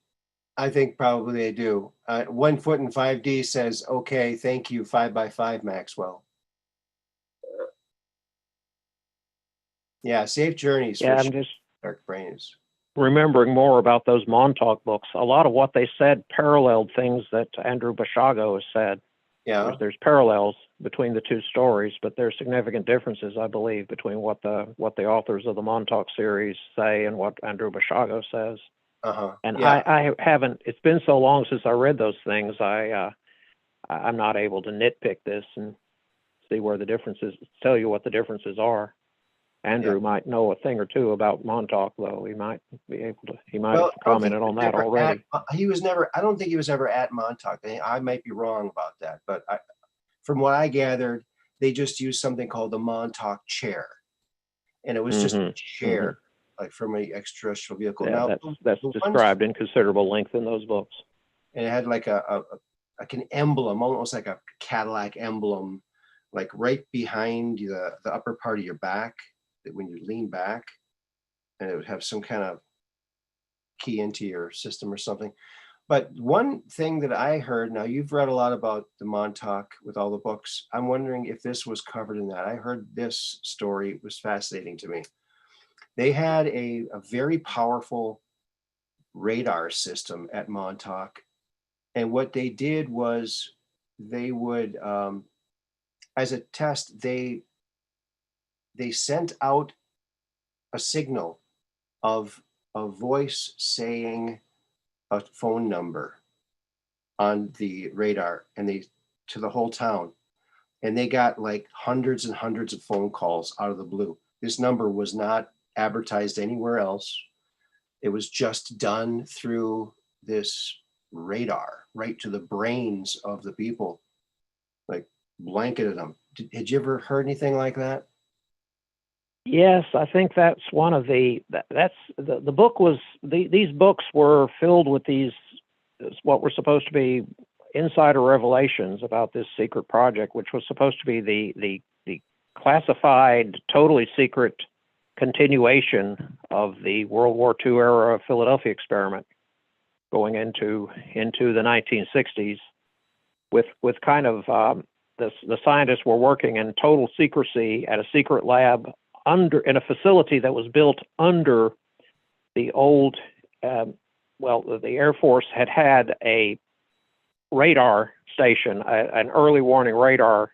I think probably they do. 1 Foot in 5D says, okay, thank you, 5x5 Maxwell. Yeah, safe journeys. Yeah, I'm just Dark Brains. remembering more about those Montauk books. A lot of what they said paralleled things that Andrew Bashago has said. Yeah. There's parallels between the 2 stories, but there's significant differences, I believe, between what the authors of the Montauk series say and what Andrew Bashago says. And yeah. I haven't. It's been so long since I read those things. I'm not able to nitpick this and see where the differences. Tell you what the differences are. Andrew might know a thing or two about Montauk, though. He might be able to. He might Well, have commented on that already. He was never. I don't think he was ever at Montauk. I might be wrong about that, but from what I gathered, they just used something called the Montauk chair, and it was just a chair, like from an extraterrestrial vehicle. Yeah, now that's described in considerable length in those books. And it had like like an emblem, almost like a Cadillac emblem, like right behind the upper part of your back, that when you lean back, and it would have some kind of key into your system or something. But one thing that I heard, now you've read a lot about the Montauk with all the books. I'm wondering if this was covered in that. I heard this story, it was fascinating to me. They had a very powerful radar system at Montauk. And what they did was they would, as a test, they sent out a signal of a voice saying a phone number on the radar, and they to the whole town, and they got like hundreds and hundreds of phone calls out of the blue. This number was not advertised anywhere else. It was just done through this radar, right to the brains of the people, like blanketed them. Had you ever heard anything like that? Yes, I think that's one of the book was these books were filled with these what were supposed to be insider revelations about this secret project, which was supposed to be the classified, totally secret continuation of the World War II era Philadelphia experiment going into the 1960s with kind of the scientists were working in total secrecy at a secret lab in a facility that was built under the old, the Air Force had a radar station, an early warning radar,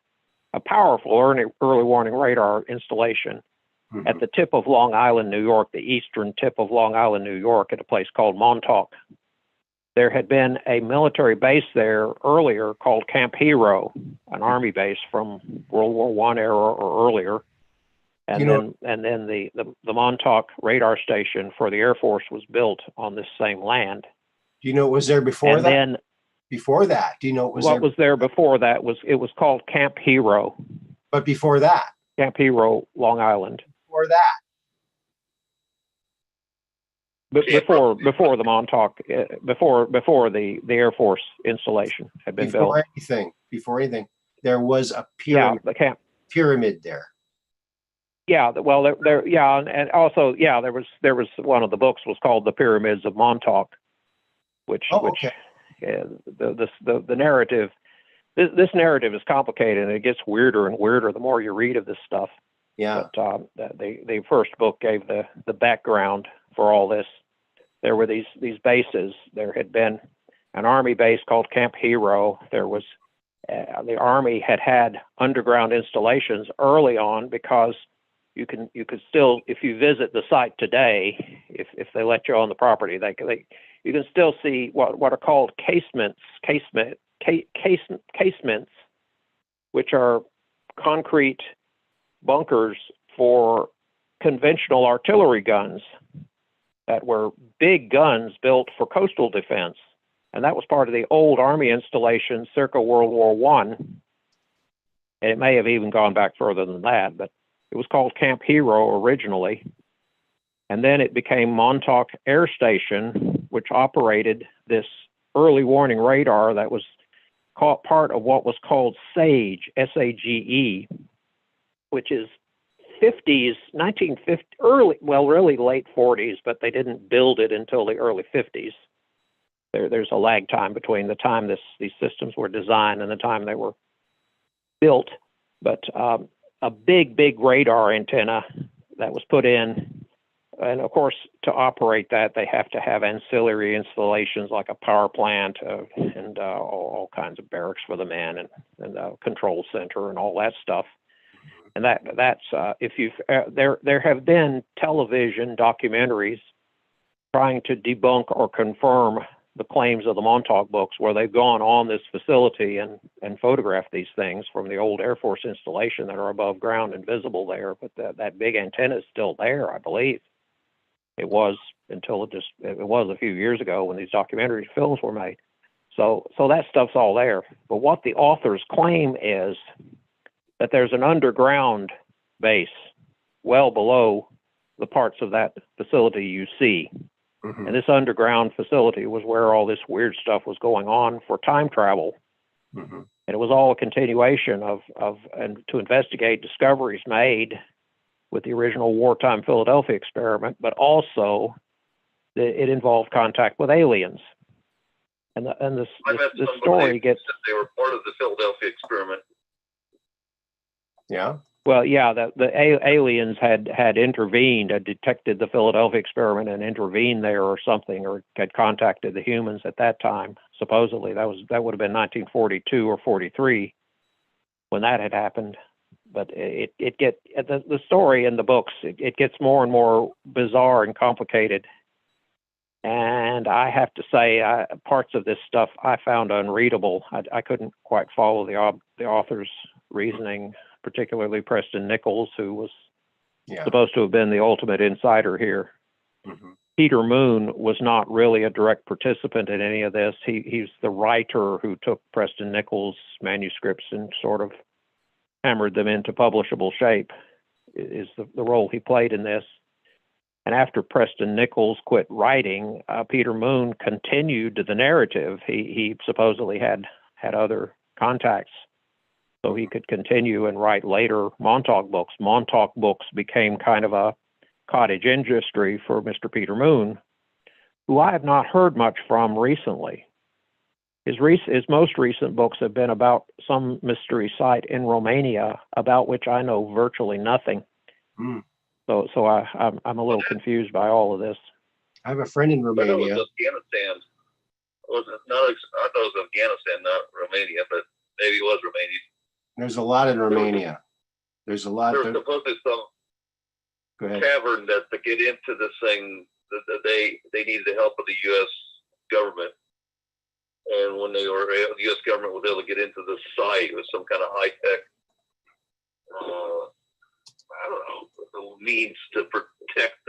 a powerful early warning radar installation at the tip of Long Island, New York, the eastern tip of Long Island, New York, at a place called Montauk. There had been a military base there earlier called Camp Hero, an Army base from World War I era or earlier. And then the Montauk radar station for the Air Force was built on this same land. Do you know what was there before that? Then before that, do you know what was there before that? It was called Camp Hero. But before that, Camp Hero, Long Island. Before that, before the Montauk, before the Air Force installation had been built. Before anything, there was a pyramid. Yeah, the camp pyramid there. Yeah, well, and also, there was one of the books was called The Pyramids of Montauk, which the narrative, this narrative is complicated and it gets weirder and weirder the more you read of this stuff. Yeah. But the first book gave the background for all this. There were these bases. There had been an Army base called Camp Hero. There was the Army had underground installations early on because you could still, if you visit the site today, if they let you on the property, you can still see what are called casements, which are concrete bunkers for conventional artillery guns that were big guns built for coastal defense. And that was part of the old Army installation circa World War I. And it may have even gone back further than that, but it was called Camp Hero originally. And then it became Montauk Air Station, which operated this early warning radar that was part of what was called SAGE, S-A-G-E, which is 1950, really late 40s, but they didn't build it until the early 50s. There's a lag time between the time these systems were designed and the time they were built. But a big radar antenna that was put in, and of course, to operate that, they have to have ancillary installations like a power plant and all kinds of barracks for the men and a control center and all that stuff. And that's if you've there have been television documentaries trying to debunk or confirm the claims of the Montauk books, where they've gone on this facility and photographed these things from the old Air Force installation that are above ground and visible there. But that big antenna is still there, I believe. It was until it was a few years ago when these documentary films were made. So that stuff's all there. But what the authors claim is that there's an underground base well below the parts of that facility you see. Mm-hmm. And this underground facility was where all this weird stuff was going on for time travel. Mm-hmm. And it was all a continuation of and to investigate discoveries made with the original wartime Philadelphia experiment, but also it involved contact with aliens. And this story gets... They were part of the Philadelphia experiment. Yeah. Well, yeah, the aliens had intervened, had detected the Philadelphia experiment and intervened there or something, or had contacted the humans at that time. Supposedly, that would have been 1942 or 43 when that had happened. But the story in the books, it gets more and more bizarre and complicated. And I have to say, parts of this stuff I found unreadable. I couldn't quite follow the author's reasoning, particularly Preston Nichols, who was supposed to have been the ultimate insider here. Mm-hmm. Peter Moon was not really a direct participant in any of this. He's the writer who took Preston Nichols' manuscripts and sort of hammered them into publishable shape, is the role he played in this. And after Preston Nichols quit writing, Peter Moon continued the narrative. He supposedly had other contacts, so he could continue and write later Montauk books. Montauk books became kind of a cottage industry for Mr. Peter Moon, who I have not heard much from recently. His most recent books have been about some mystery site in Romania, about which I know virtually nothing. Mm. So I'm a little confused by all of this. I have a friend in Romania. I know it was Afghanistan. I thought it was Afghanistan, not Romania, but maybe it was Romania. There's a lot in Romania. There's a lot. There's supposedly some cavern that to get into this thing that they needed the help of the U.S. government. And when the U.S. government was able to get into the site, it was some kind of high-tech, I don't know, means to protect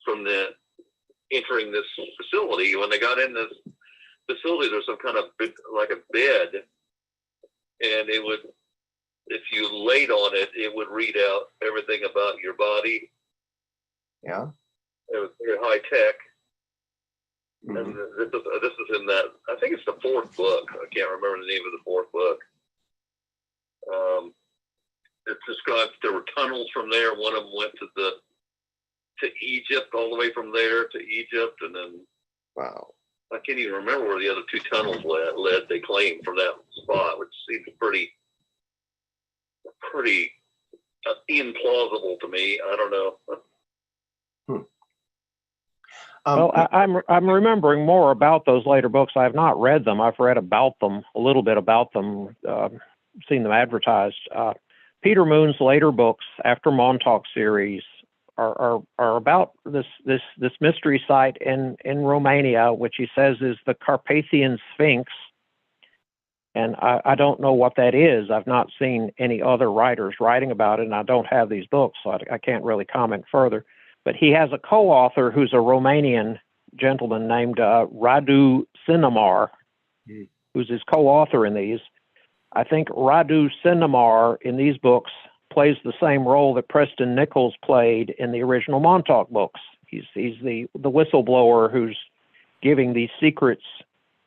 from the entering this facility. When they got in this facility, there's some kind of like a bed, and it would, if you laid on it, it would read out everything about your body. Yeah. It was very high-tech. Mm-hmm. And this is in that, I think it's the fourth book. I can't remember the name of the fourth book. It describes there were tunnels from there. One of them went to Egypt, all the way from there to Egypt, and then wow, I can't even remember where the other two tunnels led. They claimed from that spot, which seems pretty implausible to me. I don't know. Well, I'm remembering more about those later books. I have not read them. I've read about them, a little bit about them, seen them advertised. Peter Moon's later books after Montauk series are about this mystery site in Romania, which he says is the Carpathian Sphinx. And I don't know what that is. I've not seen any other writers writing about it, and I don't have these books, so I can't really comment further. But he has a co-author who's a Romanian gentleman named Radu Cinemar, who's his co-author in these. I think Radu Cinemar in these books plays the same role that Preston Nichols played in the original Montauk books. He's the whistleblower who's giving these secrets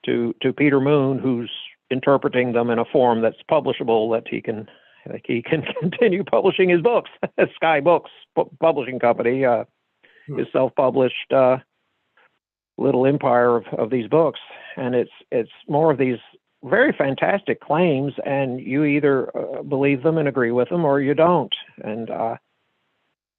to Peter Moon, who's interpreting them in a form that's publishable, that he can continue publishing his books. Sky Books publishing company, his self-published little empire of these books, and it's more of these very fantastic claims, and you either believe them and agree with them, or you don't. And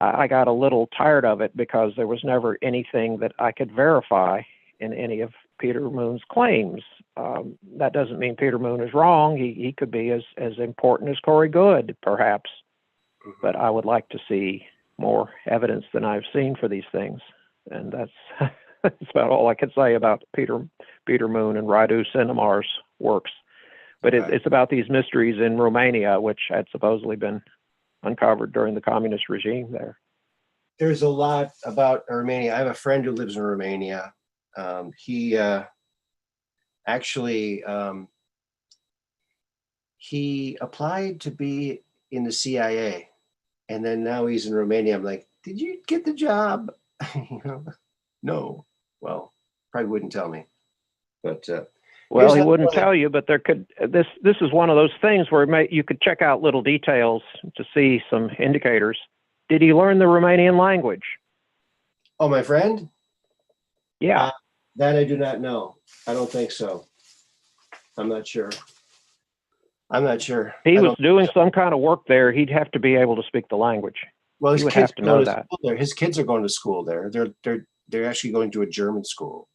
I got a little tired of it because there was never anything that I could verify in any of Peter Moon's claims. That doesn't mean Peter Moon is wrong. He could be as important as Corey Goode, perhaps. Mm-hmm. But I would like to see more evidence than I've seen for these things. And That's about all I could say about Peter Moon and Radu Cinemar's works. But Okay. it's about these mysteries in Romania, which had supposedly been uncovered during the communist regime there. There's a lot about Romania. I have a friend who lives in Romania. He actually he applied to be in the CIA, and then now he's in Romania. I'm like, did you get the job? No. Well, probably wouldn't tell me. But Well, here's he how wouldn't funny- tell you, but there could. This is one of those things where you could check out little details to see some indicators. Did he learn the Romanian language? Oh, my friend? Yeah. That I do not know. I don't think so. I'm not sure. He I was don't- doing some kind of work there. He'd have to be able to speak the language. Well, his you would kids have to go know to that. school there. His kids are going to school there. They're actually going to a German school.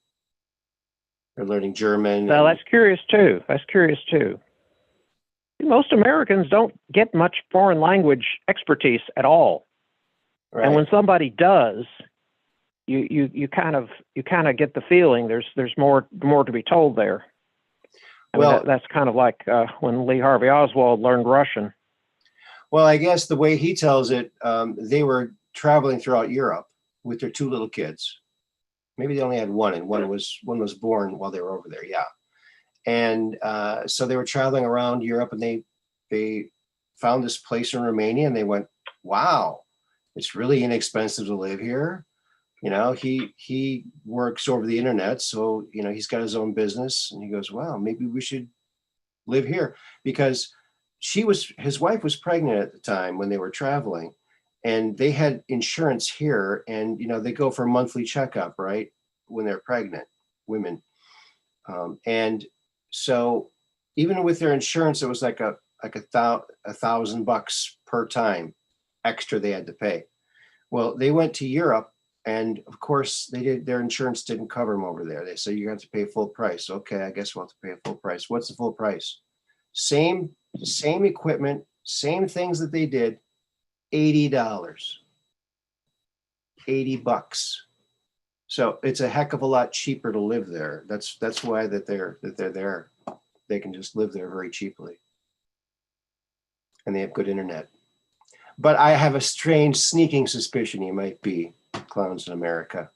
They're learning German. Now, and- that's curious too. Most Americans don't get much foreign language expertise at all. right. And when somebody does, you kind of get the feeling there's more to be told there. I mean, Well- that's kind of like when Lee Harvey Oswald learned Russian. Well, I guess the way he tells it, they were traveling throughout Europe with their two little kids. Maybe they only had one, and one was born while they were over there. Yeah, and so they were traveling around Europe, and they found this place in Romania, and they went, "Wow, it's really inexpensive to live here." He works over the internet, so he's got his own business, and he goes, "Wow, maybe we should live here," because his wife was pregnant at the time when they were traveling, and they had insurance here, and they go for a monthly checkup, right, when they're pregnant, women, and so even with their insurance, it was like $1,000 per time extra they had to pay. Well, they went to Europe, and of course their insurance didn't cover them over there. They said you have to pay full price. Okay, I guess we'll have to pay a full price. What's the full price? Same equipment, same things that they did, $80. $80. So it's a heck of a lot cheaper to live there. That's why they're there. They can just live there very cheaply. And they have good internet. But I have a strange sneaking suspicion he might be clowns in America.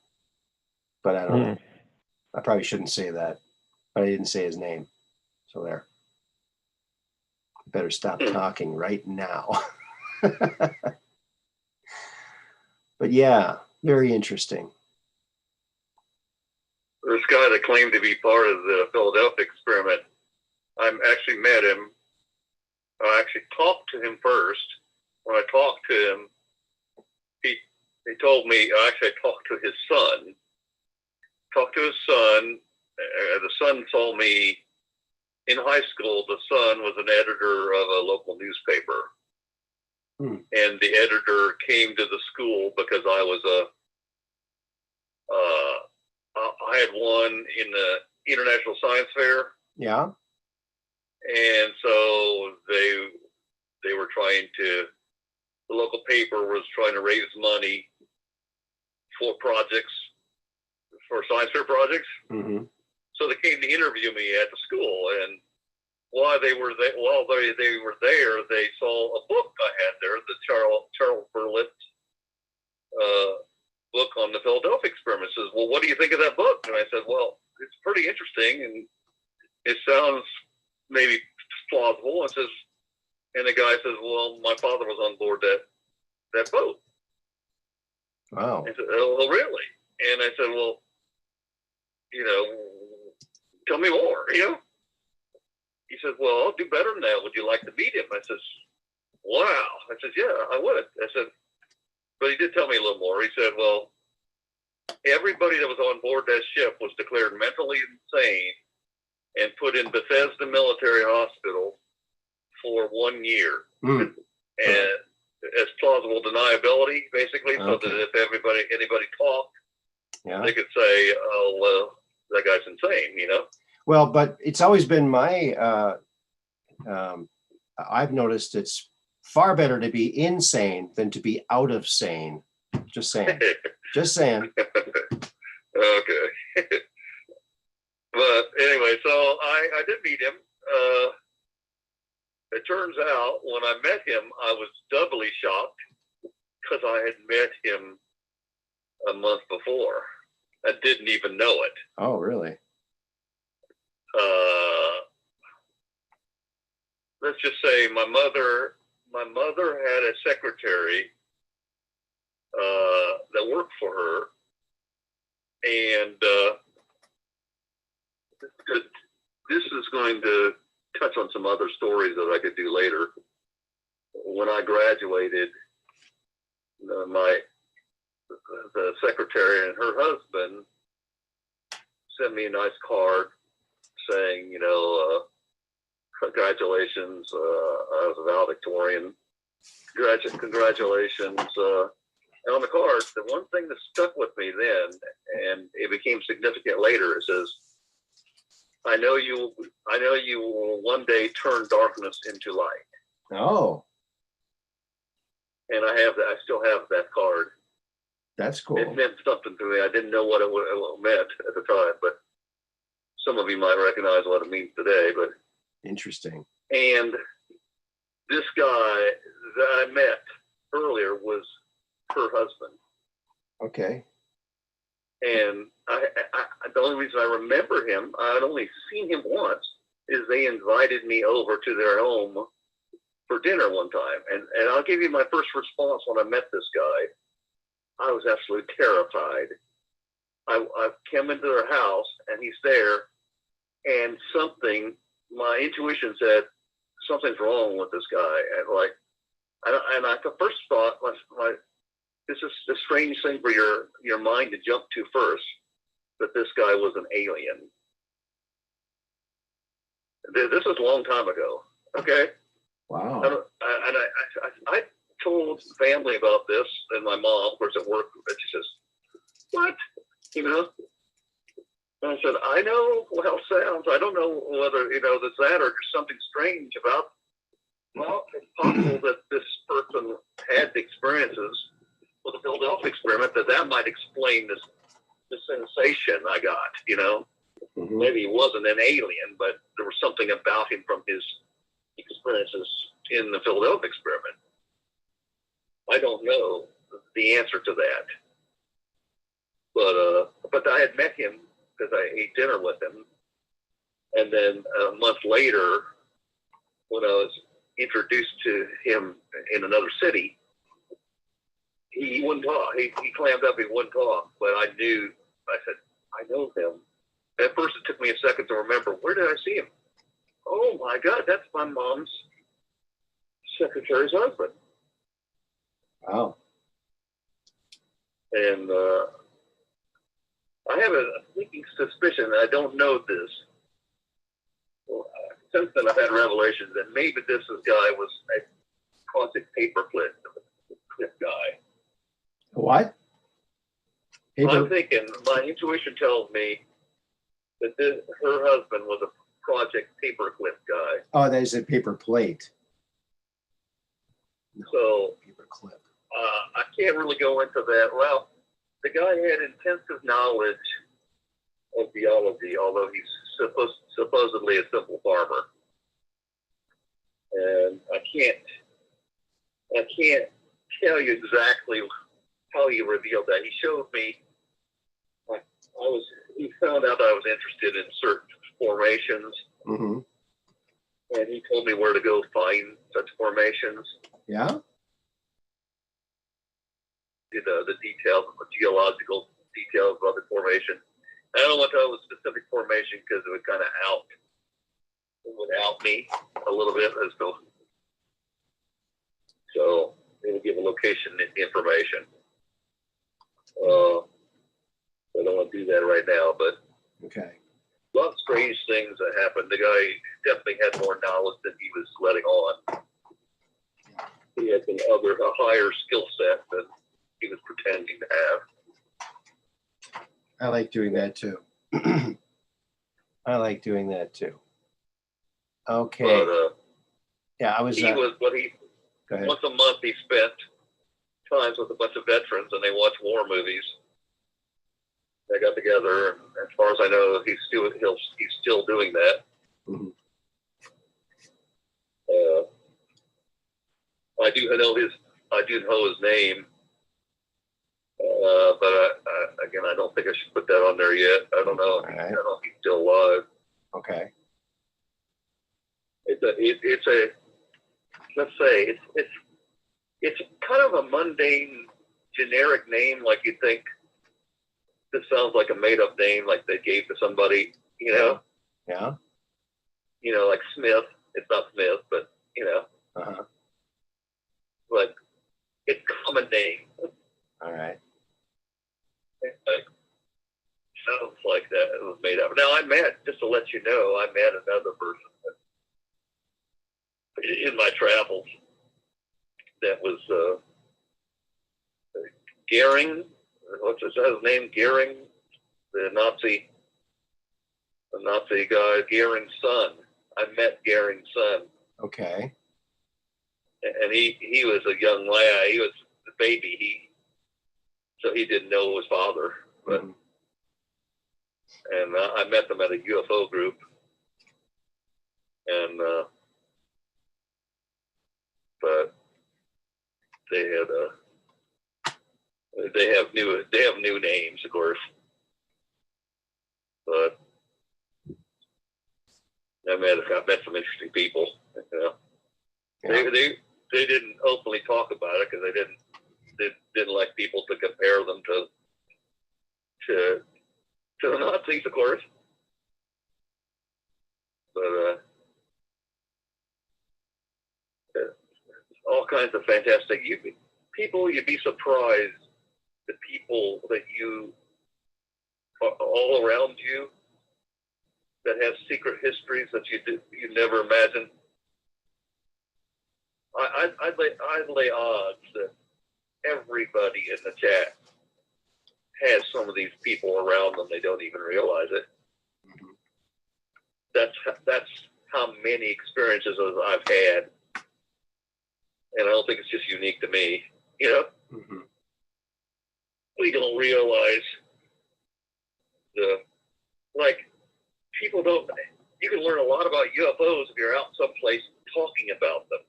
But I don't know. I probably shouldn't say that. But I didn't say his name. So there. Better stop talking right now. But yeah, very interesting. This guy that claimed to be part of the Philadelphia experiment, I actually met him. I actually talked to him first. When I talked to him, he told me, actually I talked to his son. The son told me in high school, the son was an editor of a local newspaper. And the editor came to the school because I had won in the International Science Fair. Yeah. And so they were the local paper was trying to raise money for science fair projects. Mm-hmm. So they came to interview me at the school, and while they were there, they saw a book I had there, the Charles Berlitz book on the Philadelphia experiment. Says, "Well, what do you think of that book?" And I said, "Well, it's pretty interesting, and it sounds maybe plausible." And the guy says, "Well, my father was on board that boat." Wow. I said, "Oh, really?" And I said, "Well, tell me more, He says, "Well, I'll do better than that. Would you like to meet him?" I says, "Wow." I said, "Yeah, I would." I said, but he did tell me a little more. He said, "Well, everybody that was on board that ship was declared mentally insane and put in Bethesda Military Hospital for 1 year." And as plausible deniability, basically, so that if anybody talked, they could say, "Oh, well, that guy's insane," Well, but it's always been my, I've noticed it's far better to be insane than to be out of sane. Just saying. Just saying. Okay. But anyway, so I did meet him. It turns out when I met him, I was doubly shocked because I had met him a month before. I didn't even know it. Oh, really? Let's just say my mother had a secretary that worked for her, and this is going to touch on some other stories that I could do later. When I graduated, the secretary and her husband sent me a nice card saying, congratulations, I was a valedictorian. Congratulations. And on the card, the one thing that stuck with me then, and it became significant later, it says, I know you will one day turn darkness into light. Oh. And I still have that card. That's cool. It meant something to me. I didn't know what it meant at the time, but some of you might recognize what it means today. But interesting. And this guy that I met earlier was her husband. Okay. And the only reason I remember him, I'd only seen him once, is they invited me over to their home for dinner one time. And I'll give you my first response when I met this guy. I was absolutely terrified. I came into their house and he's there, and my intuition said, something's wrong with this guy. And the first thought was, this is the strange thing for your mind to jump to first, that this guy was an alien. This was a long time ago. Okay. Wow. And I told family about this, and my mom, of course, at work, and she says, what? And I said, I know how it sounds. I don't know whether, that's that or there's something strange about, well, it's possible that this person had the experiences with the Philadelphia experiment, that might explain the sensation I got, Mm-hmm. Maybe he wasn't an alien, but there was something about him from his experiences in the Philadelphia experiment. I don't know the answer to that. But I had met him because I ate dinner with him. And then a month later, when I was introduced to him in another city, he wouldn't talk. He clammed up, he wouldn't talk. But I said, I know him. At first, it took me a second to remember, where did I see him? Oh my God, that's my mom's secretary's husband. Wow. And I have a sneaking suspicion, and I don't know this. Well, since then, I've had revelations that maybe this guy was a Project Paperclip guy. What? I'm thinking, my intuition tells me that her husband was a Project Paperclip guy. Oh, there's a paper plate. No, So paper clip. I can't really go into that. Well, the guy had intensive knowledge of biology, although he's supposedly a simple farmer. And I can't tell you exactly how he revealed that. He showed me. He found out I was interested in certain formations, Mm-hmm. and he told me where to go find such formations. Yeah. The details, the geological details of the formation. I don't want to tell the specific formation because it would kind of out me a little bit as to, so it would give a location information. I don't want to do that right now, but Okay. a lot of strange things that happened. The guy definitely had more knowledge than he was letting on. He had a higher skill set than he was pretending to have. I like doing that too. I like doing that too. Okay. But Yeah, I was. he was, Go ahead. once a month he spent times with a bunch of veterans, and they watched war movies. They got together. As far as I know, he's still doing that. Mm-hmm. I do know his name, but again, I don't think I should put that on there yet. I don't know. Right. I don't know if he's still alive. Okay. It's a let's say it's kind of a mundane, generic name. Like you think this sounds like a made-up name, like they gave to somebody. You know. Yeah. You know, like Smith. It's not Smith, but you know. Uh-huh. But it's common name. All right. Sounds like that it was made up. Now just to let you know, I met another person in my travels that was Goering. What's his name? Goering, the Nazi guy, Goering's son. I met Goering's son. Okay. And he was a young lad. He was a baby. So he didn't know his father. But and I met them at a UFO group, and but they have new names, of course. But I met some interesting people. You know. Yeah. They didn't openly talk about it because they didn't like people to compare them to the Nazis, of course. But all kinds of fantastic. You'd be surprised the people that you all around you that have secret histories that you never imagined. I'd lay odds that everybody in the chat has some of these people around them. They don't even realize it. Mm-hmm. That's how many experiences as I've had, and I don't think it's just unique to me. You know, mm-hmm. We don't realize people don't. You can learn a lot about UFOs if you're out someplace talking about them.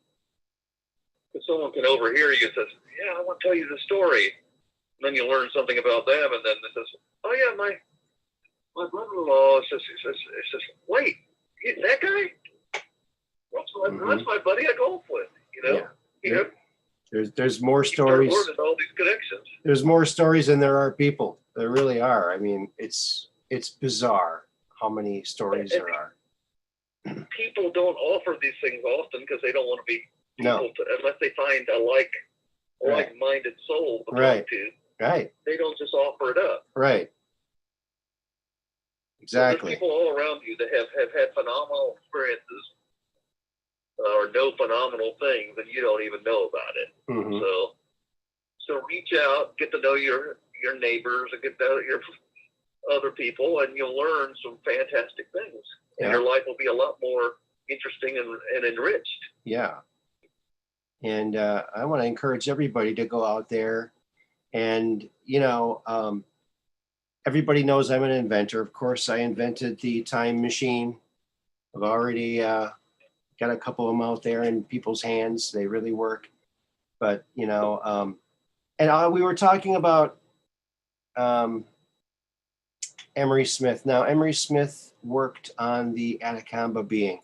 Because someone can overhear you and says, "Yeah, I want to tell you the story." And then you learn something about them, and then it says, "Oh yeah, my brother-in-law is just wait, that guy? That's my buddy I golf with." You know, There's more stories. Learning all these connections. There's more stories than there are people. There really are. I mean, it's bizarre how many stories there are. People don't offer these things often because they don't want to be unless they find a like-minded soul to talk to. Right. They don't just offer it up. Right. Exactly. So there's people all around you that have had phenomenal experiences or know phenomenal things, and you don't even know about it. Mm-hmm. So reach out, get to know your neighbors, and get to know your other people, and you'll learn some fantastic things. And your life will be a lot more interesting and enriched. Yeah. And I want to encourage everybody to go out there. And, everybody knows I'm an inventor. Of course, I invented the time machine. I've already got a couple of them out there in people's hands. They really work. But, and we were talking about Emery Smith. Now, Emery Smith worked on the Atacama being.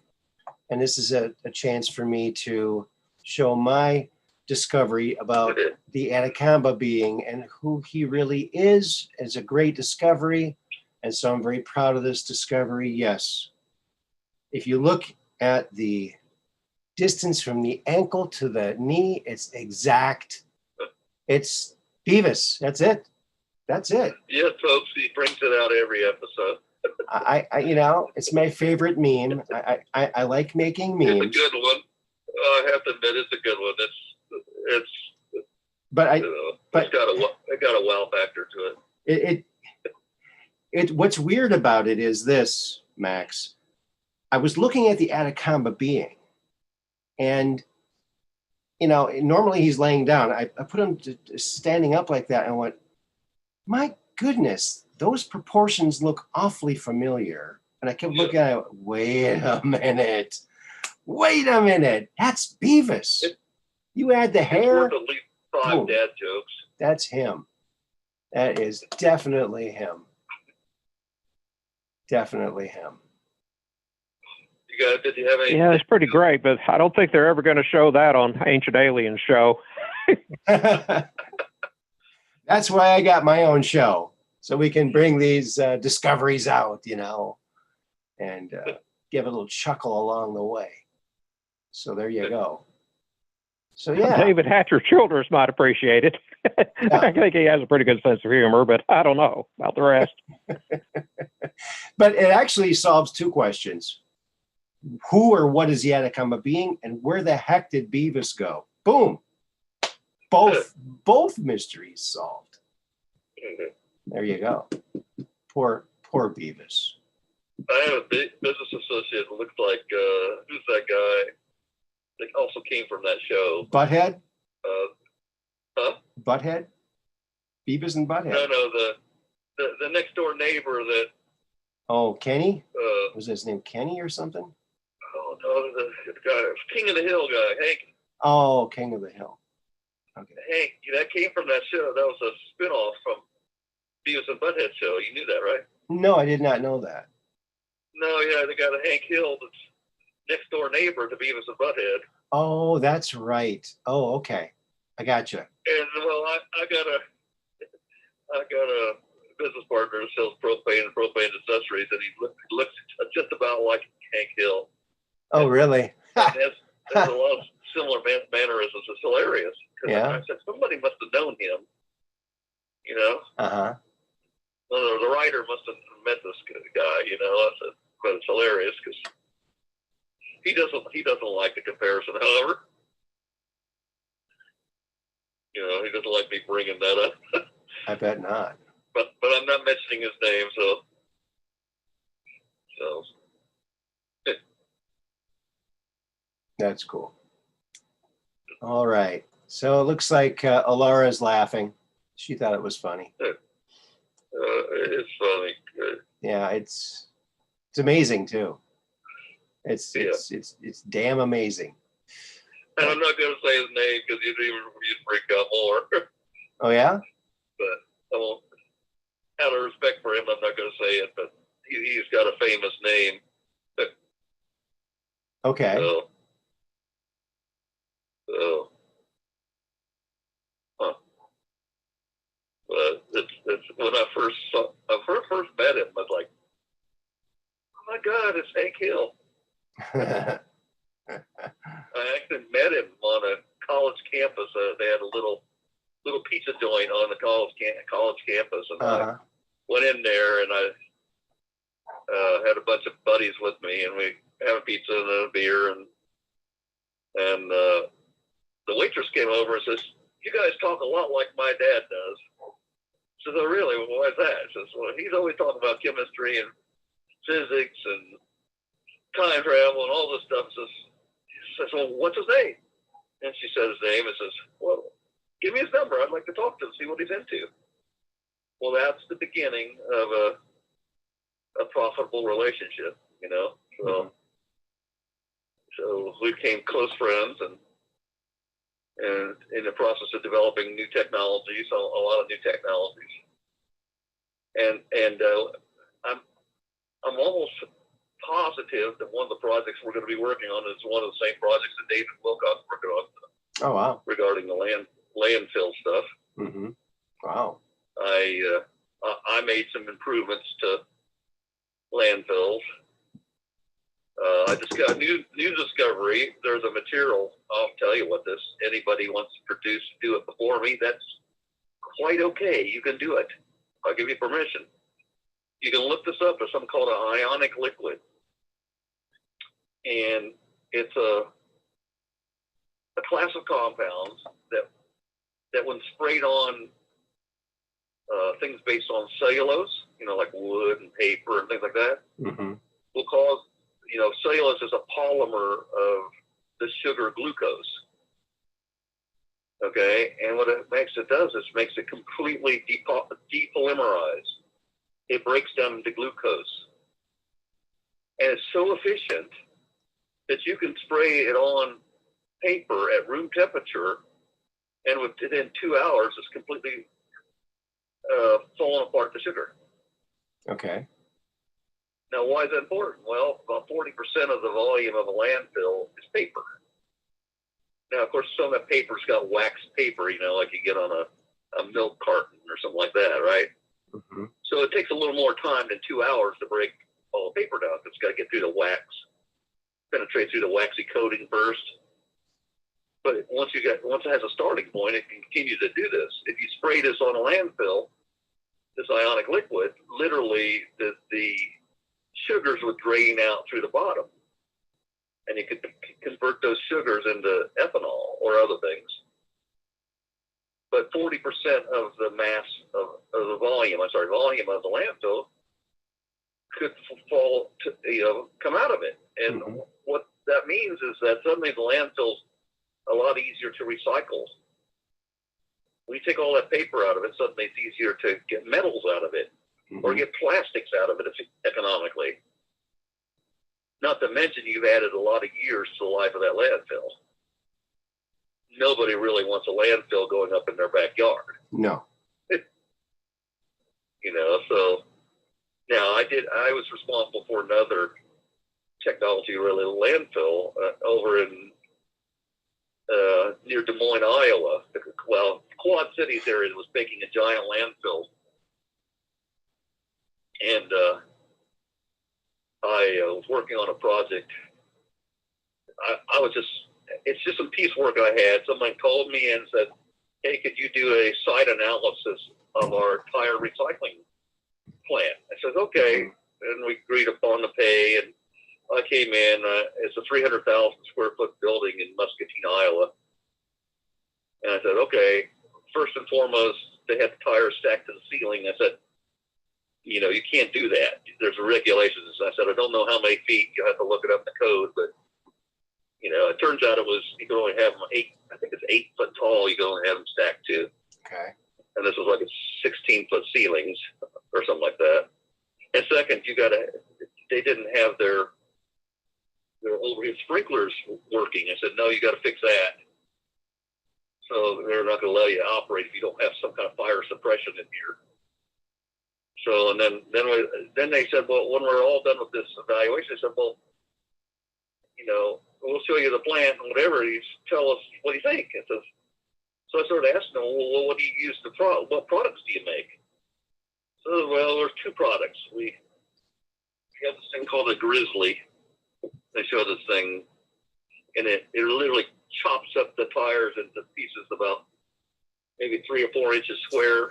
And this is a chance for me to show my discovery about the Atacama being and who he really is. It's a great discovery. And so I'm very proud of this discovery. Yes. If you look at the distance from the ankle to the knee, it's exact. It's Beavis. That's it. That's it. Yes, folks, he brings it out every episode. I it's my favorite meme. I like making memes. It's a good one. I have to admit, it's a good one. It got a wow factor to it. It what's weird about it is this, Max. I was looking at the Atacama being, and normally he's laying down. I put him standing up like that, and I went, my goodness, those proportions look awfully familiar. And I kept looking at it, wait a minute. That's Beavis. You add the It's hair. worth at least 5 dad jokes. That's him. That is definitely him. Definitely him. Did you have any? Yeah, it's pretty great, but I don't think they're ever going to show that on Ancient Alien Show. That's why I got my own show, so we can bring these discoveries out, and give a little chuckle along the way. So there you go. So yeah, David Hatcher Childress might appreciate it. I think he has a pretty good sense of humor, but I don't know about the rest. But it actually solves 2 questions. Who or what is the Atacama being, and where the heck did Beavis go? Boom. Both mysteries solved. There you go. Poor Beavis. I have a business associate that looks like, who's that guy? That also came from that show. Butthead? Huh? Butthead? Beavis and Butthead? No, the next door neighbor that. Oh, Kenny? Was his name Kenny or something? Oh no, the guy, King of the Hill guy, Hank. Oh, King of the Hill. Okay. Hank, that came from that show. That was a spinoff from Beavis and Butthead show. You knew that, right? No, I did not know that. No, yeah, they got a Hank Hill that's next door neighbor to Beavis and Butthead. Oh, that's right. Oh, okay. I got you. And well, I got a business partner who sells propane and propane accessories, and he looks just about like Hank Hill. Oh, really? Has a lot of similar mannerisms. It's hilarious. Yeah. I said somebody must have known him. Uh-huh. Well, the writer must have met this guy. I said, but it's hilarious because he doesn't like the comparison. However, he doesn't like me bringing that up. I bet not. But I'm not mentioning his name, so. That's cool. All right. So it looks like Alara's laughing. She thought it was funny. It's funny. Yeah, it's amazing too. It's damn amazing. And I'm not going to say his name because you'd break out more. Oh yeah? But I won't. Out of respect for him, I'm not going to say it. But he's got a famous name. Okay. So. But it's when I first met him, I was like, oh my God, it's Hank Hill. I actually met him on a college campus. They had a little pizza joint on the college campus, and I went in there and I had a bunch of buddies with me, and we had a pizza and a beer, and the waitress came over and says, "You guys talk a lot like my dad does." I said, "Oh, really? Well, why is that?" She says, "Well, he's always talking about chemistry and physics and time travel and all this stuff." She says, "Well, what's his name?" And she said his name and says, "Well, give me his number. I'd like to talk to him, see what he's into." Well, that's the beginning of a profitable relationship, So we became close friends, and in the process of developing new technologies, a lot of new technologies. And I'm almost positive that one of the projects we're going to be working on is one of the same projects that David Wilcox working on. Oh wow! Regarding the landfill stuff. Mm-hmm. Wow. I made some improvements to landfills. I just got a new discovery. There's a material. I'll tell you what this. Anybody wants to do it before me. That's quite okay. You can do it. I'll give you permission. You can look this up. There's something called an ionic liquid, and it's a class of compounds that when sprayed on things based on cellulose, like wood and paper and things like that, will cause, cellulose is a polymer of the sugar glucose. Okay, and what it does is makes it completely depolymerize. it breaks down into glucose. And it's so efficient that you can spray it on paper at room temperature, and within 2 hours, it's completely falling apart the sugar. Okay. Now, why is that important? Well, about 40% of the volume of a landfill is paper. Now, of course, some of that paper's got wax paper, you know, like you get on a milk carton or something like that, right? Mm-hmm. So it takes a little more time than 2 hours to break all the paper down. It's got to get through the wax, penetrate through the waxy coating first. But once it has a starting point, it can continue to do this. If you spray this on a landfill, this ionic liquid, literally the sugars would drain out through the bottom, and you could convert those sugars into ethanol or other things. But 40% of the mass of the volume of the landfill could come out of it. And Mm-hmm. what that means is that suddenly the landfill's a lot easier to recycle. When you take all that paper out of it, suddenly it's easier to get metals out of it, Mm-hmm. or get plastics out of it economically. Not to mention you've added a lot of years to the life of that landfill. Nobody really wants a landfill going up in their backyard. No. You know, so now I was responsible for another technology-related landfill over in near Des Moines, Iowa. Well, Quad Cities area was making a giant landfill. And I was working on a project. It's just some piecework I had. Someone called me and said, hey, could you do a site analysis of our tire recycling plant? I said, okay. And we agreed upon the pay. And I came in. It's a 300,000 square foot building in Muscatine, Iowa. And I said, okay, first and foremost, they had the tires stacked to the ceiling. I said, you know, you can't do that. There's regulations. I said, I don't know how many feet. You have to look it up in the code. But, you know, it turns out you can only have them 8 foot tall. You can only have them stacked to. Okay. And this was like a 16-foot ceilings or something like that. And second, they didn't have their overhead sprinklers working. I said, no, you got to fix that. So they're not going to allow you to operate if you don't have some kind of fire suppression in here. So, and then they said, well, when we're all done with this evaluation, they said, well, you know, we'll show you the plant and whatever. You tell us what you think. So I started asking them, well, what do you use what products do you make? So, well, there's 2 products. We have this thing called a Grizzly. They show this thing, and it literally chops up the tires into pieces about maybe 3 or 4 inches square,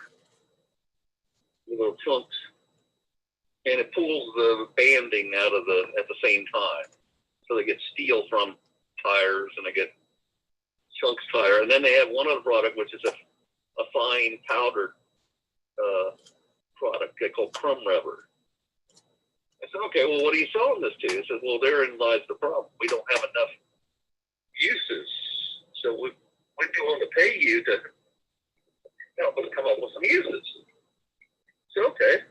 little chunks, and it pulls the banding out of at the same time. So they get steel from tires, and they get chunks tire. And then they have one other product, which is a fine powdered product they call crumb rubber. I said, okay, well, what are you selling this to? He said, well, therein lies the problem. We don't have enough uses. So we'd be willing to pay you to help us come up with some uses. So, okay.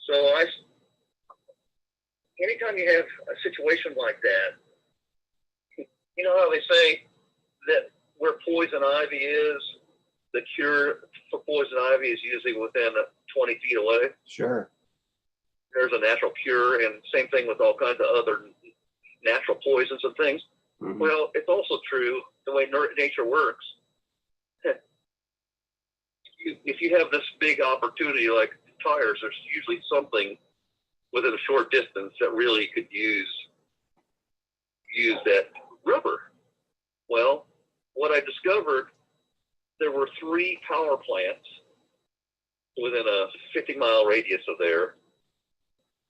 So anytime you have a situation like that, you know how they say that where poison ivy is, the cure for poison ivy is usually within 20 feet away. Sure. There's a natural cure, and same thing with all kinds of other natural poisons and things. Mm-hmm. Well, it's also true the way nature works. If you have this big opportunity like tires, there's usually something within a short distance that really could use that rubber. Well, what I discovered, there were 3 power plants within a 50-mile radius of there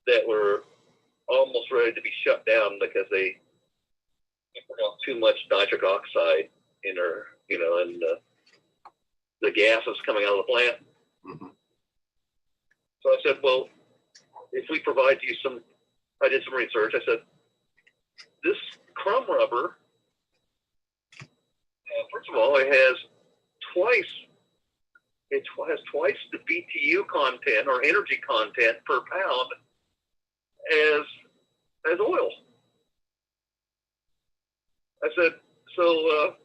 that were almost ready to be shut down because they put out too much nitric oxide in their, you know, and the gases coming out of the plant. Mm-hmm. So I said, well, if we provide you I did some research. I said, this crumb rubber, first of all, it has twice it has twice the BTU content or energy content per pound as oil. I said, so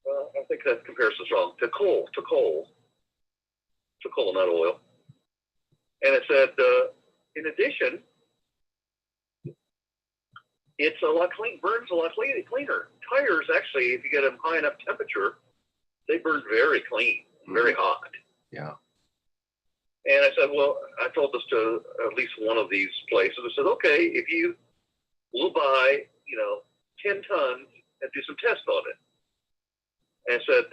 I think that comparison's wrong. To coal, not oil. And it said, in addition, it's a lot burns a lot cleaner. Tires, actually, if you get them high enough temperature, they burn very clean, very hot. Yeah. And I said, well, I told this to at least one of these places. I said, okay, if you will buy, 10 tons and do some tests on it. And said,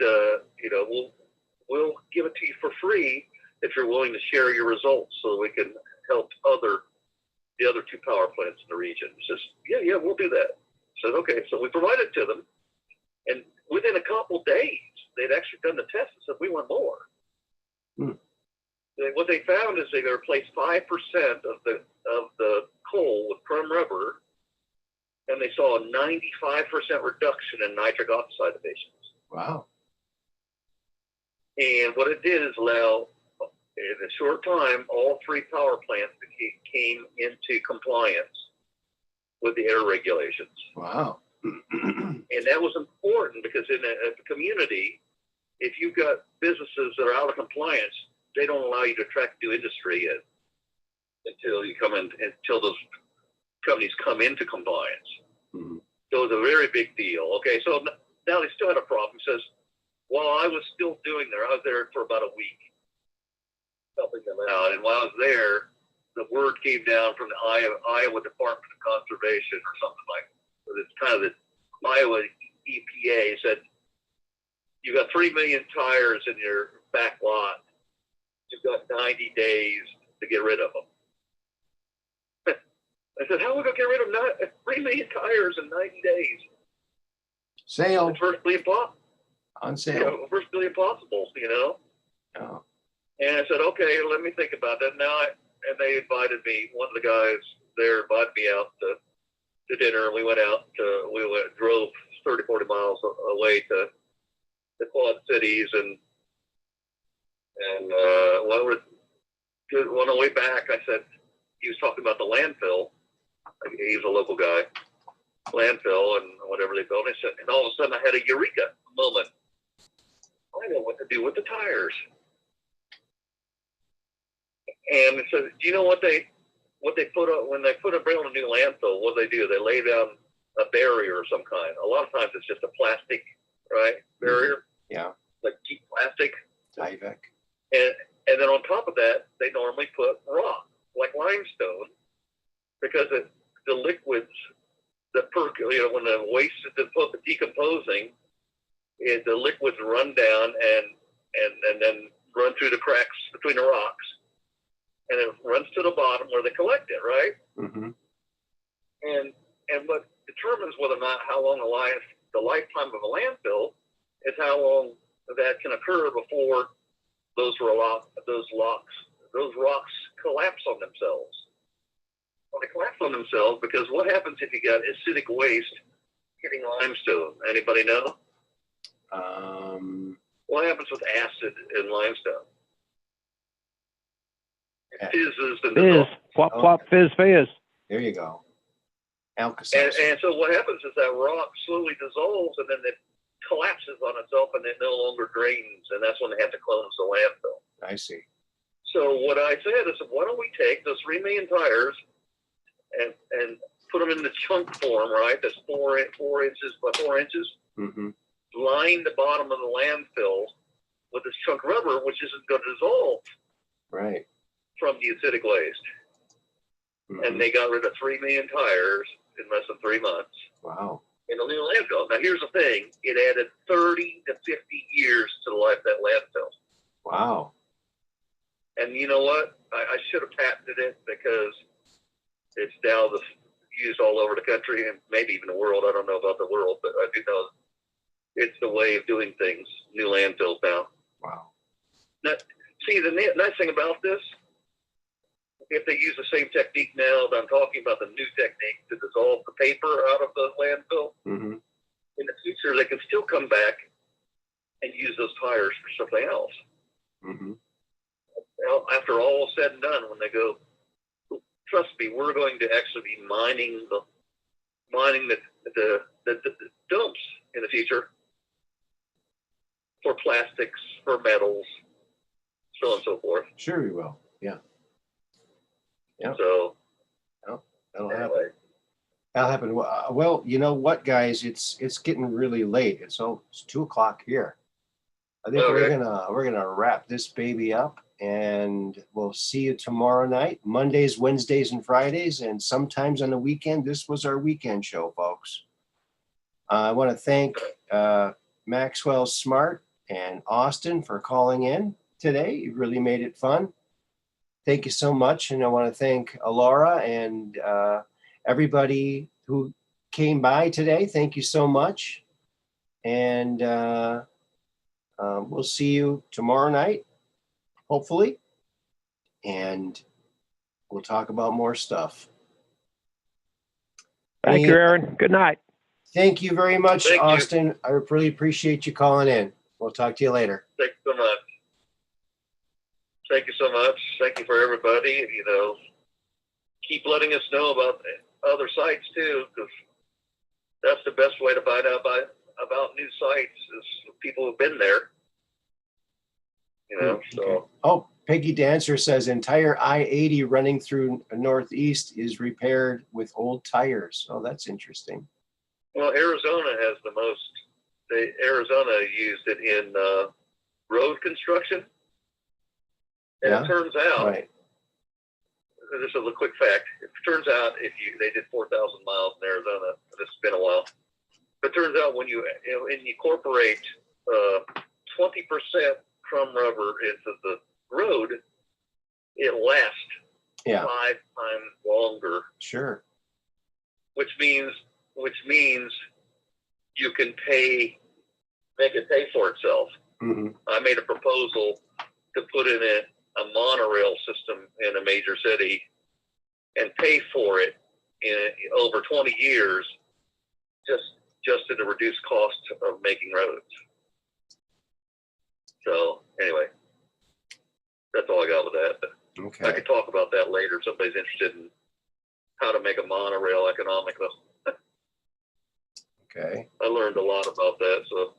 we'll give it to you for free if you're willing to share your results so that we can help the other 2 power plants in the region. He says, yeah, we'll do that. I said, okay. So we provided to them, and within a couple days, they'd actually done the test and said, we want more. What they found is they replaced 5% of the coal with chrome rubber, and they saw a 95% reduction in nitric oxide emissions. Wow. And what it did is allow, in a short time, all 3 power plants came into compliance with the air regulations. Wow. And that was important because in a community, if you've got businesses that are out of compliance, they don't allow you to attract new industry until those companies come into compliance. Mm-hmm. So it was a very big deal. Okay, so now they still had a problem. He says, while I was still doing there, I was there for about a week, helping them out. And while I was there, the word came down from the Iowa Department of Conservation or something like that. It's kind of the Iowa EPA said, you've got 3 million tires in your back lot. You've got 90 days to get rid of them. I said, how are we going to get rid of 3 million tires in 90 days? Sale. It's virtually impossible. On sale. Virtually impossible, Oh. And I said, okay, let me think about that. And they invited me, one of the guys there invited me out to dinner, and we drove 30, 40 miles away to the Quad Cities, and on the way back, I said, he was talking about the landfill. He was a local guy, landfill and whatever they built. And all of a sudden I had a eureka moment. I know what to do with the tires. And so, do you know what they put up when they put a new landfill? What do? They lay down a barrier of some kind. A lot of times it's just a plastic, barrier. Yeah. Like cheap plastic. Tyvek. And then on top of that, they normally put rock, like limestone, because the liquids that when the waste is decomposing, the liquids run down and then run through the cracks between the rocks, and it runs to the bottom where they collect it, right? Mm-hmm. And what determines whether or not how long the lifetime of a landfill is how long that can occur before those rocks collapse on themselves. Well, they collapse on themselves because what happens if you got acidic waste hitting limestone? Anybody know? What happens with acid in limestone? It fizzes and Fizz. Plop, plop, fizz, fizz. There you go. Alka-Seltzer. and so what happens is that rock slowly dissolves and then it collapses on itself and it no longer drains, and that's when they have to close the landfill. I see. So what I said is, why don't we take those 3 million tires and put them in the chunk form, right? That's 4 inches by 4 inches. Mm-hmm. Line the bottom of the landfill with this chunk rubber, which isn't going to dissolve Right. from the acidic waste. Mm-hmm. And they got rid of 3 million tires in less than 3 months. Wow. In a new landfill. Now, here's the thing. It added 30 to 50 years to the life of that landfill. Wow. And you know what? I should have patented it because it's now used all over the country and maybe even the world. I don't know about the world, but I do know it's the way of doing things, new landfills now. Wow. Now, see, the nice thing about this, if they use the same technique now that I'm talking about, the new technique to dissolve the paper out of the landfill, Mm-hmm. in the future they can still come back and use those tires for something else. Mm-hmm. Well, after all is said and done, when they go, trust me, we're going to actually be mining the dumps in the future for plastics, for metals, so on and so forth. Sure, we will. Yeah. Yeah. So That'll happen. anyway, That'll happen. Well, you know what, guys? It's getting really late. It's 2:00 here. I think Okay. we're gonna wrap this baby up, and we'll see you tomorrow night, Mondays, Wednesdays, and Fridays, and sometimes on the weekend. This was our weekend show, folks. I want to thank Maxwell Smart and Austin for calling in today. You really made it fun. Thank you so much. And I want to thank Alora and everybody who came by today. Thank you so much. And we'll see you tomorrow night, hopefully. And we'll talk about more stuff. Thank you, Aaron. Good night. Thank you very much, Thank you. Austin. I really appreciate you calling in. We'll talk to you later. thank you so much. Thank you so much. Thank you for everybody. You know, keep letting us know about other sites too, because that's the best way to find out about new sites is people who've been there. You know, so Okay. Oh, Peggy Dancer says entire I-80 running through Northeast is repaired with old tires. Oh, that's interesting. well, Arizona has the most. Arizona used it in road construction, and Yeah? it turns out. Right. This is a quick fact. It turns out they did 4,000 miles in Arizona. This has been a while. But it turns out when you incorporate 20% crumb rubber into the road, it lasts Yeah, 5 times longer. sure. Which means you can make it pay for itself. Hmm. I made a proposal to put in a monorail system in a major city and pay for it in over 20 years, just at the reduced cost of making roads. So anyway, that's all I got with that. But I Okay. could talk about that later if somebody's interested in how to make a monorail economical. Okay. I learned a lot about that. So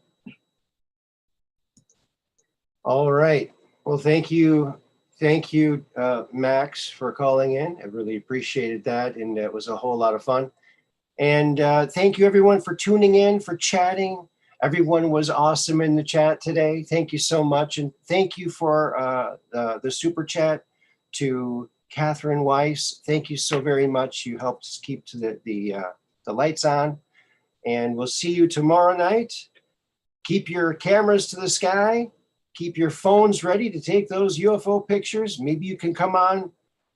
All right. Well, thank you. Thank you, Max, for calling in. I really appreciated that. And it was a whole lot of fun. And thank you, everyone, for tuning in, for chatting. Everyone was awesome in the chat today. Thank you so much. And thank you for the super chat to Catherine Weiss. Thank you so very much. You helped us keep to the lights on. And we'll see you tomorrow night. Keep your cameras to the sky. Keep your phones ready to take those UFO pictures. Maybe you can come on,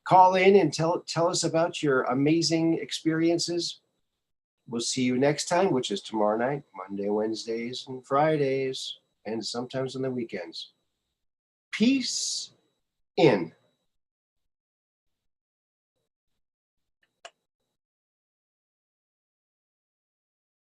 call in and tell us about your amazing experiences. We'll see you next time, which is tomorrow night, Monday, Wednesdays, and Fridays, and sometimes on the weekends. Peace in.